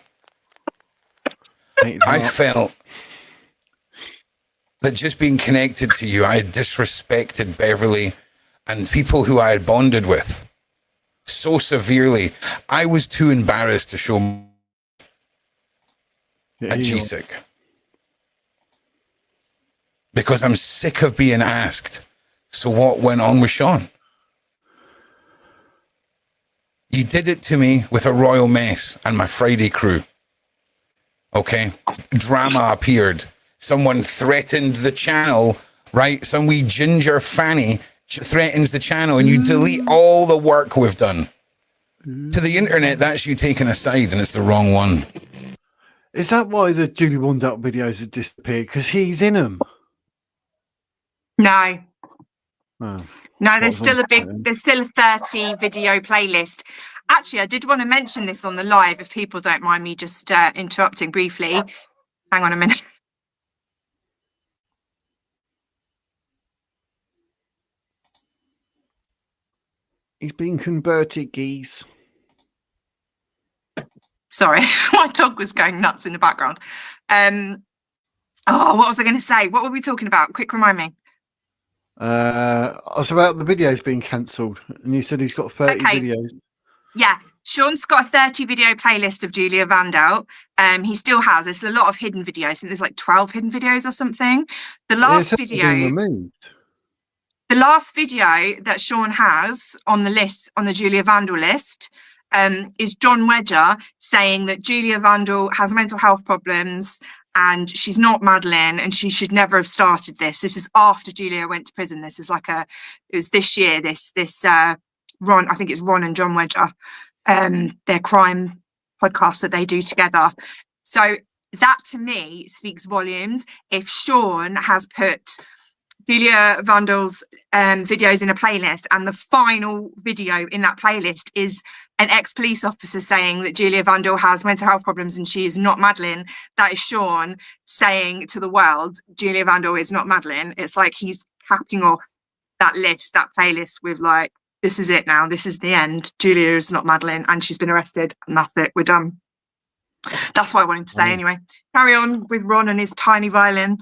I felt that just being connected to you, I had disrespected Beverly and people who I had bonded with so severely. I was too embarrassed to show a G-sick. Because I'm sick of being asked, so what went on with Sean? You did it to me with a royal mess and my Friday crew. Okay? Drama appeared. Someone threatened the channel, right? Some wee ginger fanny threatens the channel and you delete all the work we've done. To the internet, that's you taking a side and it's the wrong one. Is that why the Julia Wandelt videos have disappeared? Because he's in them? No. Oh. No, there's still a 30 video playlist. Actually, I did want to mention this on the live, if people don't mind me just interrupting briefly. Hang on a minute. He's been converted, geese. Sorry, my dog was going nuts in the background. Oh, what was I going to say? What were we talking about? Quick, remind me. It's about the videos being cancelled, and you said he's got 30 videos. Yeah, Sean's got a 30 video playlist of Julia Wandelt. He still has. There's a lot of hidden videos. I think there's like 12 hidden videos or something. The last video that Sean has on the list, on the Julia Wandelt list, is John Wedger saying that Julia Wandelt has mental health problems and she's not Madeline and she should never have started this. This is after Julia went to prison. This is like it was this year, this Ron, I think it's Ron and John Wedger, their crime podcast that they do together. So that to me speaks volumes. If Sean has put Julia Wandelt's videos in a playlist and the final video in that playlist is an ex-police officer saying that Julia Wandelt has mental health problems and she is not Madeline, that is Sean saying to the world, Julia Wandelt is not Madeline. It's like he's capping off that list, that playlist with like, this is it now, this is the end. Julia is not Madeline and she's been arrested and that's it, we're done. That's what I wanted to say anyway. Carry on with Ron and his tiny violin.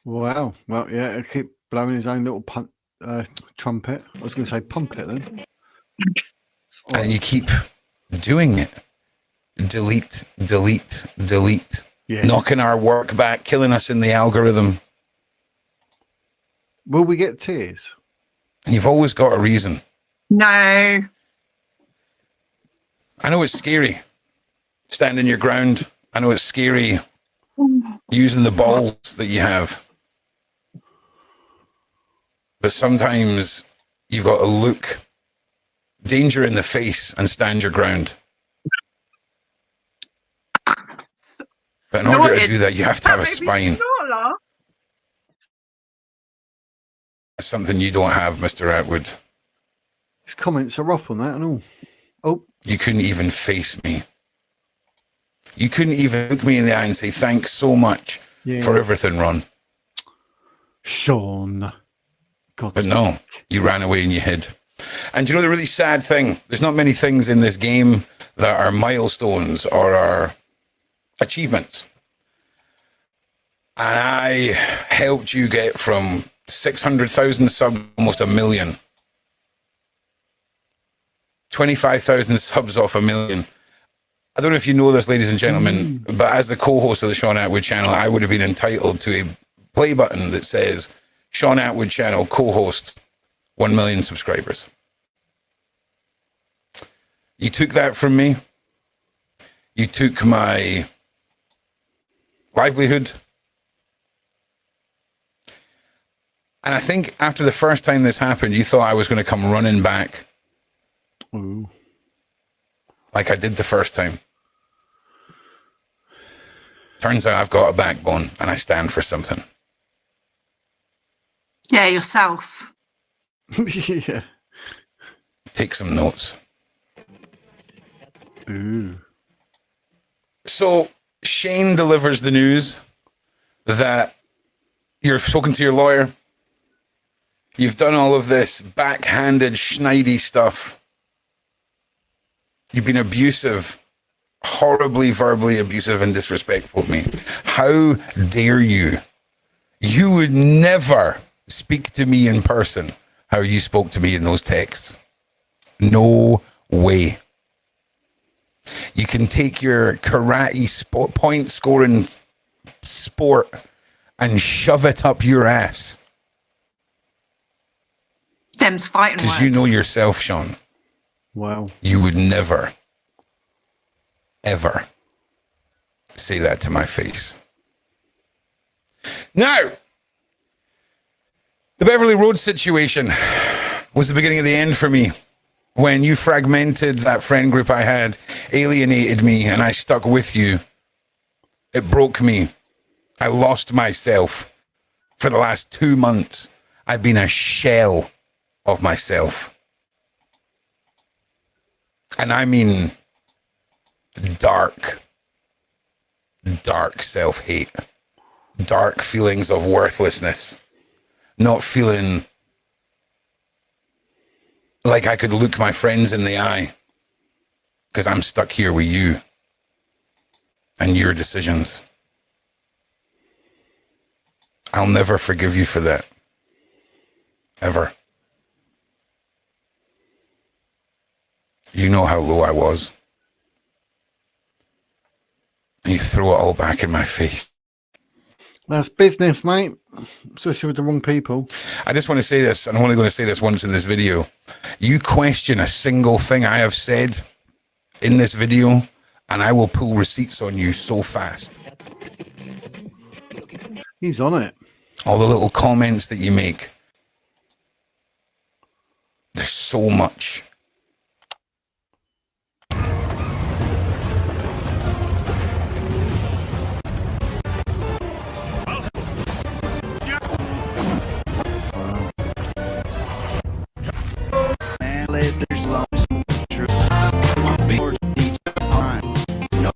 Wow. Well, yeah, he'll keep blowing his own little trumpet. I was going to say pumpet then. And you keep doing it. Delete, delete, delete. Yeah. Knocking our work back, killing us in the algorithm. Will we get tears? You've always got a reason. No. I know it's scary. Standing your ground. I know it's scary using the balls that you have. But sometimes you've got to look danger in the face and stand your ground. But in order to do that, you have to have a spine. That's something you don't have, Mr. Atwood. His comments are off on that and all. Oh. You couldn't even face me. You couldn't even look me in the eye and say, thanks so much for everything, Ron. Sean. But no, you ran away and you hid. And you know the really sad thing? There's not many things in this game that are milestones or are achievements. And I helped you get from 600,000 subs, almost 1 million. 25,000 subs off 1 million. I don't know if you know this, ladies and gentlemen, but as the co-host of the Sean Atwood channel, I would have been entitled to a play button that says Sean Atwood channel co-host 1 million subscribers. You took that from me. You took my livelihood. And I think after the first time this happened, you thought I was going to come running back. Ooh. Like I did the first time. Turns out I've got a backbone and I stand for something. Yeah, yourself. Yeah. Take some notes. Ooh. So Shane delivers the news that you've spoken to your lawyer. You've done all of this backhanded, schneedy stuff. You've been abusive, horribly verbally abusive and disrespectful to me. How dare you? You would never speak to me in person how you spoke to me in those texts. No way. You can take your karate point scoring sport and shove it up your ass. Them's fighting words. Because you know yourself, Sean. Wow. You would never, ever say that to my face. Now, the Beverly Road situation was the beginning of the end for me. When you fragmented that friend group I had, alienated me, and I stuck with you, it broke me. I lost myself. For the last 2 months, I've been a shell of myself. And I mean dark self-hate, dark feelings of worthlessness, not feeling like I could look my friends in the eye because I'm stuck here with you and your decisions. I'll never forgive you for that. Ever. You know how low I was. And you throw it all back in my face. That's business, mate. Especially with the wrong people. I just want to say this, and I'm only going to say this once in this video. You question a single thing I have said in this video, and I will pull receipts on you so fast. He's on it. All the little comments that you make. There's so much.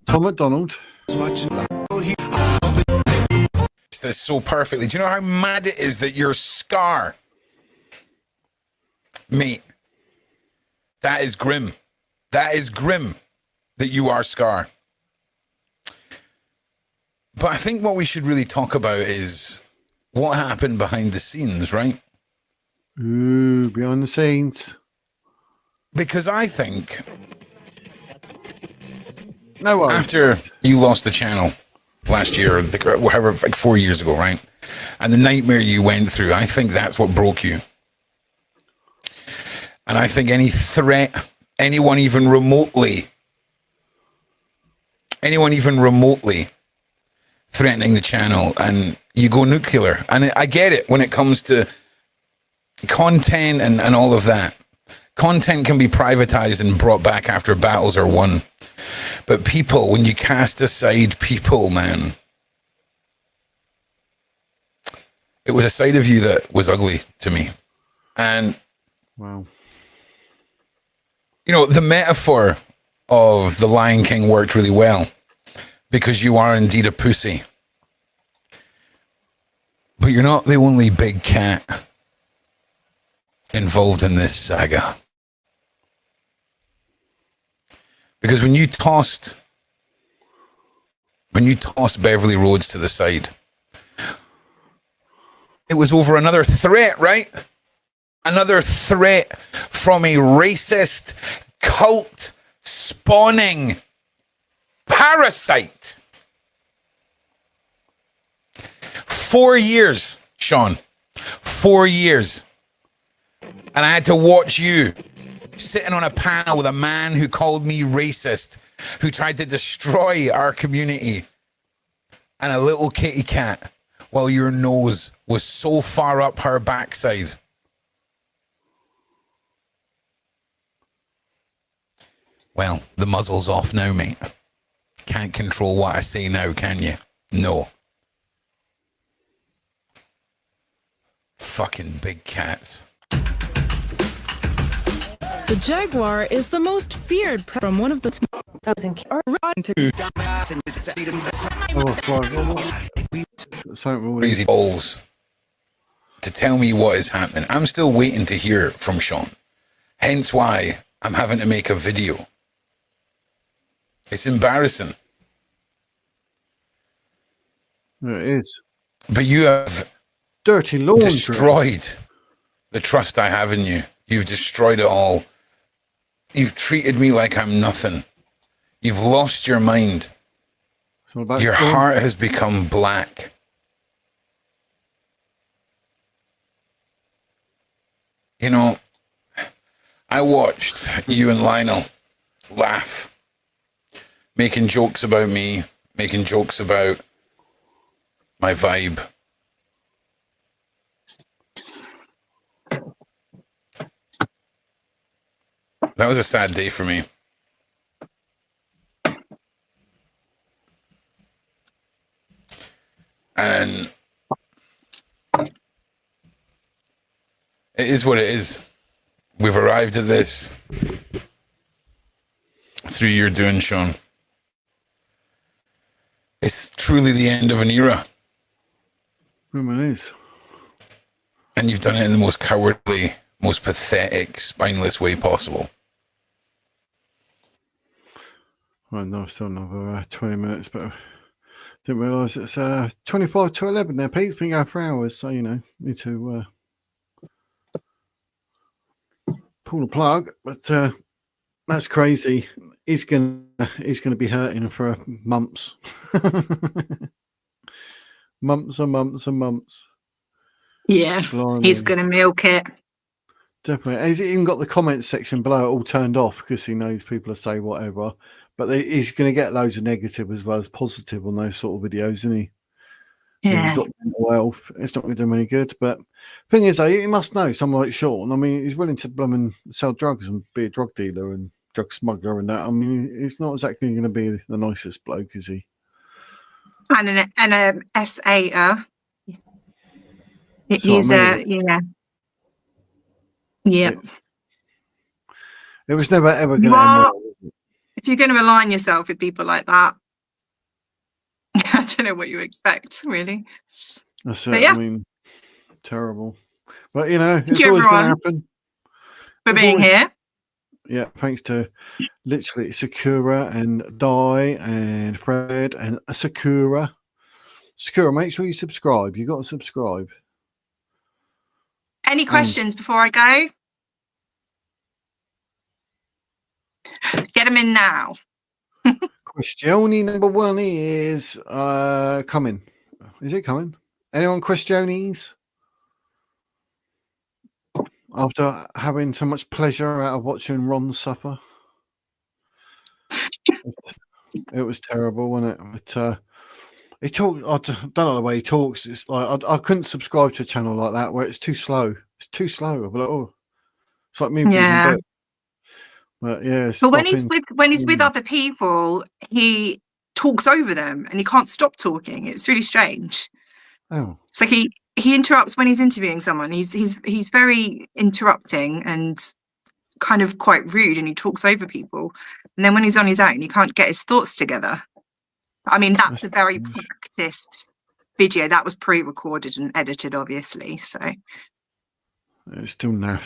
Tom McDonald. This so perfectly. Do you know how mad it is that you're Scar? Mate, that is grim. That is grim that you are Scar. But I think what we should really talk about is what happened behind the scenes, right? Ooh, behind the scenes. Because I think no after you lost the channel last year, or whatever, like 4 years ago, right? And the nightmare you went through, I think that's what broke you. And I think any threat, anyone even remotely threatening the channel, and you go nuclear. And I get it when it comes to content and all of that. Content can be privatized and brought back after battles are won. But people, when you cast aside people, man, it was a side of you that was ugly to me. And wow, you know, the metaphor of the Lion King worked really well because you are indeed a pussy. But you're not the only big cat involved in this saga. Because when you tossed Beverly Rhodes to the side, it was over another threat, right? Another threat from a racist, cult spawning parasite. 4 years, Sean. 4 years. And I had to watch you sitting on a panel with a man who called me racist, who tried to destroy our community, and a little kitty cat while your nose was so far up her backside. Well, the muzzle's off now, mate. Can't control what I say now, can you? No. Fucking big cats. The jaguar is the most feared from one of the crazy balls to tell me what is happening. I'm still waiting to hear from Sean. Hence why I'm having to make a video. It's embarrassing. it is But you have dirty laundry. destroyed the trust I have in you. You've destroyed it all. You've treated me like I'm nothing. You've lost your mind. Your heart has become black. You know, I watched you and Lionel laugh, making jokes about me, making jokes about my vibe. That was a sad day for me. And it is what it is. We've arrived at this through your doing, Sean. It's truly the end of an era. It is. And you've done it in the most cowardly, most pathetic, spineless way possible. Right, no, still another 20 minutes, but I didn't realise it's 25 to 11 there, Pete. It's been going for hours, so, you know, need to pull the plug. But that's crazy. He's gonna be hurting for months. Months and months and months. Yeah, Blimey. he's going to milk it. Definitely. He's even got the comments section below all turned off because he knows people will say whatever. But he's going to get loads of negative as well as positive on those sort of videos, isn't he? Yeah. He's got mental health. It's not going to do him any good. But thing is, though, he must know someone like Sean. I mean, he's willing to blooming sell drugs and be a drug dealer and drug smuggler and that. I mean, he's not exactly going to be the nicest bloke, is he? And an SAer. He's Yeah. Yeah. It was never ever going to end well. If you're going to align yourself with people like that, I don't know what you expect, really. That's it. Yeah. I mean, terrible. But, you know, it's always going to happen. For being here. Yeah, thanks to literally Sakura and Di and Fred and Sakura. Sakura, make sure you subscribe. You got to subscribe. Any questions before I go? Get them in now. Questione number one is coming. Is it coming? Anyone questiones? After having so much pleasure out of watching Ron suffer. It was terrible, wasn't it? But he talks, I don't know the way he talks. It's like I couldn't subscribe to a channel like that where it's too slow. It's too slow. I'm like, oh, it's like me. Yeah. But yeah. But when he's with other people, he talks over them and he can't stop talking. It's really strange. Oh. It's like he interrupts when he's interviewing someone. He's very interrupting and kind of quite rude, and he talks over people. And then when he's on his own, he can't get his thoughts together. I mean, that's a very practiced video. That was pre-recorded and edited, obviously. So it's still naff.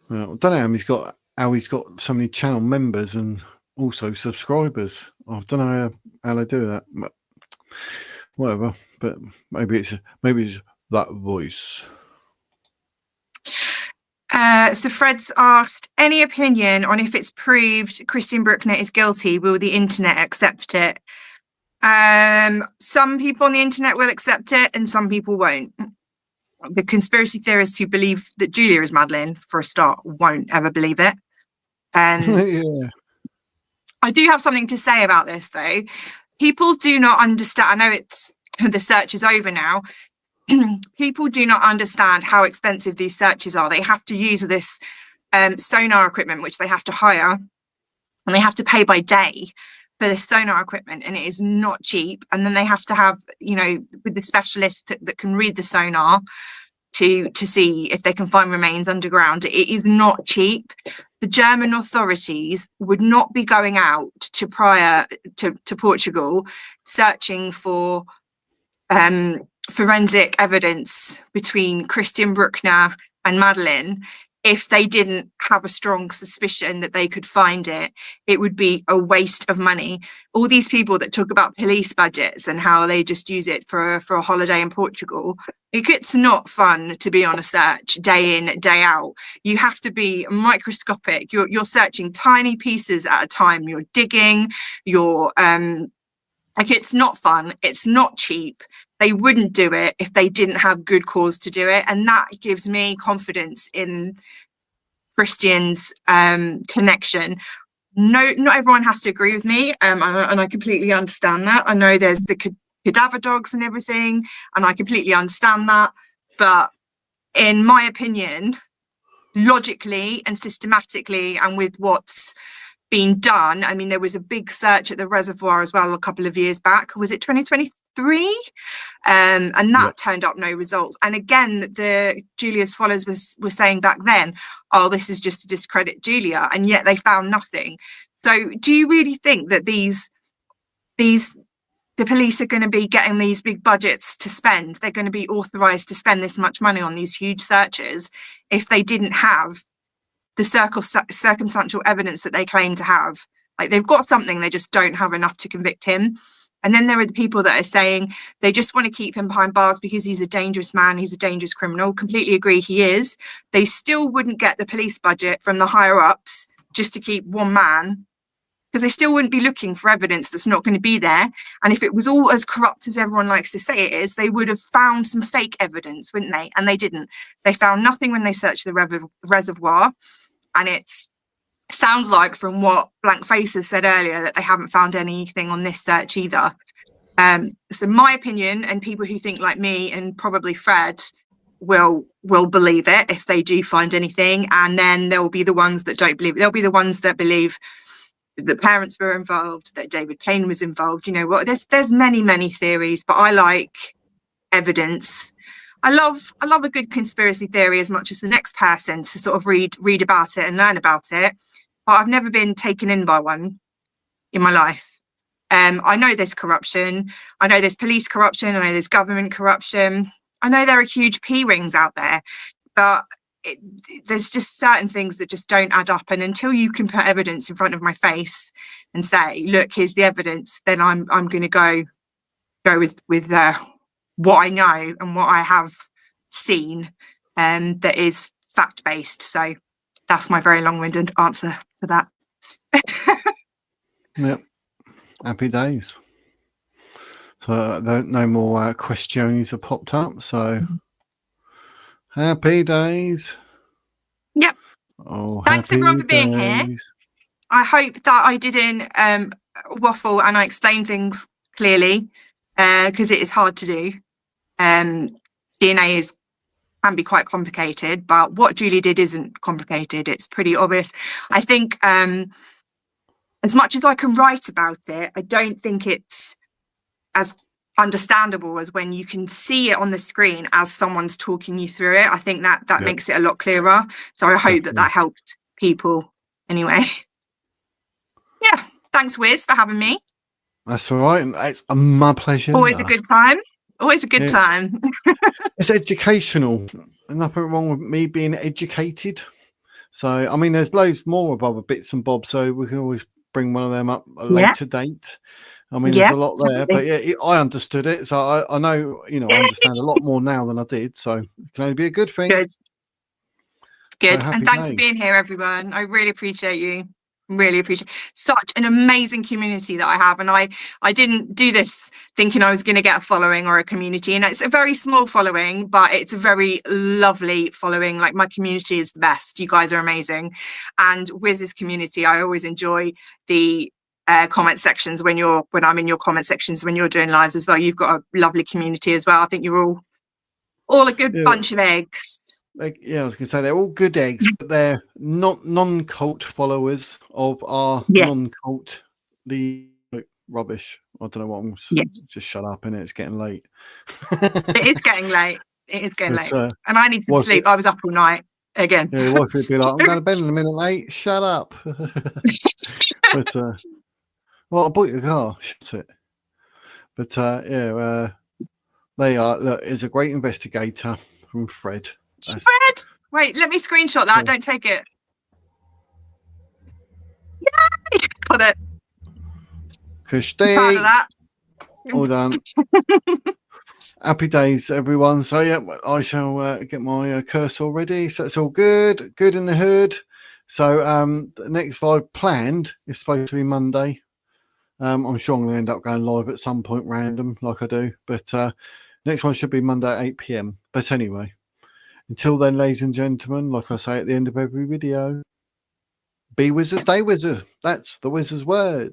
Well, I don't know how he's got so many channel members and also subscribers. I don't know how they do that. But whatever. But maybe it's that voice. So Fred's asked, any opinion on if it's proved Christian Bruckner is guilty, will the internet accept it? Some people on the internet will accept it and some people won't. The conspiracy theorists who believe that Julia is Madeleine, for a start, won't ever believe it. Yeah. I do have something to say about this, though. People do not understand. I know the search is over now. People do not understand how expensive these searches are. They have to use this sonar equipment, which they have to hire, and they have to pay by day for this sonar equipment, and it is not cheap. And then they have to have, with the specialists that can read the sonar to see if they can find remains underground. It is not cheap. The German authorities would not be going out to Portugal searching for forensic evidence between Christian Bruckner and Madeleine if they didn't have a strong suspicion that they could find it. It would be a waste of money. All these people that talk about police budgets and how they just use it for a holiday in Portugal, it's not fun to be on a search day in, day out. You have to be microscopic. You're searching tiny pieces at a time. You're digging, it's not fun. It's not cheap. They wouldn't do it if they didn't have good cause to do it. And that gives me confidence in Christian's connection. No, not everyone has to agree with me. And I completely understand that. I know there's the cadaver dogs and everything, and I completely understand that. But in my opinion, logically and systematically, and with what's been done, I mean, there was a big search at the reservoir as well a couple of years back. Was it 2023? And that turned up no results. And again, the Julia's followers were saying back then, oh, this is just to discredit Julia, and yet they found nothing. So do you really think that the police are going to be getting these big budgets to spend? They're going to be authorized to spend this much money on these huge searches if they didn't have the circumstantial evidence that they claim to have? Like, they've got something, they just don't have enough to convict him. And then there are the people that are saying they just want to keep him behind bars because he's a dangerous man, he's a dangerous criminal. Completely agree, he is. They still wouldn't get the police budget from the higher ups just to keep one man, because they still wouldn't be looking for evidence that's not going to be there. And if it was all as corrupt as everyone likes to say it is, they would have found some fake evidence, wouldn't they? And they didn't. They found nothing when they searched the reservoir. And it sounds like, from what Blank Faces said earlier, that they haven't found anything on this search either. So my opinion, and people who think like me and probably Fred will believe it if they do find anything. And then there will be the ones that don't believe it. There'll be the ones that believe that parents were involved, that David Payne was involved. You know what? There's many theories, but I like evidence. I love a good conspiracy theory as much as the next person to sort of read about it and learn about it. But I've never been taken in by one in my life. I know there's corruption. I know there's police corruption. I know there's government corruption. I know there are huge P rings out there, but there's just certain things that just don't add up. And until you can put evidence in front of my face and say, look, here's the evidence, then I'm going to go with what I know and what I have seen, that is fact-based. So that's my very long-winded answer to that. Yep. Happy days. So no more questions have popped up. So happy days. Yep. Oh, thanks everyone for being here. I hope that I didn't waffle and I explained things clearly, because it is hard to do. DNA can be quite complicated, but what Julie did isn't complicated. It's pretty obvious. I think as much as I can write about it, I don't think it's as understandable as when you can see it on the screen as someone's talking you through it. I think that makes it a lot clearer. So I hope that helped people anyway. Yeah, thanks Wiz for having me. That's all right. It's my pleasure. Always a good time. Always a good time. It's educational. There's nothing wrong with me being educated. So I mean, there's loads more of other bits and bobs, so we can always bring one of them up a later date. I mean, there's a lot there, but I understood it, so I know, I understand a lot more now than I did, so it can only be a good thing. Good. And thanks for being here, everyone. I really appreciate you. Really appreciate such an amazing community that I have, and I didn't do this thinking I was going to get a following or a community, and it's a very small following, but it's a very lovely following. Like, my community is the best. You guys are amazing. And Wiz's community, I always enjoy the comment sections when I'm in your comment sections when you're doing lives as well. You've got a lovely community as well. I think you're all a good bunch of eggs. I was going to say they're all good eggs, but they're not non-cult followers of our non-cult rubbish. I don't know what I'm just shut up, innit? It's getting late. It is getting late. It is getting late. And I need some sleep. I was up all night again. Yeah, your wife would be like, I'm going to bed in a minute late. Shut up. But well, I bought your car. Shut it. But they are. Look, is a great investigator from Fred. Fred, wait, let me screenshot that. Don't take it. Yay! Got it. Kirsty. Proud of that. All done. Happy days, everyone. So I shall get my cursor ready. So it's all good. Good in the hood. So the next live planned is supposed to be Monday. I'm sure I'm going to end up going live at some point random, like I do. But next one should be Monday at 8 p.m. But anyway, until then, ladies and gentlemen, like I say at the end of every video, be wizards, stay wizard. That's the wizard's word.